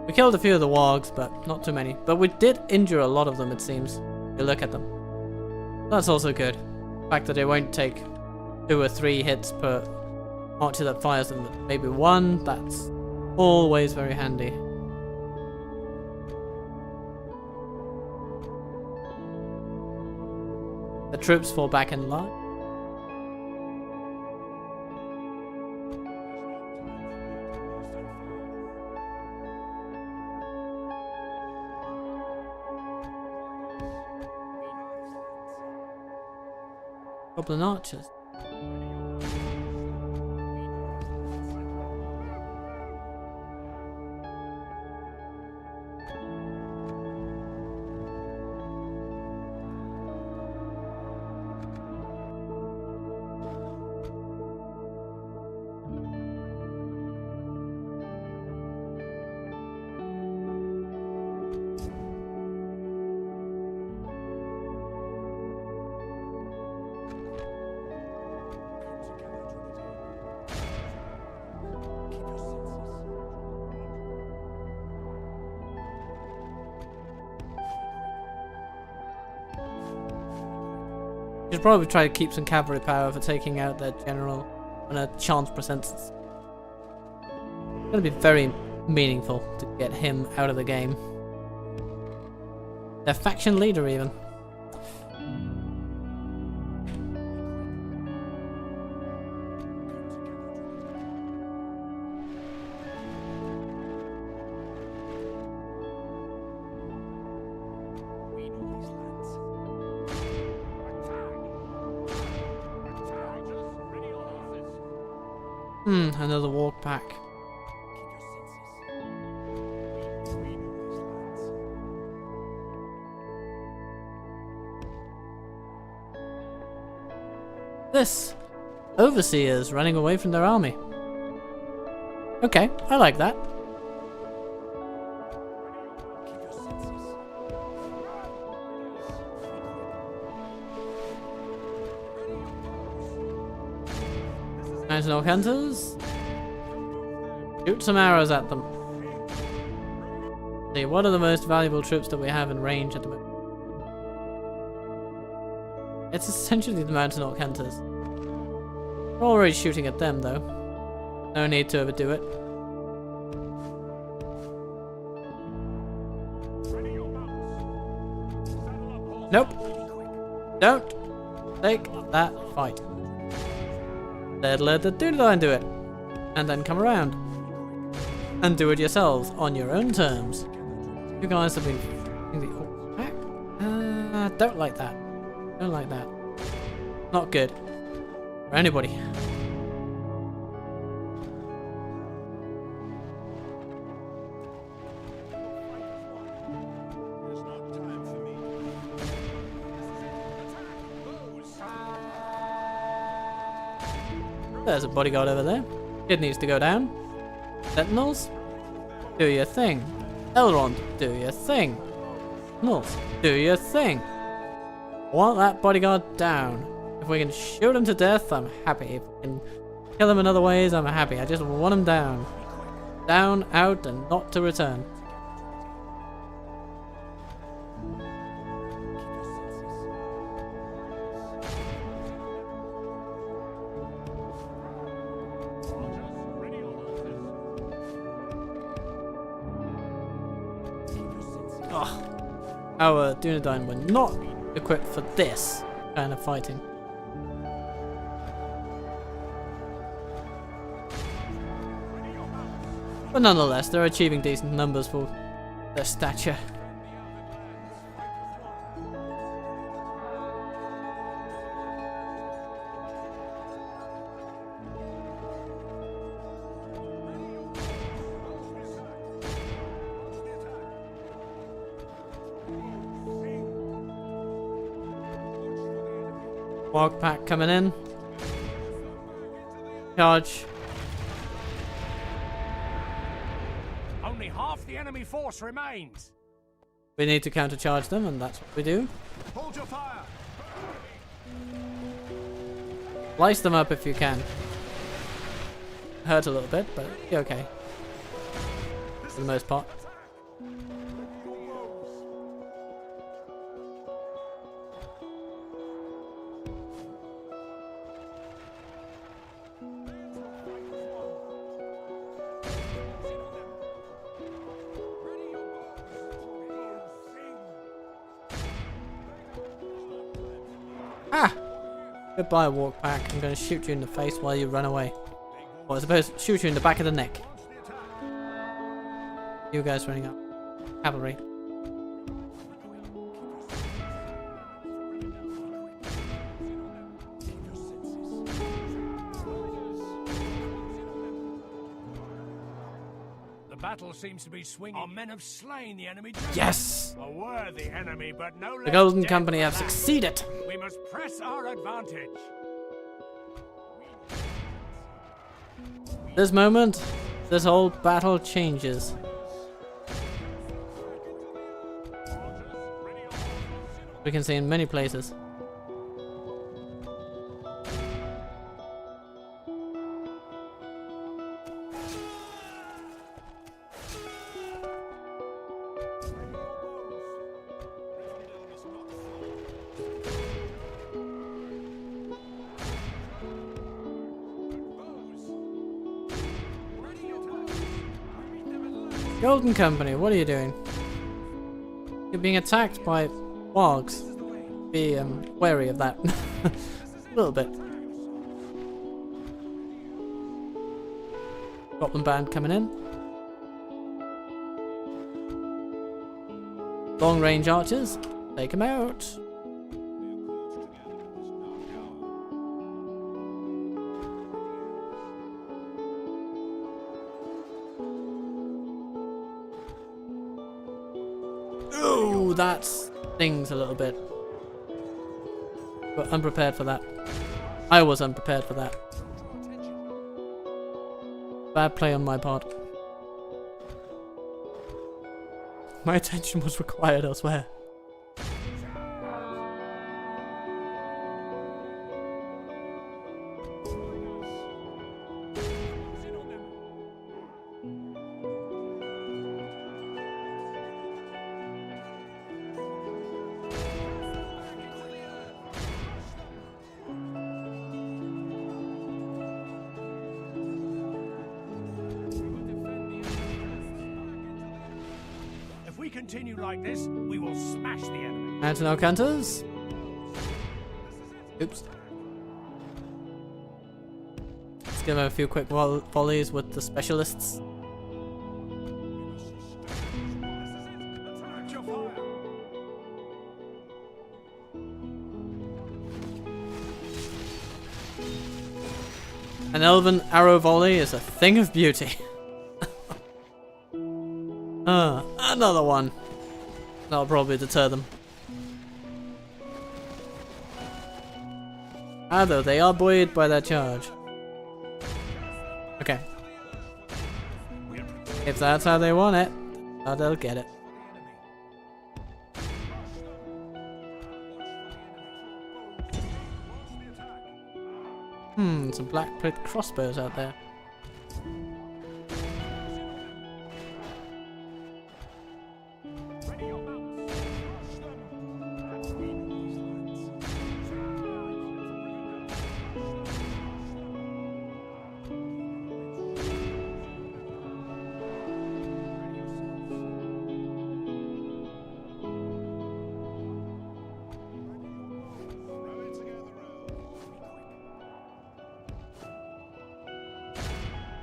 We killed a few of the wargs, but not too many. But we did injure a lot of them, it seems. You look at them. That's also good. The fact that they won't take 2 or 3 hits per archer that fires them, but maybe 1, that's always very handy. The troops fall back in line. Goblin archers. You should probably try to keep some cavalry power for taking out their general on a chance presents. It's gonna be very meaningful to get him out of the game. Their faction leader even. Another walk pack. This overseers running away from their army. Okay, I like that. Mountain Orc Hunters. Shoot some arrows at them. See, what are the most valuable troops that we have in range at the moment? It's essentially the Mountain Orc Hunters. We're already shooting at them though. No need to overdo it. Nope. Don't take that fight. Let the Dûm-founded do it. And then come around. And do it yourselves on your own terms. You guys have been f***ing the orcs back. Don't like that. Don't like that. Not good. For anybody. There's a bodyguard over there. It needs to go down. Sentinels, do your thing. Elrond, do your thing. Sentinels, do your thing. Want that bodyguard down. If we can shoot him to death, I'm happy. If we can kill him in other ways, I'm happy. I just want him down. Down, out, and not to return. Our Dûm-founded were not equipped for this kind of fighting. But nonetheless, they're achieving decent numbers for their stature. Warg pack coming in. Charge. Only half the enemy force remains. We need to countercharge them, and that's what we do. Hold your fire. Slice them up if you can. Hurt a little bit, but you're okay. For the most part. Ah! Goodbye, walk pack. I'm going to shoot you in the face while you run away. Or I suppose shoot you in the back of the neck. You guys running up. Cavalry. The battle seems to be swinging. Our men have slain the enemy. Yes! A worthy enemy, but no less The Golden dead Company for have that. succeeded! We must press our advantage. This moment, this whole battle changes. We can see in many places. Golden Company, what are you doing? You're being attacked by wargs. Be wary of that. A little bit. Goblin band coming in. Long range archers, take them out. Ooh, that stings a little bit. But unprepared for that. I was unprepared for that. Bad play on my part. My attention was required elsewhere. If we continue like this, we will smash the enemy. Antonel Canters. Oops. Let's give him a few quick volleys with the specialists. An elven arrow volley is a thing of beauty. Another one. That'll probably deter them. Though they are buoyed by that charge. Okay. If that's how they want it, they'll get it. Some black plate crossbows out there.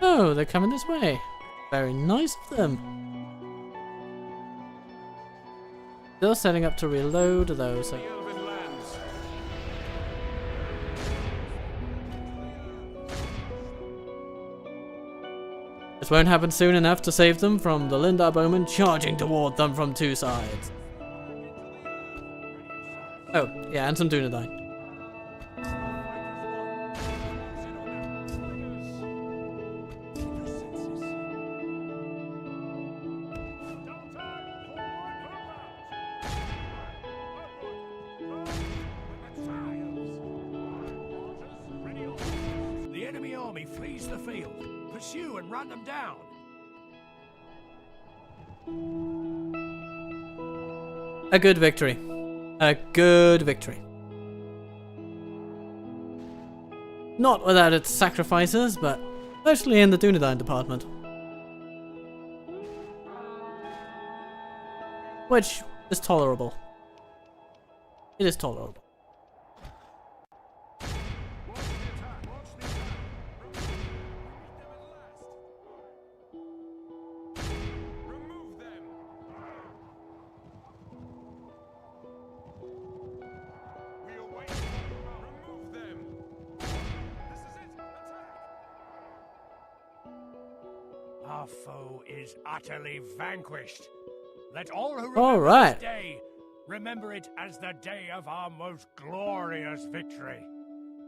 Oh, they're coming this way. Very nice of them. Still setting up to reload though, so... This won't happen soon enough to save them from the Lindar bowmen charging toward them from two sides. Oh, yeah, and some Dûm-founded. The enemy army flees the field. Pursue and run them down. A good victory. A good victory. Not without its sacrifices, but especially in the Dûm-founded department. Which is tolerable. It is tolerable. Our foe is utterly vanquished. Let all who All remember right. this day remember it as the day of our most glorious victory.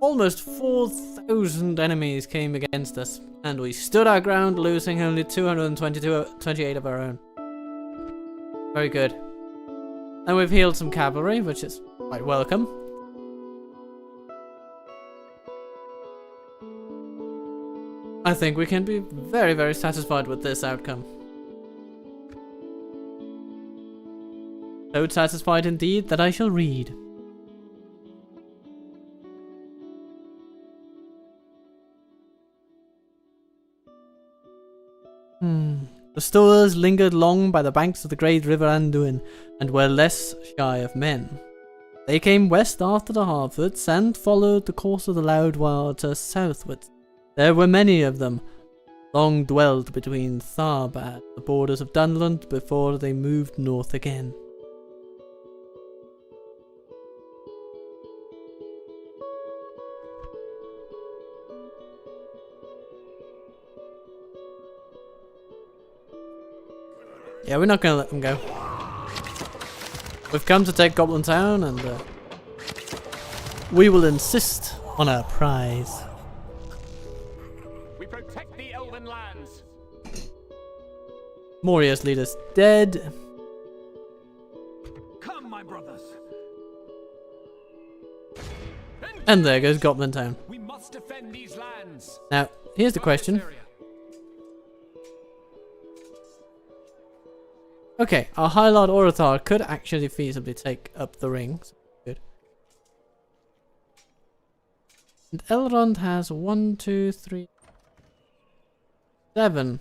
Almost 4,000 enemies came against us, and we stood our ground, losing only 228 of our own. Very good. And we've healed some cavalry, which is quite welcome. I think we can be very, very satisfied with this outcome. So satisfied indeed that I shall read. The stowers lingered long by the banks of the great river Anduin, and were less shy of men. They came west after the Harfords, and followed the course of the loud water southwards. There were many of them, long dwelled between Tharbad, the borders of Dunland, before they moved north again. Yeah, we're not going to let them go. We've come to take Goblin Town, and we will insist on our prize. We protect the elven lands. Moria's leader's dead. Come, my brothers. And there goes Goblin Town. We must defend these lands. Now, here's the question. Okay, our High Lord Erohir could actually feasibly take up the rings. Good. And Elrond has 1, 2, 3, 7.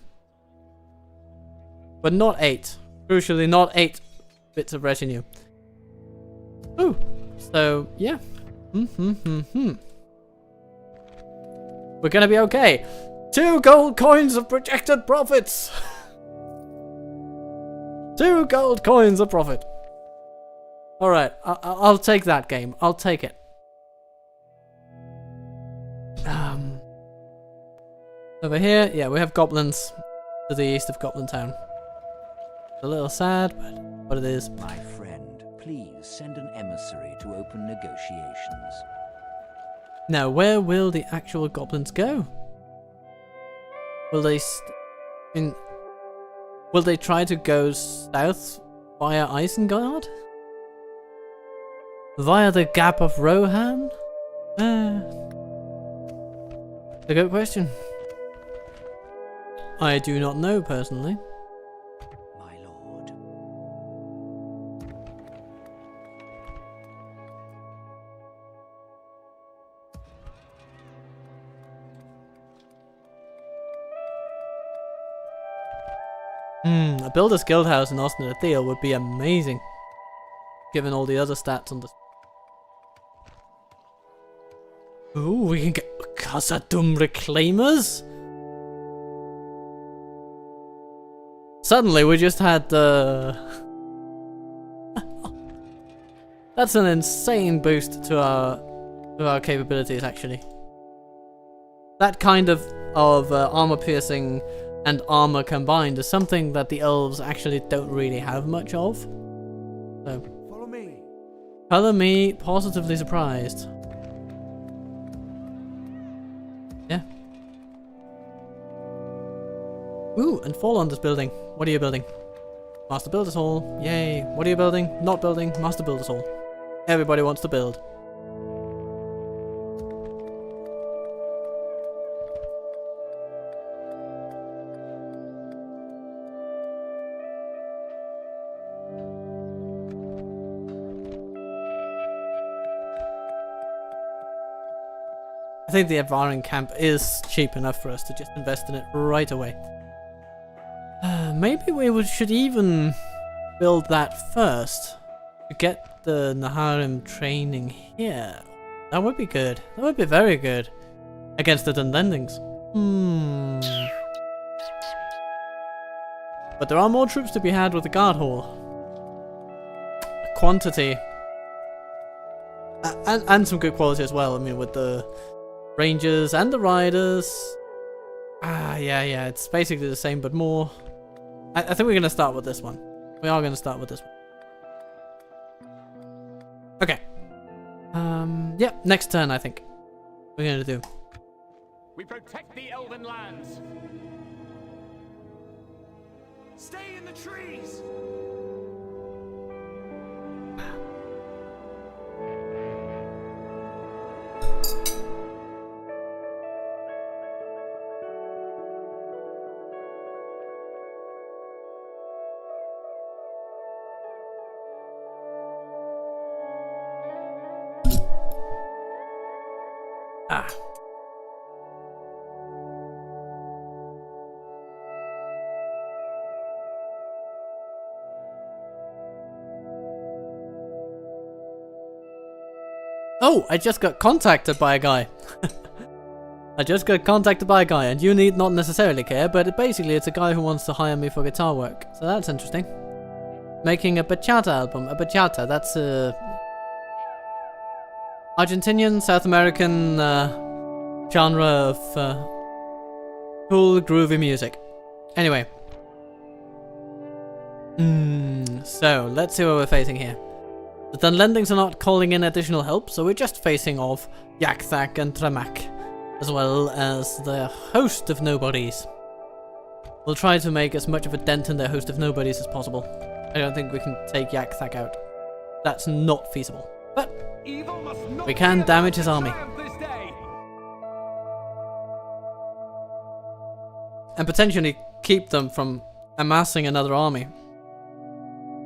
But not 8. Crucially, not 8 bits of retinue. Ooh. So, yeah. We're gonna be okay. 2 gold coins of projected profits! 2 gold coins of profit. Alright, I'll take that game. I'll take it. Over here, yeah, we have goblins to the east of Goblin Town. A little sad, but what it is. My friend, please send an emissary to open negotiations. Now, where will the actual goblins go? Will they will they try to go south via Isengard? Via the Gap of Rohan? A good question. I do not know personally. My lord. A Builder's Guildhouse in Austin Athel would be amazing, given all the other stats on the. Ooh, we can get Khazad-dûm Reclaimers? Suddenly we just had the... That's an insane boost to our capabilities, actually. That kind of armor piercing and armor combined is something that the elves actually don't really have much of. So, Follow me. color me positively surprised. Yeah. Ooh, and fall on this building. What are you building? Master Builders Hall. Yay. What are you building? Not building. Master Builders Hall. Everybody wants to build. I think the Advarin camp is cheap enough for us to just invest in it right away. Maybe we should even build that first to get the Naharim training here. That would be good. That would be very good against the Dunlendings. But there are more troops to be had with the guard hall. Quantity. And some good quality as well. I mean, with the Rangers and the Riders. Yeah, it's basically the same but more. I think we're going to start with this one. We are going to start with this one. Okay. Yeah, next turn I think. We're going to do. We protect the elven lands. Stay in the trees. Oh, I just got contacted by a guy. I just got contacted by a guy, and you need not necessarily care, but basically it's a guy who wants to hire me for guitar work. So that's interesting. Making a bachata album. A bachata, that's a Argentinian, South American genre of cool, groovy music. Anyway. So, let's see what we're facing here. The Dunlendings are not calling in additional help, so we're just facing off Yakthak and Tremak, as well as the host of nobodies. We'll try to make as much of a dent in their host of nobodies as possible. I don't think we can take Yakthak out. That's not feasible. But Evil must not we can be damage his allowed to army. triumph this day. And potentially keep them from amassing another army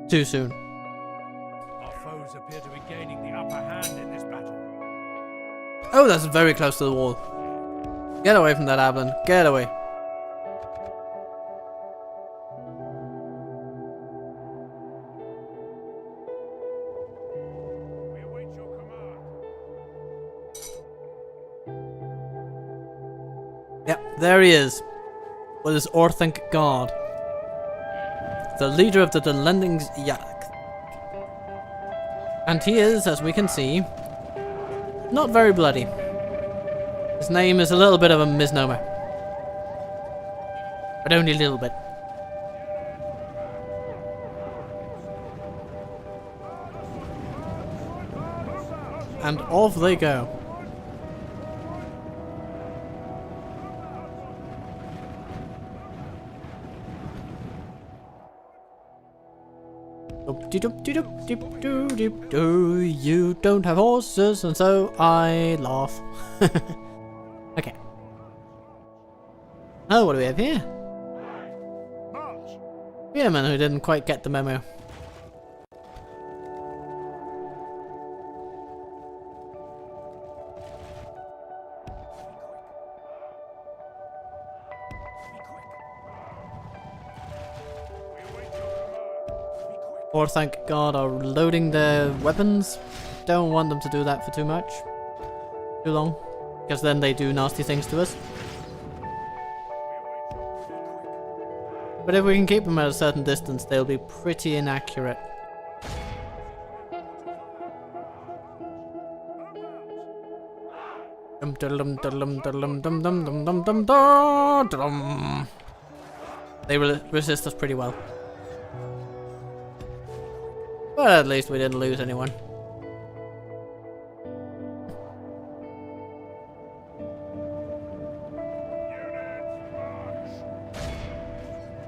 too soon. Our foes appear to be gaining the upper hand in this battle. Oh, that's very close to the wall. Get away from that, Ablin. Get away. We await your command. Yep, there he is. With his Orthanc guard. The leader of the Dunlendings Yarak. And he is, as we can see, not very bloody. His name is a little bit of a misnomer. But only a little bit. And off they go. You don't have horses, and so I laugh. Okay. Oh, what do we have here? Spearman who didn't quite get the memo. Or thank God are loading their weapons. Don't want them to do that for too long, because then they do nasty things to us. But if we can keep them at a certain distance, they'll be pretty inaccurate. They resist us pretty well. But at least we didn't lose anyone.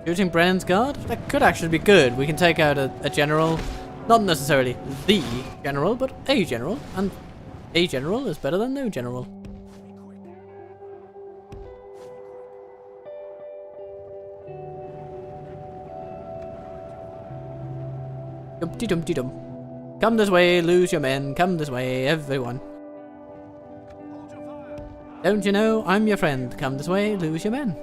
Shooting Brennan's guard? That could actually be good. We can take out a general. Not necessarily the general, but a general. And a general is better than no general. Dum-de-dum-de-dum. Come this way, lose your men. Come this way, everyone. Don't you know, I'm your friend. Come this way, lose your men.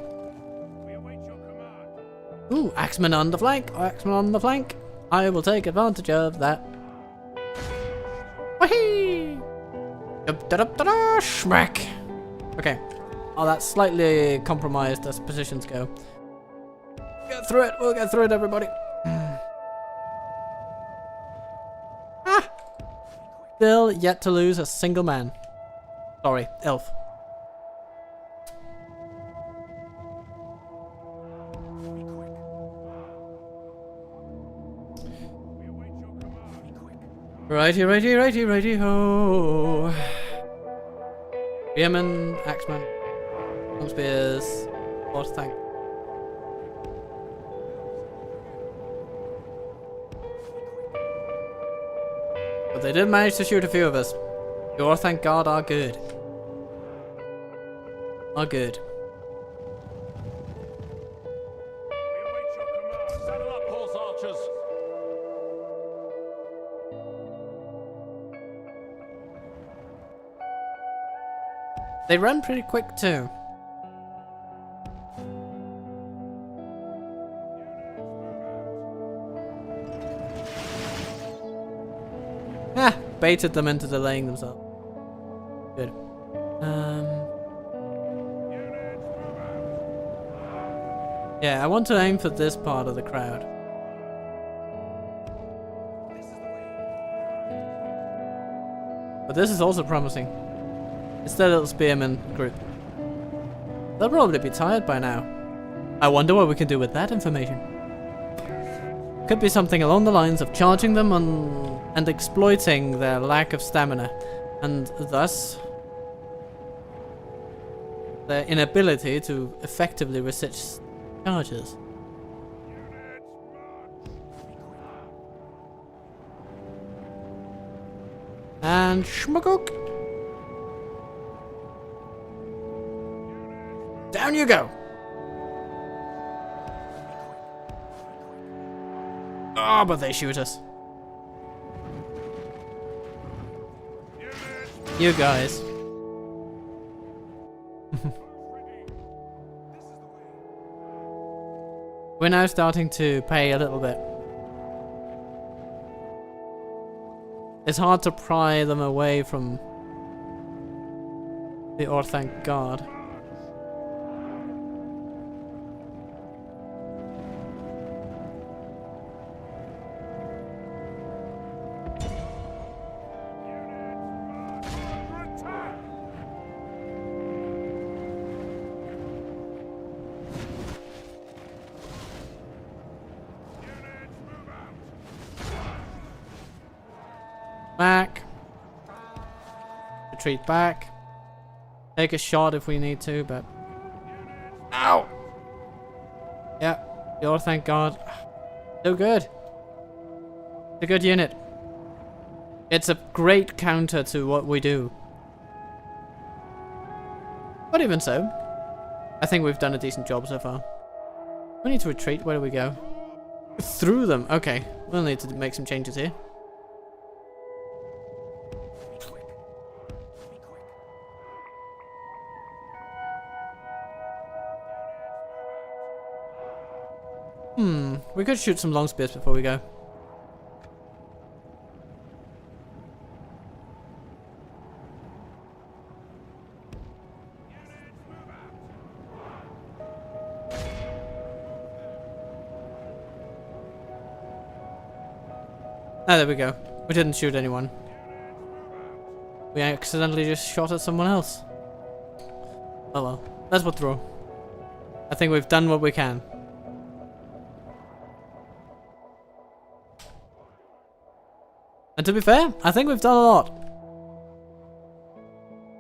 Ooh, axeman on the flank. Axeman on the flank. I will take advantage of that. Wahee! Da-da-da-da-da, schmack. Okay. Oh, that's slightly compromised as positions go. Get through it. We'll get through it, everybody. Still yet to lose a single man. Sorry, elf. Righty ho. Yemen, Axeman, some spears, horse tank. But they did manage to shoot a few of us. Your thank God are good. Are good. Saddle up, horse archers. They run pretty quick too. Ah, baited them into delaying themselves. Good. Yeah, I want to aim for this part of the crowd. But this is also promising. It's their little spearman group. They'll probably be tired by now. I wonder what we can do with that information. Could be something along the lines of charging them on and exploiting their lack of stamina, and thus their inability to effectively resist charges. And shmuguk! Down you go! Oh, but they shoot us. You guys. We're now starting to pay a little bit. It's hard to pry them away from the Orthanc Guard. Back. Retreat back. Take a shot if we need to, but... Ow! Yeah, the Orthanc Guard. So good. It's a good unit. It's a great counter to what we do. But even so, I think we've done a decent job so far. We need to retreat. Where do we go? Through them. Okay, we'll need to make some changes here. We could shoot some long spears before we go. Ah, there we go. We didn't shoot anyone. We accidentally just shot at someone else. Oh well, let's withdraw. I think we've done what we can. And to be fair, I think we've done a lot.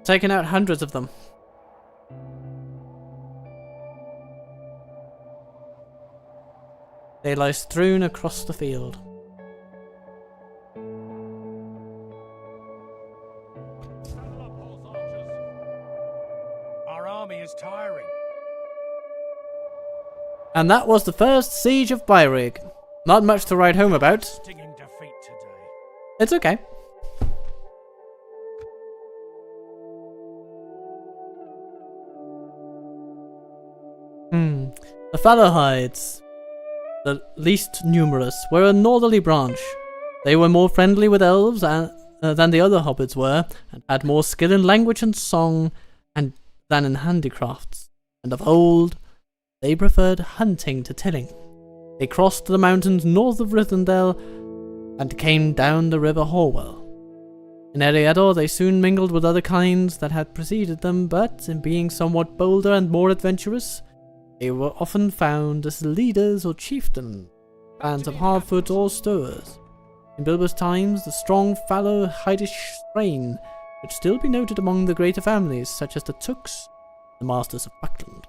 Taken out hundreds of them. They lie strewn across the field. Our army is tiring. And that was the first siege of Beirig. Not much to write home about. Stinging defeat today. It's okay. The Fallowhides, the least numerous, were a northerly branch. They were more friendly with elves than the other hobbits were, and had more skill in language and song than in handicrafts. And of old, they preferred hunting to tilling. They crossed the mountains north of Rithendell and came down the river Horwell. In Erohir they soon mingled with other kinds that had preceded them, but in being somewhat bolder and more adventurous, they were often found as leaders or chieftains, bands of Hardfoot or Stowers. In Bilbo's times, the strong Fallowhidish strain could still be noted among the greater families, such as the Tooks, the Masters of Buckland.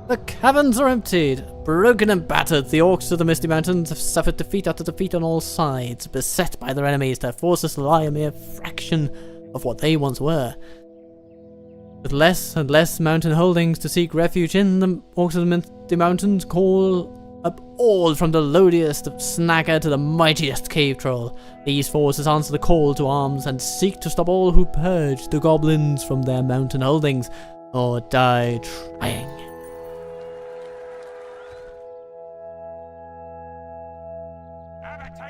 The caverns are emptied. Broken and battered, the orcs of the Misty Mountains have suffered defeat after defeat on all sides. Beset by their enemies, their forces lie a mere fraction of what they once were. With less and less mountain holdings to seek refuge in, the orcs of the Misty Mountains call up all from the lowliest of Snagger to the mightiest cave troll. These forces answer the call to arms and seek to stop all who purge the goblins from their mountain holdings, or die trying.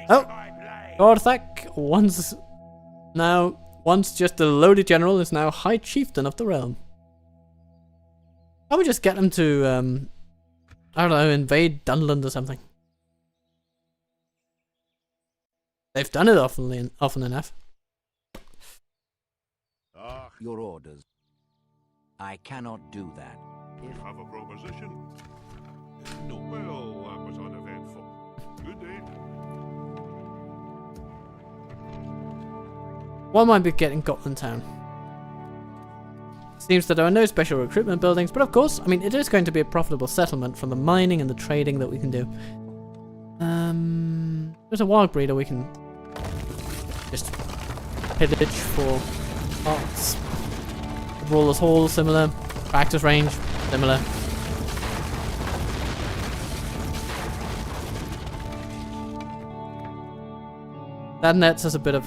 Oh, Orthanc, once just a lowly general, is now High Chieftain of the realm. I would just get him to, I don't know, invade Dunland or something. They've done it often enough. Your orders. I cannot do that. Have a proposition? No. Well, that was uneventful. Good day. What might be getting Goblin Town? Seems that there are no special recruitment buildings, but of course, I mean, it is going to be a profitable settlement from the mining and the trading that we can do. There's a wild breeder we can just pillage for parts. Ruler's Hall, similar. Practice range, similar. That nets us a bit of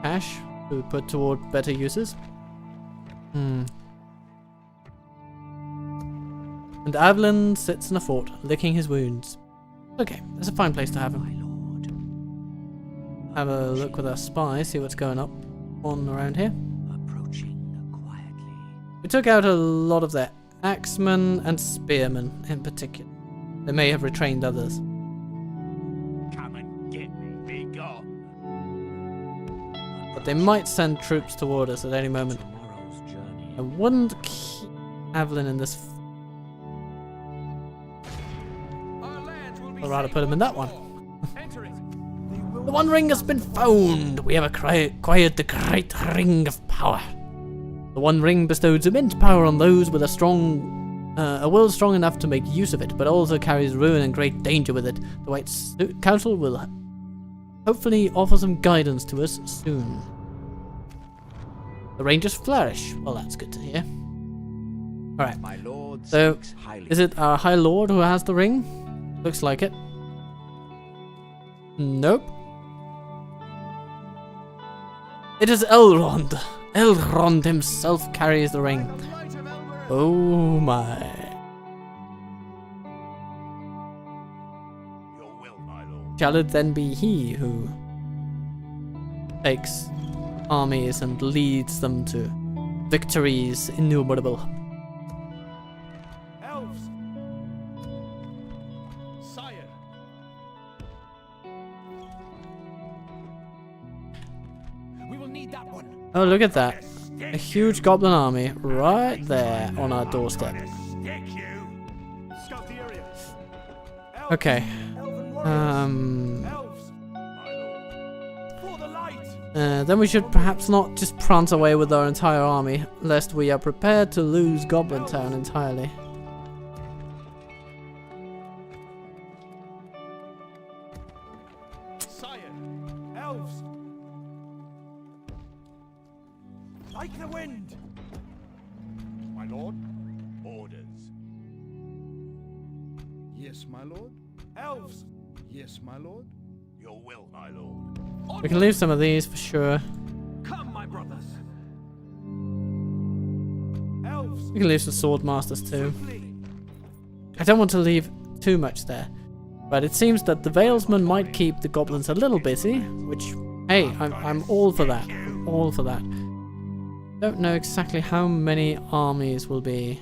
cash to put toward better uses. And Avlin sits in a fort, licking his wounds. Okay, that's a fine place to have him. Have a look with our spy, see what's going on around here. We took out a lot of their axemen and spearmen in particular. They may have retrained others. Come and get me, be gone. But they might send troops toward us at any moment. I wouldn't keep Avlin in this. I'd rather put him in that one. The One Ring has been found! We have acquired the Great Ring of Power. The One Ring bestows immense power on those with a will strong enough to make use of it, but also carries ruin and great danger with it. The White Council will hopefully offer some guidance to us soon. The Rangers flourish. Well, that's good to hear. Alright, so is it our High Lord who has the ring? Looks like it. Nope. It is Elrond. Elrond himself carries the ring. Oh my. Your will, my lord. Shall it then be he who takes armies and leads them to victories innumerable? Elves! Sire! We will need that one. Oh, look at that. A huge goblin army right there on our doorstep. Scout the area. Okay. Elves! For the light! Then we should perhaps not just prance away with our entire army, lest we are prepared to lose Goblin Town entirely. Sire! Elves! Like the wind! My lord, orders. Yes, my lord. Elves! Yes, my lord. Your will, my lord. We can leave some of these for sure. Come, my brothers! Elves! We can leave some sword masters too. Swiftly! I don't want to leave too much there, but it seems that the Valesmen might keep the goblins a little busy, which, hey, I'm all for that. I'm all for that. Don't know exactly how many armies will be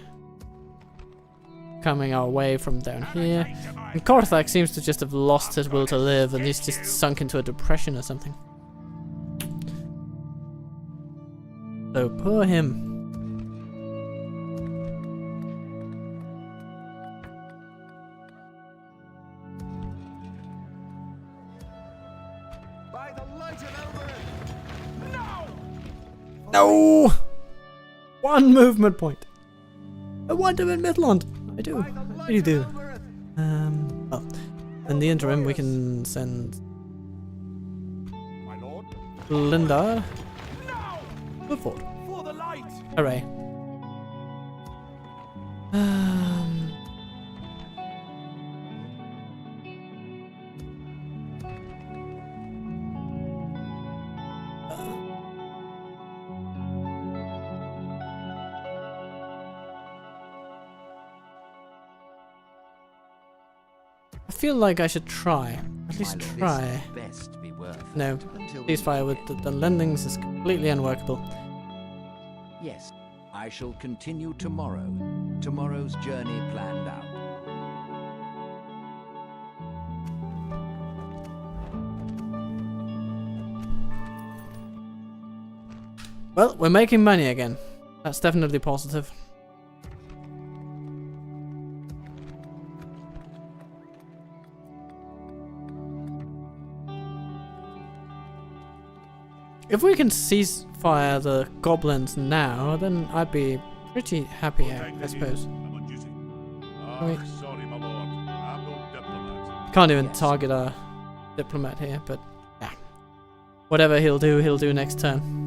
coming our way from down here. And Korthak seems to just have lost his will to live and he's just sunk into a depression or something. So poor him. By the light of Elrohir! No! No! One movement point. I want him in Midland. I do. I really do. Well, in the interim, we can send My lord, Lindar to the fort. For the light! Hooray. I feel like I should try. At least try. Best be worth No. until Ceasefire with the lendings is completely unworkable. Yes, I shall continue tomorrow. Tomorrow's journey planned out. Well, we're making money again. That's definitely positive. If we can cease-fire the goblins now, then I'd be pretty happy, I suppose. I'm on duty. Wait. Sorry, my lord. I'm no diplomat. Can't even target our diplomat here, but yeah. Whatever he'll do next turn.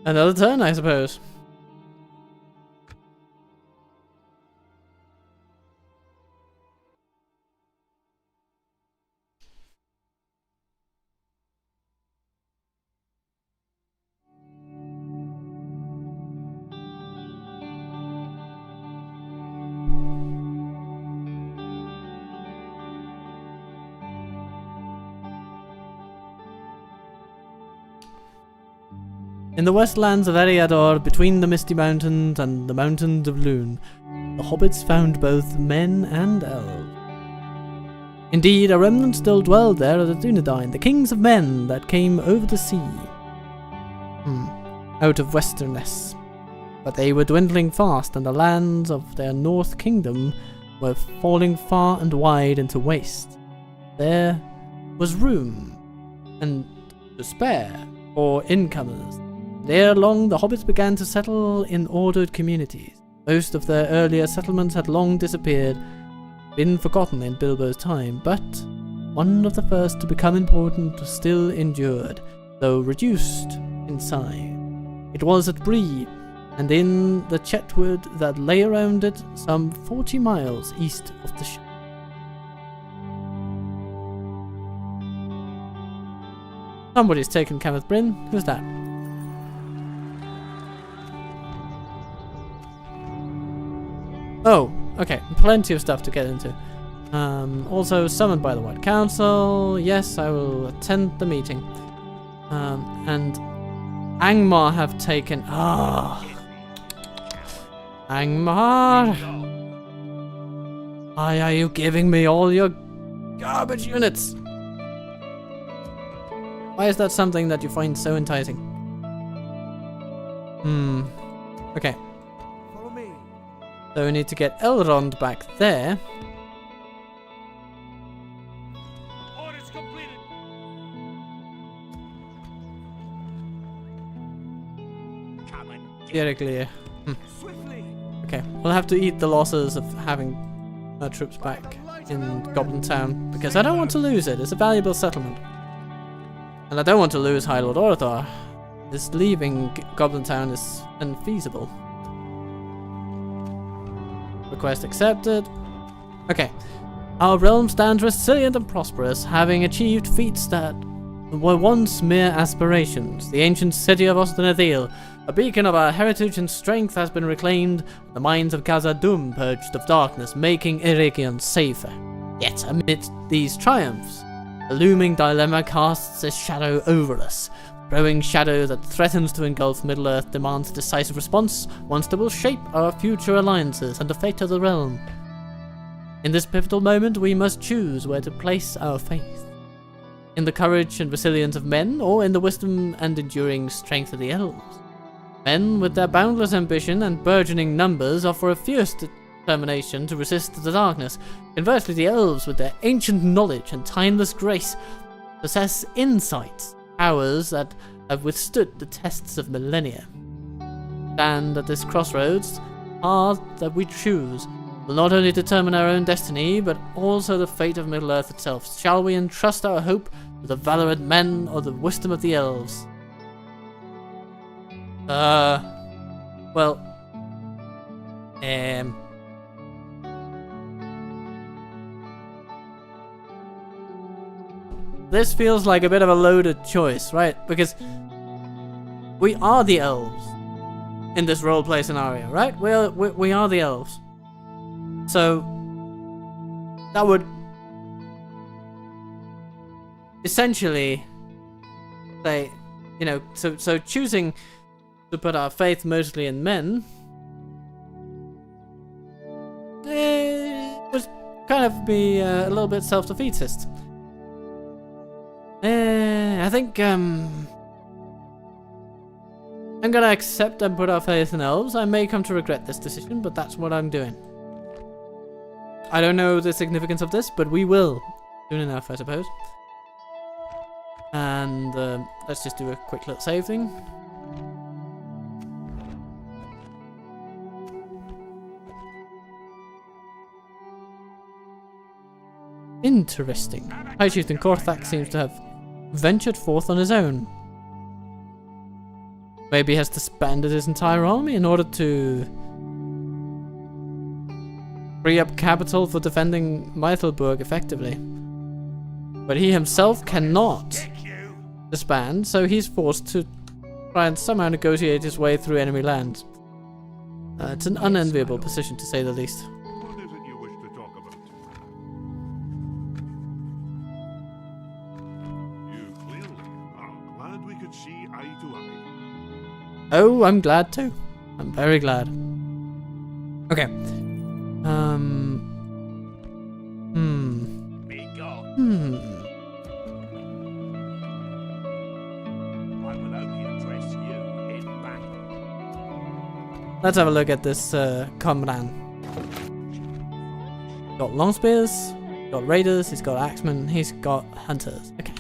Another turn, I suppose. In the westlands of Eriador, between the Misty Mountains and the Mountains of Lune, the hobbits found both men and elves. Indeed, a remnant still dwelled there of the Dúnedain, the kings of men that came over the sea. Out of Westerness. But they were dwindling fast, and the lands of their North Kingdom were falling far and wide into waste. There was room and to spare for incomers. Ere long, the hobbits began to settle in ordered communities. Most of their earlier settlements had long disappeared, been forgotten in Bilbo's time, but one of the first to become important still endured, though reduced in size. It was at Bree, and in the Chetwood that lay around it, some 40 miles east of the ship. Somebody's taken Kenneth Bryn. Who's that? Oh, okay. Plenty of stuff to get into. Also summoned by the White Council. Yes, I will attend the meeting. And Angmar have taken... Angmar! Why are you giving me all your garbage units? Why is that something that you find so enticing? Okay. Follow me. So we need to get Elrond back there. Orders completed. Come and Very clear. Swiftly. Okay, we'll have to eat the losses of having our troops back in Goblin Town, because I don't want to lose it. It's a valuable settlement. And I don't want to lose High Lord Orthar. This leaving Goblin Town is unfeasible. Request accepted. Okay. Our realm stands resilient and prosperous, having achieved feats that were once mere aspirations. The ancient city of Ost-Nerthil, a beacon of our heritage and strength, has been reclaimed, the mines of Khazad-dûm purged of darkness, making Eregion safer. Yet, amidst these triumphs, a looming dilemma casts a shadow over us. Growing shadow that threatens to engulf Middle-earth demands a decisive response, one that will shape our future alliances and the fate of the realm. In this pivotal moment, we must choose where to place our faith. In the courage and resilience of men, or in the wisdom and enduring strength of the elves. Men, with their boundless ambition and burgeoning numbers, offer a fierce determination to resist the darkness. Conversely, the elves, with their ancient knowledge and timeless grace, possess insights, powers that have withstood the tests of millennia. Stand at this crossroads, the path that we choose will not only determine our own destiny, but also the fate of Middle-earth itself. Shall we entrust our hope to the valorant men or the wisdom of the elves? This feels like a bit of a loaded choice, right? Because we are the elves in this roleplay scenario, right? We are the elves. So that would essentially say, you know, so choosing to put our faith mostly in men was kind of be a little bit self-defeatist. I think I'm gonna accept and put our faith in elves. I may come to regret this decision, but that's what I'm doing. I don't know the significance of this, but we will soon enough, I suppose. And let's just do a quick little save thing. Interesting. High Chieftain Korthak seems to have ventured forth on his own. Maybe he has disbanded his entire army in order to free up capital for defending Mythelburg effectively. But he himself cannot disband, so he's forced to try and somehow negotiate his way through enemy lands. It's an unenviable position, to say the least. What is it you wish to talk about? You clearly are glad we could see eye to eye. Oh, I'm glad too. I'm very glad. Okay. Be gone. I will only address you in battle. Let's have a look at this Comran. Got long spears, got raiders, he's got axemen, he's got hunters. Okay.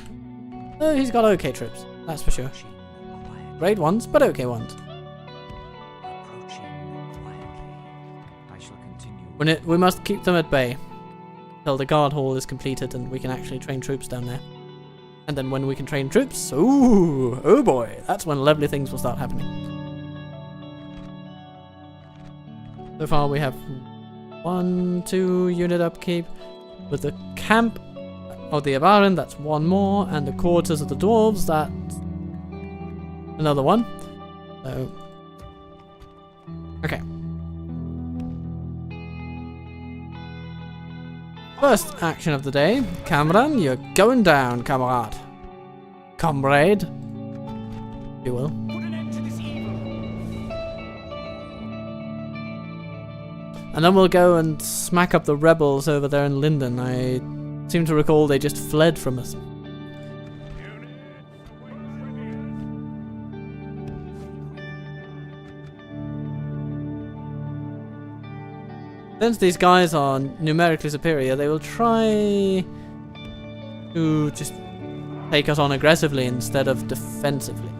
He's got okay troops, that's for sure. Great ones, but okay ones. We must keep them at bay till the guard hall is completed and we can actually train troops down there. And then when we can train troops, ooh, oh boy, that's when lovely things will start happening. So far we have 1-2 unit upkeep. With the camp of the Avaran, that's one more, and the quarters of the dwarves, that's another one. So, okay. First action of the day, Cameron, you're going down, comrade. Comrade, if you will. Put an end to this evil. And then we'll go and smack up the rebels over there in Linden. I seem to recall they just fled from us. Since these guys are numerically superior, they will try to just take us on aggressively instead of defensively.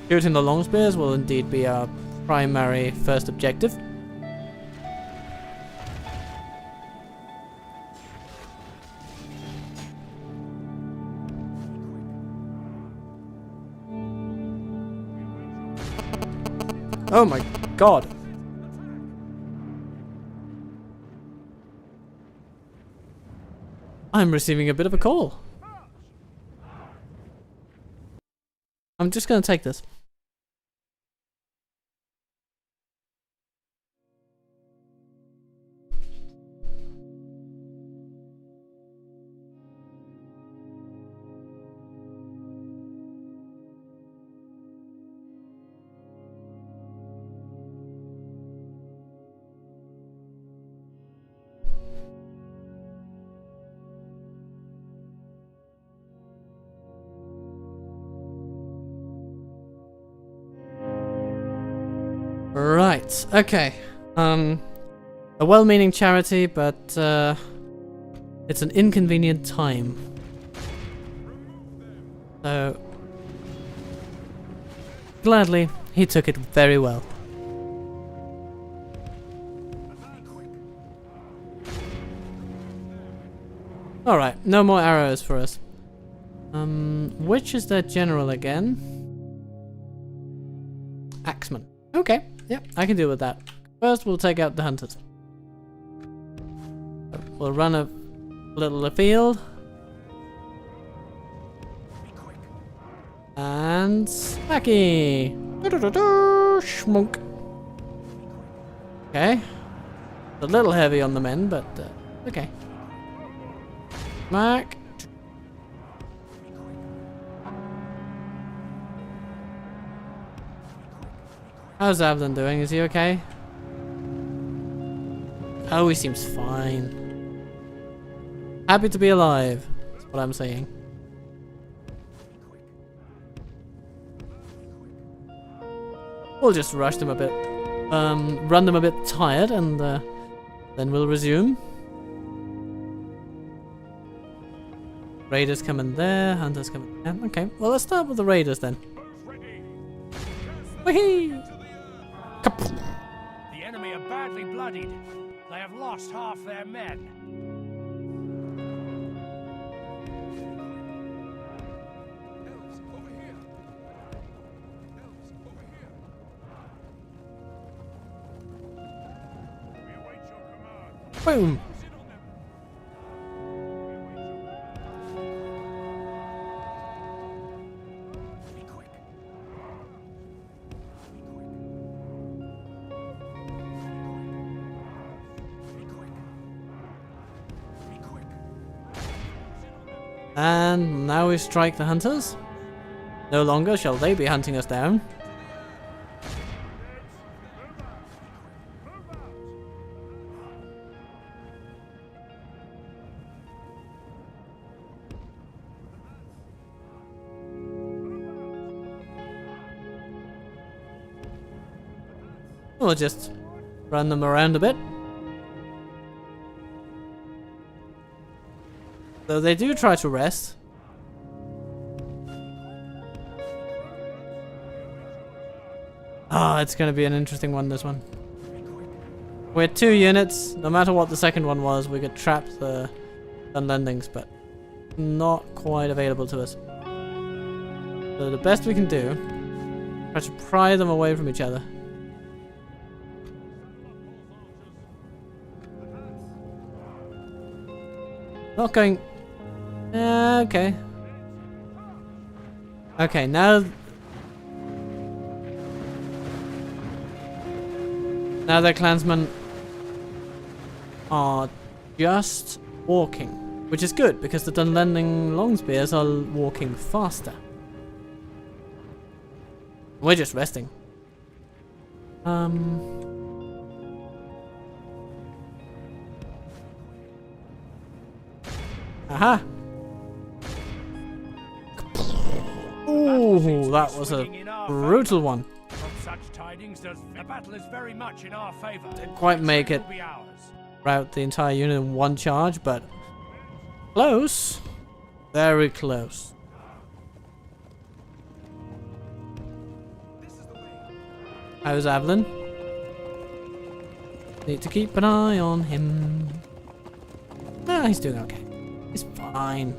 Shooting the long spears will indeed be our primary first objective. Oh my god. I'm receiving a bit of a call. I'm just gonna take this. Right, okay. A well-meaning charity, but it's an inconvenient time. So gladly, he took it very well. Alright, no more arrows for us. Which is their general again? Axeman. Okay, yep, I can deal with that. First, we'll take out the hunters. We'll run a little afield. And smacky! Schmunk. Okay. A little heavy on the men, but okay. Smack. How's Elladan doing? Is he okay? Oh, he seems fine. Happy to be alive. That's what I'm saying. We'll just rush them a bit. Run them a bit tired and then we'll resume. Raiders coming there, hunters coming there. Okay, well let's start with the raiders then. Whee! The enemy are badly bloodied. They have lost half their men. Elves, over here. Elves, over here. We await your command. Boom! Be quick. Be quick. And now we strike the hunters. No longer shall they be hunting us down. We'll just run them around a bit. Though they do try to rest. Ah, it's going to be an interesting one, this one. We're 2 units. No matter what the second one was, we could trap the unlendings, but not quite available to us. So the best we can do, try to pry them away from each other. Not going... okay. Okay, now... Now their clansmen are just walking. Which is good, because the Dunlending Longspears are walking faster. We're just resting. Aha! Ooh, that was a brutal one. From such tidings, the battle is very much in our favor. Didn't quite make it Will be ours. rout the entire unit in one charge, but close. Very close. How's Elladan? Need to keep an eye on him. Ah, he's doing okay. He's fine.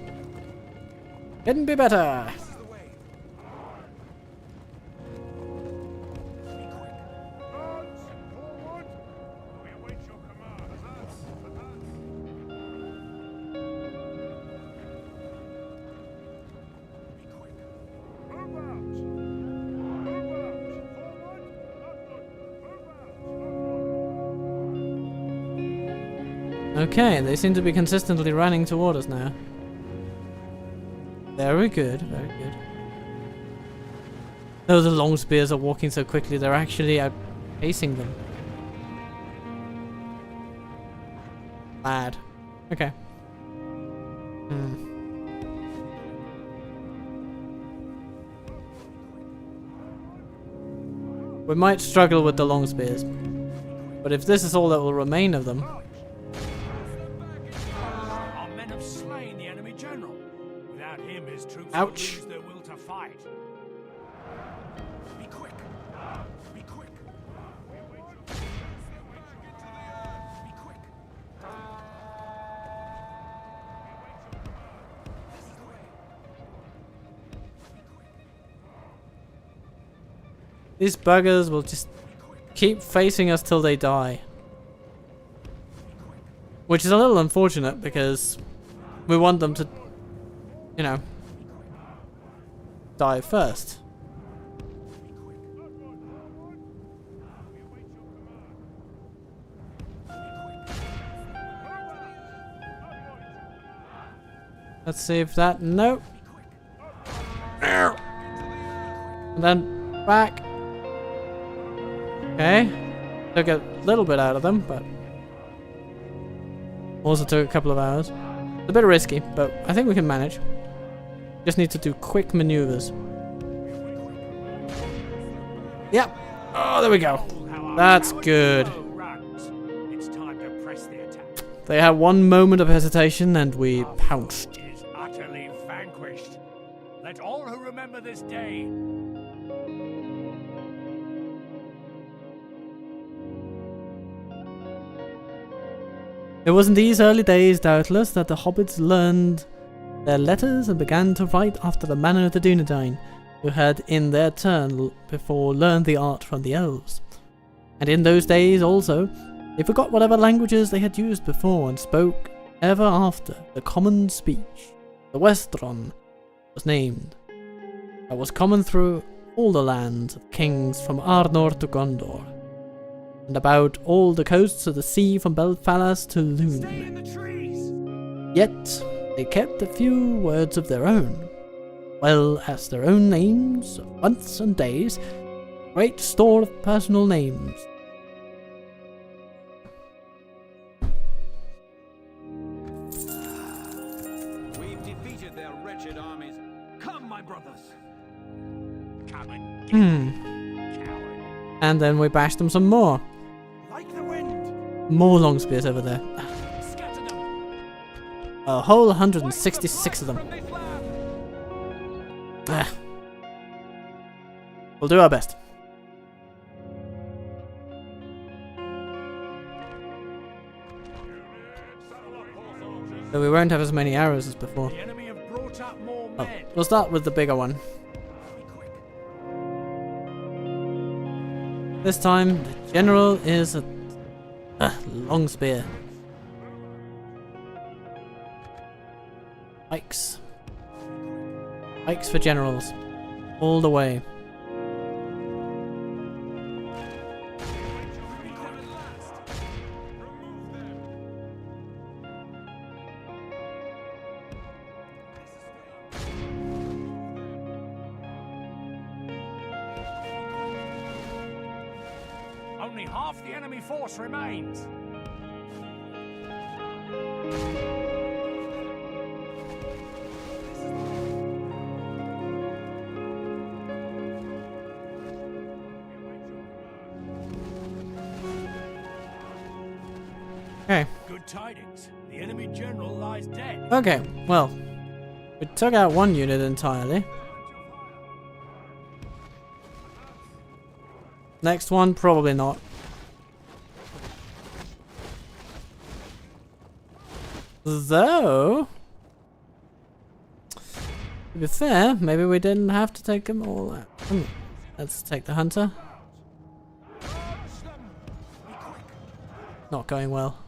Couldn't be better. Lads, forward! We await your command. Move out! Move out! Forward! Okay, they seem to be consistently running toward us now. Very good, very good. Though the long spears are walking so quickly, they're actually outpacing them. Bad. Okay. We might struggle with the long spears, but if this is all that will remain of them, Our men have slain the enemy general. Without him, his troops Ouch. will lose their will to fight. Be quick. Be quick. Be quick. This is the way. these buggers will just keep facing us till they die. Which is a little unfortunate because we want them to, you know, die first. Let's see if that... Nope. And then back. Okay. Took a little bit out of them, but... Also took a couple of hours. It's a bit risky, but I think we can manage. Just need to do quick maneuvers. Yep. Oh, there we go. That's good. It's time to press the attack. They had one moment of hesitation and we pounced. Is utterly vanquished. Let all who remember this day. It was in these early days, doubtless, that the hobbits learned their letters and began to write after the manner of the Dúnedain, who had in their turn before learned the art from the elves. And in those days also, they forgot whatever languages they had used before and spoke ever after the common speech. The Westron was named. That was common through all the lands of kings from Arnor to Gondor, and about all the coasts of the sea from Belfalas to Lune. Stay in the trees. Yet they kept a few words of their own, well as their own names of months and days, great store of personal names. We've defeated their wretched armies. Come, my brothers. Come and coward. And then we bashed them some more. Like the wind. More long spears over there. Scatter them. A whole 166 of them. From this land. Ah. We'll do our best. So we won't have as many arrows as before. The enemy have brought up more Oh, men. we'll start with the bigger one. This time, the general is a long spear. Pikes. Pikes for generals. All the way. Only half the enemy force remains. Okay. Good tidings. The enemy general lies dead. Okay, well. We took out one unit entirely. Next one, probably not. Though, to be fair, maybe we didn't have to take them all out. Let's take the hunter. Not going well.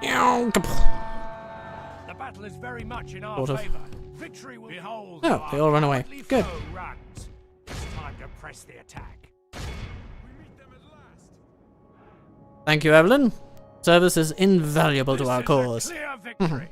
The battle is very much in our Sort of. favor. Victory will behold. Oh, they all run away. Cowardly Good. foe runs. It's time to press the attack. Thank you, Evelyn. Service is invaluable to our This is a cause. clear victory.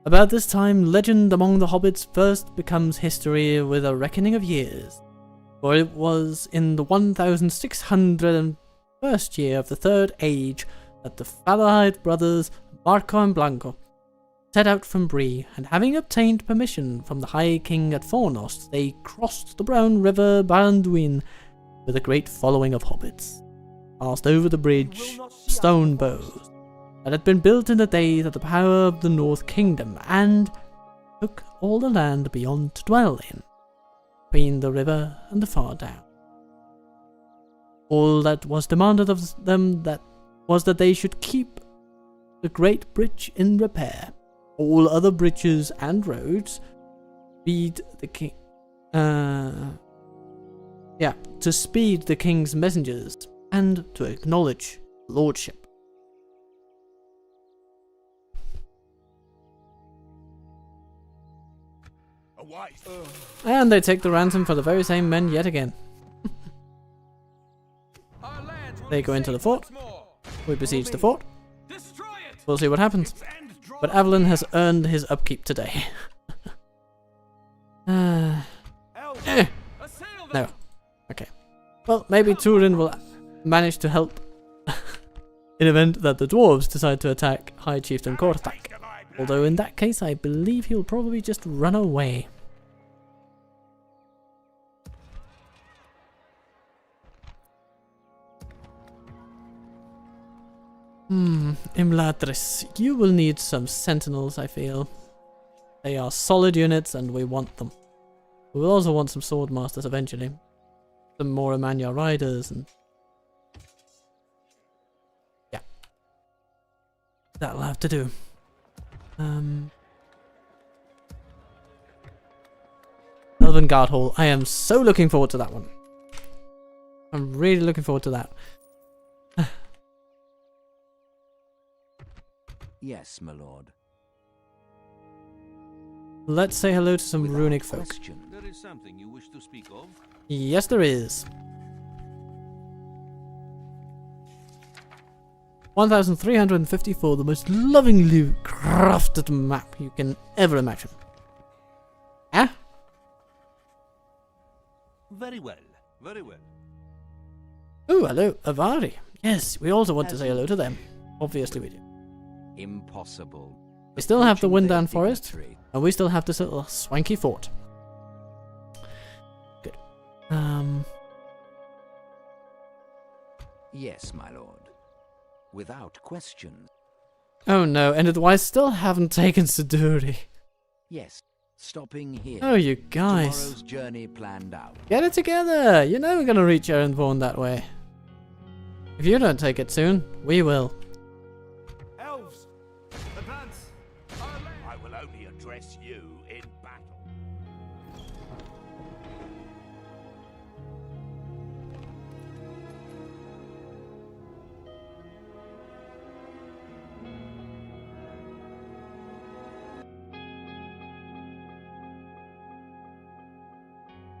About this time, legend among the hobbits first becomes history with a reckoning of years. For it was in the 1601st year of the Third Age that the Falahide brothers, Marco and Blanco, set out from Bree, and having obtained permission from the High King at Fornost, they crossed the Brown River Baranduin with a great following of hobbits, passed over the bridge, stone bows, that had been built in the days of the power of the North Kingdom, and took all the land beyond to dwell in, between the river and the far down. All that was demanded of them was that they should keep the great bridge in repair. All other bridges and roads speed the king. To speed the king's messengers and to acknowledge lordship. twice. And they take the ransom for the very same men yet again. Our lands will They be go into the safe fort. once more. We besiege the fort. Destroy it. We'll see what happens. Its end draws But Avalon has earned his upkeep today. Elves, Eh, assail them. no. Okay. Well, maybe Turin will manage to help in event that the dwarves decide to attack High Chieftain Korthak. Although in that case, I believe he'll probably just run away. Imladris, you will need some sentinels, I feel. They are solid units and we want them. We will also want some swordmasters eventually. Some more Emania riders and... yeah. That'll have to do. Elven Guard Hall. I am so looking forward to that one. I'm really looking forward to that. Yes, my lord. Let's say hello to some Without runic folk. question. There is something you wish to speak of? Yes, there is. 1354, the most lovingly crafted map you can ever imagine. Ah? Very well, very well. Oh, hello, Avari. Yes, we also want to say hello to them. Obviously we do. Impossible. We still have the Approaching their Winddown Forest, dignitary. and we still have this little swanky fort. Good. Yes, my lord. Without question. Oh no, and I still haven't taken Siduri. Yes. Stopping here. Oh, you guys. Tomorrow's journey planned out. Get it together! You're never gonna reach Erenborn that way. If you don't take it soon, we will. Elves, advance. Our land. I will only address you in battle.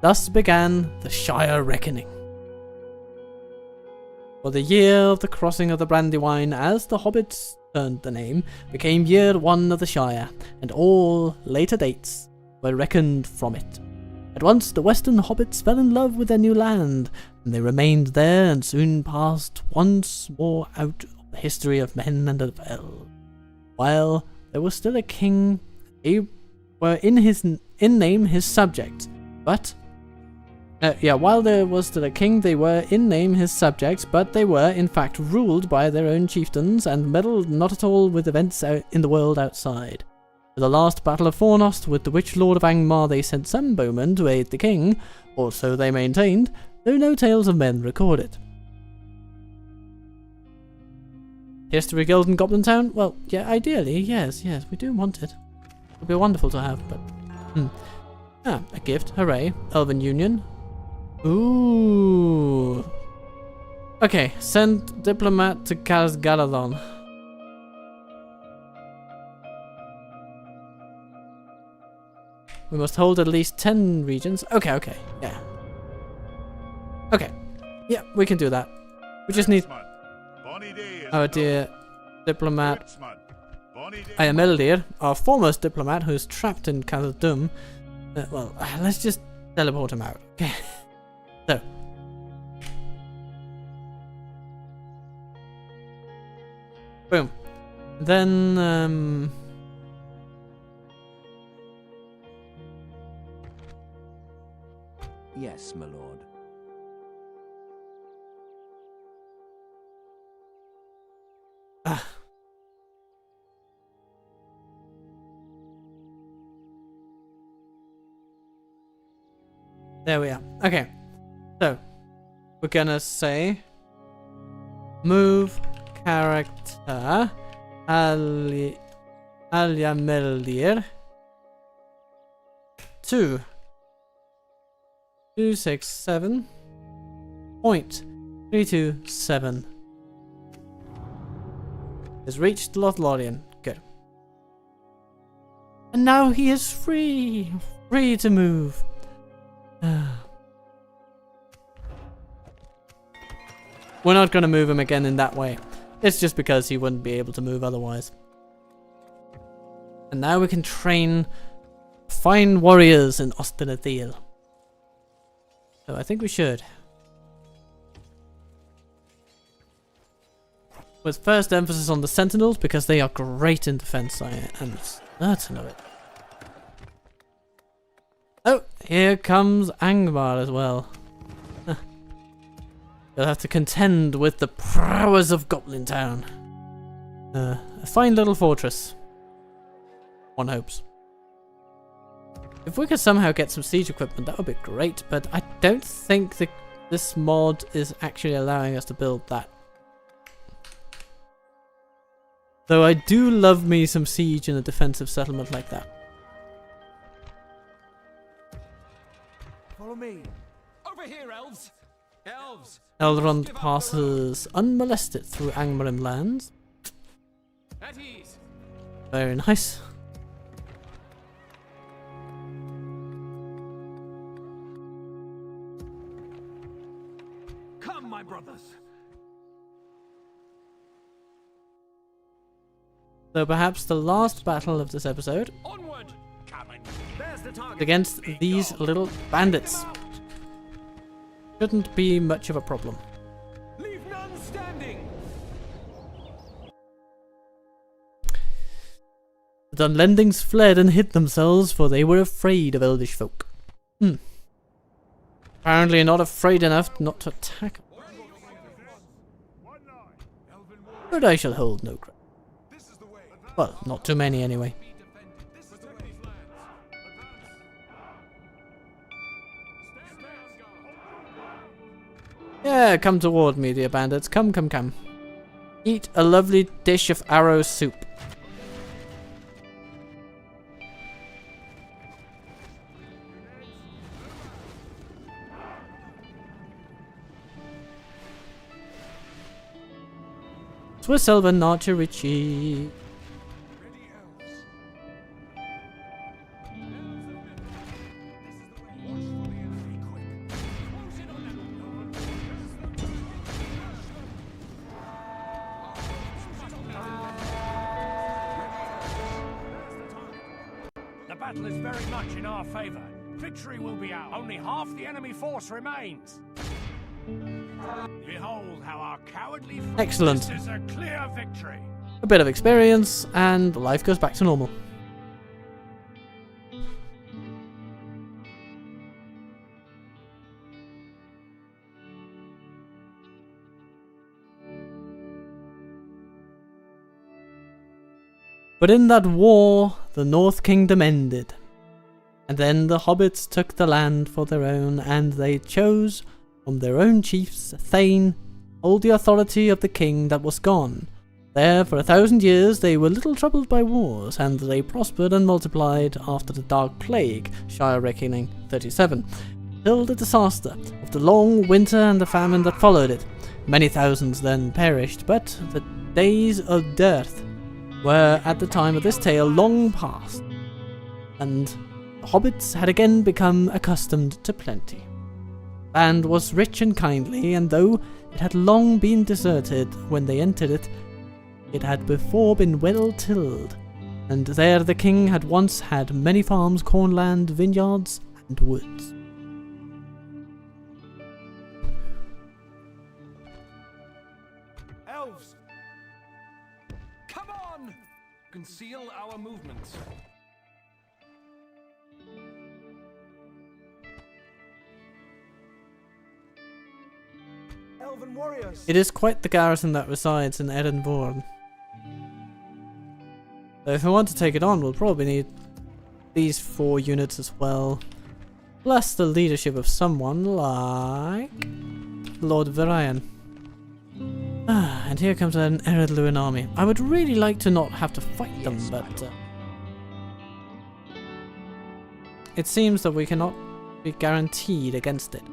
Thus began the Shire Reckoning. For the year of the crossing of the Brandywine, as the hobbits earned the name, became year one of the Shire, and all later dates were reckoned from it. At once the western hobbits fell in love with their new land, and they remained there and soon passed once more out of the history of men and of elves. While there was still a king, they were in name his subjects, but while there was still a king, they were in name his subjects, but they were in fact ruled by their own chieftains and meddled not at all with events in the world outside. For the last battle of Fornost with the Witch Lord of Angmar, they sent some bowmen to aid the king, or so they maintained, though no tales of men recorded. History Guild in Goblin Town? Well, yeah, ideally, yes, we do want it. It would be wonderful to have, but... a gift, hooray. Elven Union. Ooh. Okay, send diplomat to Elladan. We must hold at least 10 regions. Okay, yeah. Okay, yeah, we can do that. We just need our dear diplomat. I am Erohir, our foremost diplomat who's trapped in Dûm. Well, let's just teleport him out. Okay. So. Boom. Then, Yes, my lord. There we are. Okay. So, we're gonna say move character Alyameldir to 267.327. Has reached Lothlorien. Good. And now he is free. Free to move. We're not going to move him again in that way. It's just because he wouldn't be able to move otherwise. And now we can train fine warriors in Ospinathil. So I think we should. With first emphasis on the sentinels because they are great in defense, I am certain of it. Oh, here comes Angmar as well. You'll have to contend with the prowess of Goblin Town. A fine little fortress. One hopes. If we could somehow get some siege equipment, that would be great, but I don't think this mod is actually allowing us to build that. Though I do love me some siege in a defensive settlement like that. Follow me. Over here, elves. Elves. Elrond passes unmolested through Angmarim lands. At ease. Very nice. Come, my brothers. So perhaps the last battle of this episode Onward. There's the target. against these little bandits. Shouldn't be much of a problem. Leave none standing. The Dunlendings fled and hid themselves, for they were afraid of elvish folk. Apparently not afraid enough not to attack. But I shall hold no ground. Well, not too many anyway. Yeah, come toward me, dear bandits. Come, come, come. Eat a lovely dish of arrow soup. Swiss Elven Archerici. The battle is very much in our favor. Victory will be ours. Only half the enemy force remains. Behold how our cowardly Excellent. This is a clear victory. A bit of experience, and life goes back to normal. But in that war, the North Kingdom ended. And then the hobbits took the land for their own, and they chose, from their own chiefs, Thane, hold the authority of the king that was gone. There, for 1,000 years, they were little troubled by wars, and they prospered and multiplied after the Dark Plague, Shire Reckoning 37, till the disaster of the long winter and the famine that followed it. Many thousands then perished, but the days of dearth were, at the time of this tale, long past, and the hobbits had again become accustomed to plenty. Land was rich and kindly, and though it had long been deserted when they entered it, it had before been well tilled, and there the king had once had many farms, cornland, vineyards, and woods. Elves. Come on. Conceal our movements. Elven warriors. It is quite the garrison that resides in Edinburgh. So if we want to take it on, we'll probably need these 4 units as well. Plus the leadership of someone like Lord Virion. And here comes an Eredluin army. I would really like to not have to fight them, but it seems that we cannot be guaranteed against it.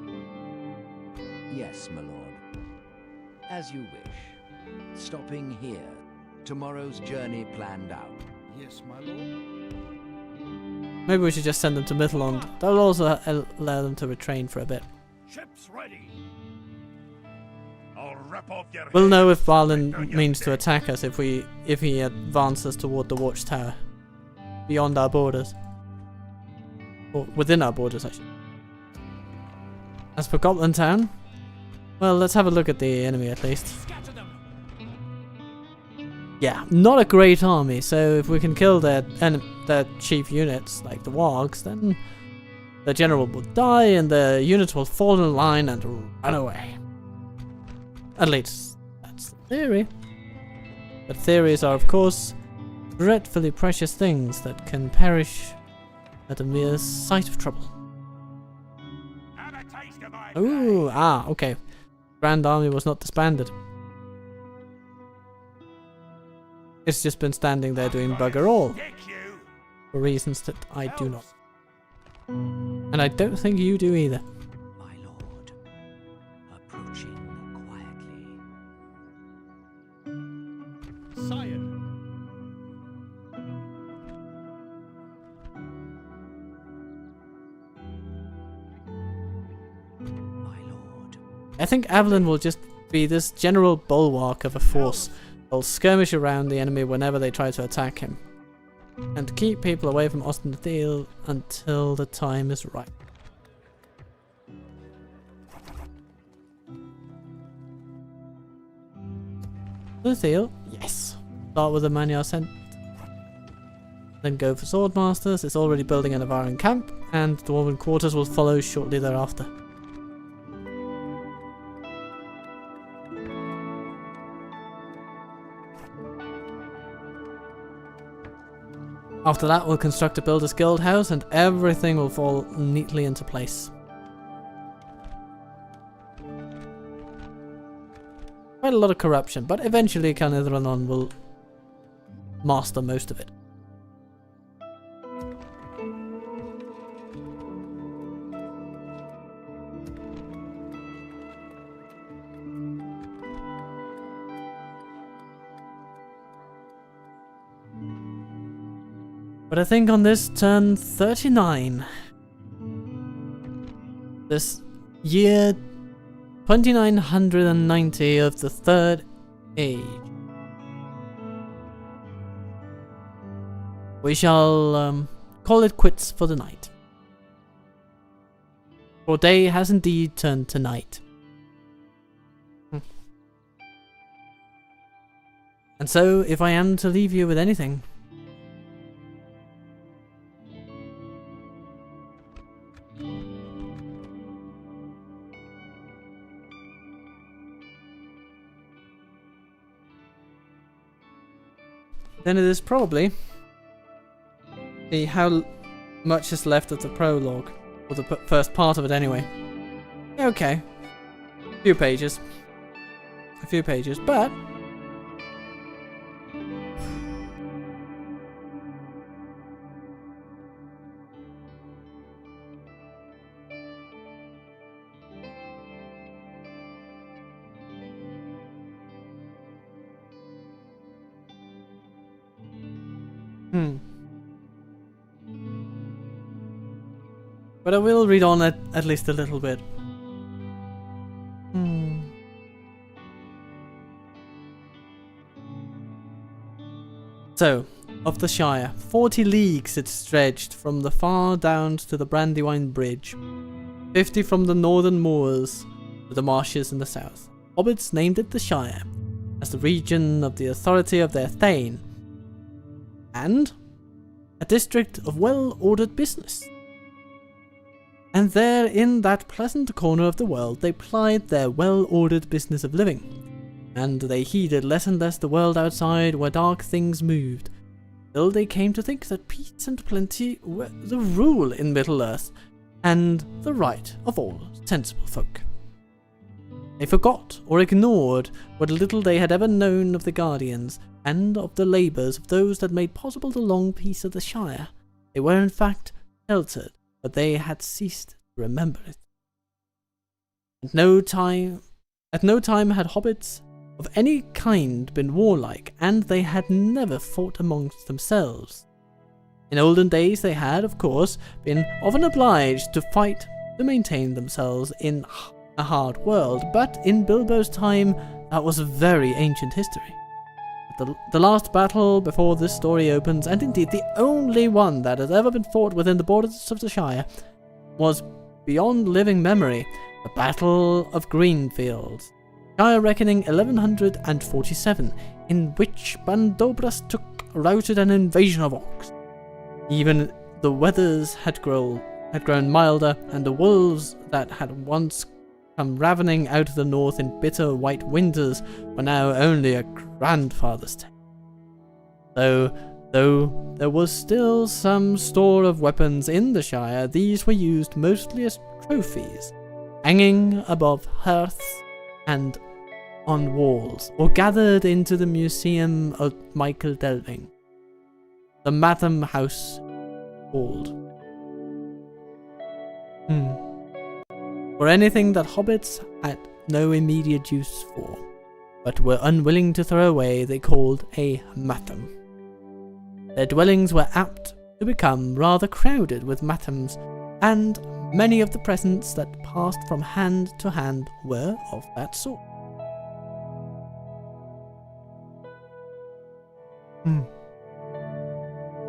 Yes, my lord. As you wish. Stopping here. Tomorrow's journey planned out. Yes, my lord. Maybe we should just send them to Mittelland. That'll also allow them to retrain for a bit. Ships ready. I'll rip off your We'll head. know if Balin means to attack us if he advances toward the watchtower. Beyond our borders. Or within our borders, actually. As for Goblin Town, well, let's have a look at the enemy at least. Scatter them. Yeah, not a great army, so if we can kill their chief units, like the wargs, then the general will die and the units will fall in line and run away. At least, that's the theory. But theories are, of course, dreadfully precious things that can perish at a mere sight of trouble. Have a taste of my Ooh, okay. Grand Army was not disbanded. It's just been standing there doing bugger all. Stick you. For reasons that I do not. And I don't think you do either. My lord, approaching quietly. Sire. My lord. I think Avalon will just be this general bulwark of a force. They'll skirmish around the enemy whenever they try to attack him. And keep people away from Ostenthal until the time is right. Ostenthal? Yes. Start with the Manyar Cent. Then go for Swordmasters. It's already building a Navaran camp, and Dwarven quarters will follow shortly thereafter. After that, we'll construct a Builder's Guild house and everything will fall neatly into place. Quite a lot of corruption, but eventually Canithranon will master most of it. But I think on this turn 39, this year 2990 of the Third Age, we shall call it quits for the night. For day has indeed turned to night. And so, if I am to leave you with anything, then it is probably see how much is left of the prologue, or the first part of it anyway. Okay, a few pages, but But I will read on at least a little bit. So, of the Shire, 40 leagues it stretched from the far downs to the Brandywine Bridge, 50 from the northern moors to the marshes in the south. Hobbits named it the Shire, as the region of the authority of their Thane, and a district of well-ordered business. And there, in that pleasant corner of the world, they plied their well-ordered business of living, and they heeded less and less the world outside where dark things moved, till they came to think that peace and plenty were the rule in Middle-earth, and the right of all sensible folk. They forgot or ignored what little they had ever known of the Guardians, and of the labours of those that made possible the long peace of the Shire. They were in fact sheltered, but they had ceased to remember it. At no time had hobbits of any kind been warlike, and they had never fought amongst themselves. In olden days they had, of course, been often obliged to fight to maintain themselves in a hard world, but in Bilbo's time that was a very ancient history. The last battle before this story opens, and indeed the only one that has ever been fought within the borders of the Shire, was beyond living memory, the Battle of Greenfields, Shire reckoning 1147, in which Bandobras routed an invasion of orcs. Even the weathers had grown milder, and the wolves that had once come ravening out of the north in bitter white winters were now only a grandfather's tale. Though there was still some store of weapons in the Shire, these were used mostly as trophies, hanging above hearths and on walls, or gathered into the museum of Michael Delving, the Matham House called. For anything that hobbits had no immediate use for, but were unwilling to throw away, they called a matham. Their dwellings were apt to become rather crowded with mathams, and many of the presents that passed from hand to hand were of that sort.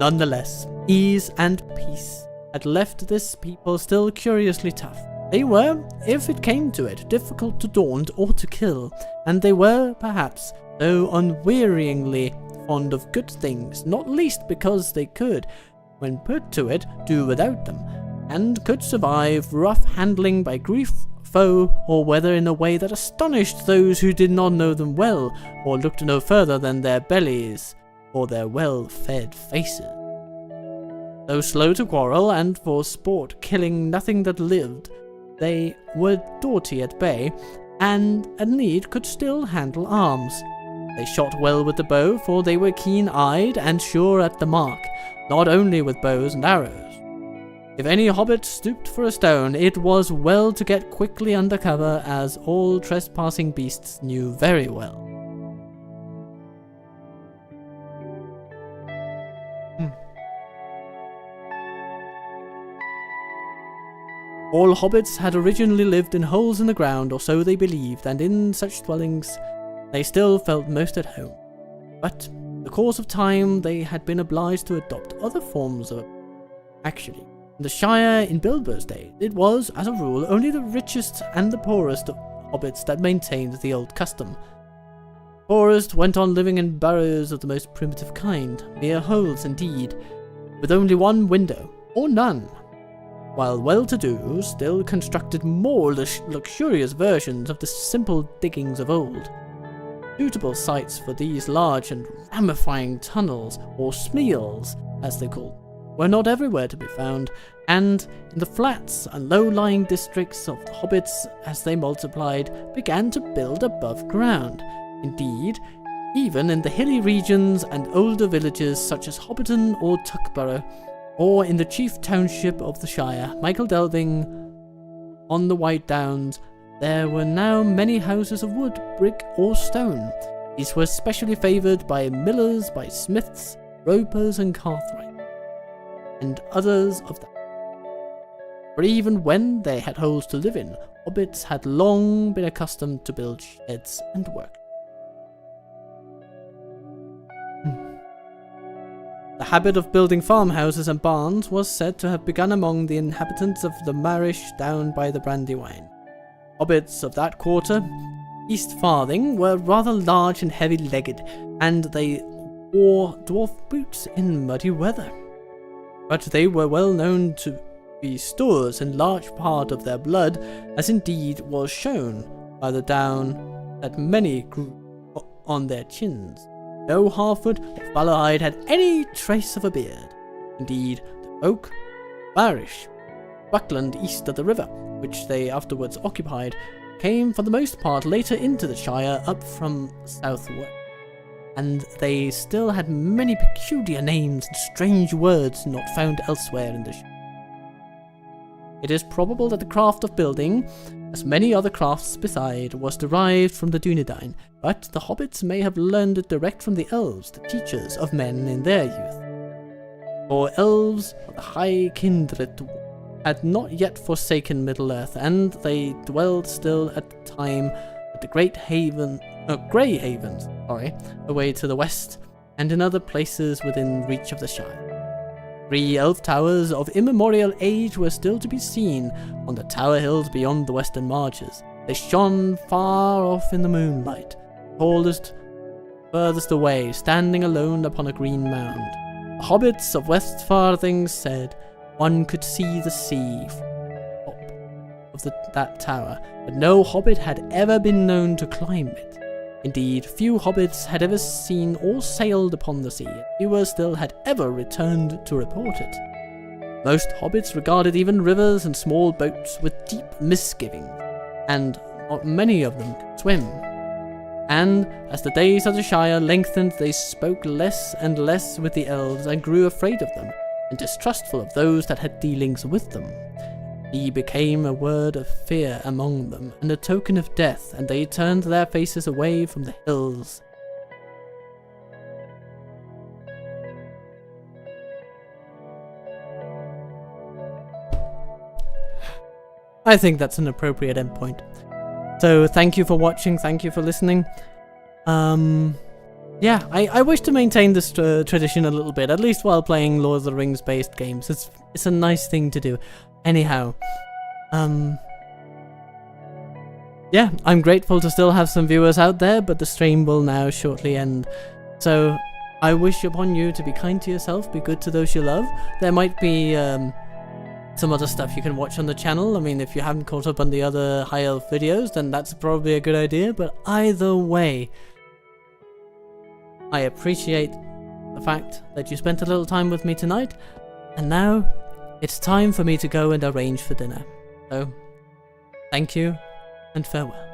Nonetheless, ease and peace had left this people still curiously tough. They were, if it came to it, difficult to daunt or to kill, and they were, perhaps, so unwearyingly fond of good things, not least because they could, when put to it, do without them, and could survive rough handling by grief, foe, or whether in a way that astonished those who did not know them well, or looked no further than their bellies, or their well-fed faces. Though slow to quarrel, and for sport killing nothing that lived, they were doughty at bay, and at need could still handle arms. They shot well with the bow, for they were keen-eyed and sure at the mark, not only with bows and arrows. If any hobbit stooped for a stone, it was well to get quickly under cover, as all trespassing beasts knew very well. All hobbits had originally lived in holes in the ground, or so they believed, and in such dwellings they still felt most at home. But in the course of time they had been obliged to adopt other forms of... Actually, in the Shire in Bilbo's day, it was, as a rule, only the richest and the poorest of hobbits that maintained the old custom. The poorest went on living in burrows of the most primitive kind, mere holes indeed, with only one window, or none, while well-to-do still constructed more luxurious versions of the simple diggings of old. Suitable sites for these large and ramifying tunnels, or smeals, as they called, were not everywhere to be found, and in the flats and low-lying districts of the hobbits, as they multiplied, began to build above ground. Indeed, even in the hilly regions and older villages such as Hobbiton or Tuckborough, or in the chief township of the Shire, Michael Delving, on the White Downs, there were now many houses of wood, brick, or stone. These were specially favoured by millers, by smiths, ropers, and cartwrights, and others of that. For even when they had holes to live in, hobbits had long been accustomed to build sheds and work. The habit of building farmhouses and barns was said to have begun among the inhabitants of the Marish down by the Brandywine. Hobbits of that quarter, East Farthing, were rather large and heavy-legged, and they wore dwarf boots in muddy weather. But they were well known to be stoors in large part of their blood, as indeed was shown by the down that many grew on their chins. No Harfoot or Fallowhide had any trace of a beard. Indeed, the Oak, Marish, Buckland east of the river, which they afterwards occupied, came for the most part later into the Shire up from southward, and they still had many peculiar names and strange words not found elsewhere in the Shire. It is probable that the craft of building, as many other crafts beside, was derived from the Dúnedain, but the hobbits may have learned it direct from the elves, the teachers of men in their youth. For elves of the High Kindred had not yet forsaken Middle-earth, and they dwelled still at the time at the Grey Havens, away to the west, and in other places within reach of the Shire. 3 elf towers of immemorial age were still to be seen on the tower hills beyond the western marches. They shone far off in the moonlight, tallest furthest away, standing alone upon a green mound. The hobbits of West Farthing said one could see the sea of that tower, but no hobbit had ever been known to climb it. Indeed, few hobbits had ever seen or sailed upon the sea, and fewer still had ever returned to report it. Most hobbits regarded even rivers and small boats with deep misgivings, and not many of them could swim. And as the days of the Shire lengthened, they spoke less and less with the elves and grew afraid of them, and distrustful of those that had dealings with them. He became a word of fear among them, and a token of death, and they turned their faces away from the hills. I think that's an appropriate endpoint. So thank you for watching, thank you for listening. Yeah, I wish to maintain this tradition a little bit, at least while playing Lord of the Rings based games. It's a nice thing to do. Anyhow, yeah, I'm grateful to still have some viewers out there, but the stream will now shortly end. So I wish upon you to be kind to yourself, be good to those you love. There might be some other stuff you can watch on the channel. I mean, if you haven't caught up on the other High Elf videos, then that's probably a good idea, but either way, I appreciate the fact that you spent a little time with me tonight, and now it's time for me to go and arrange for dinner. So, thank you, and farewell.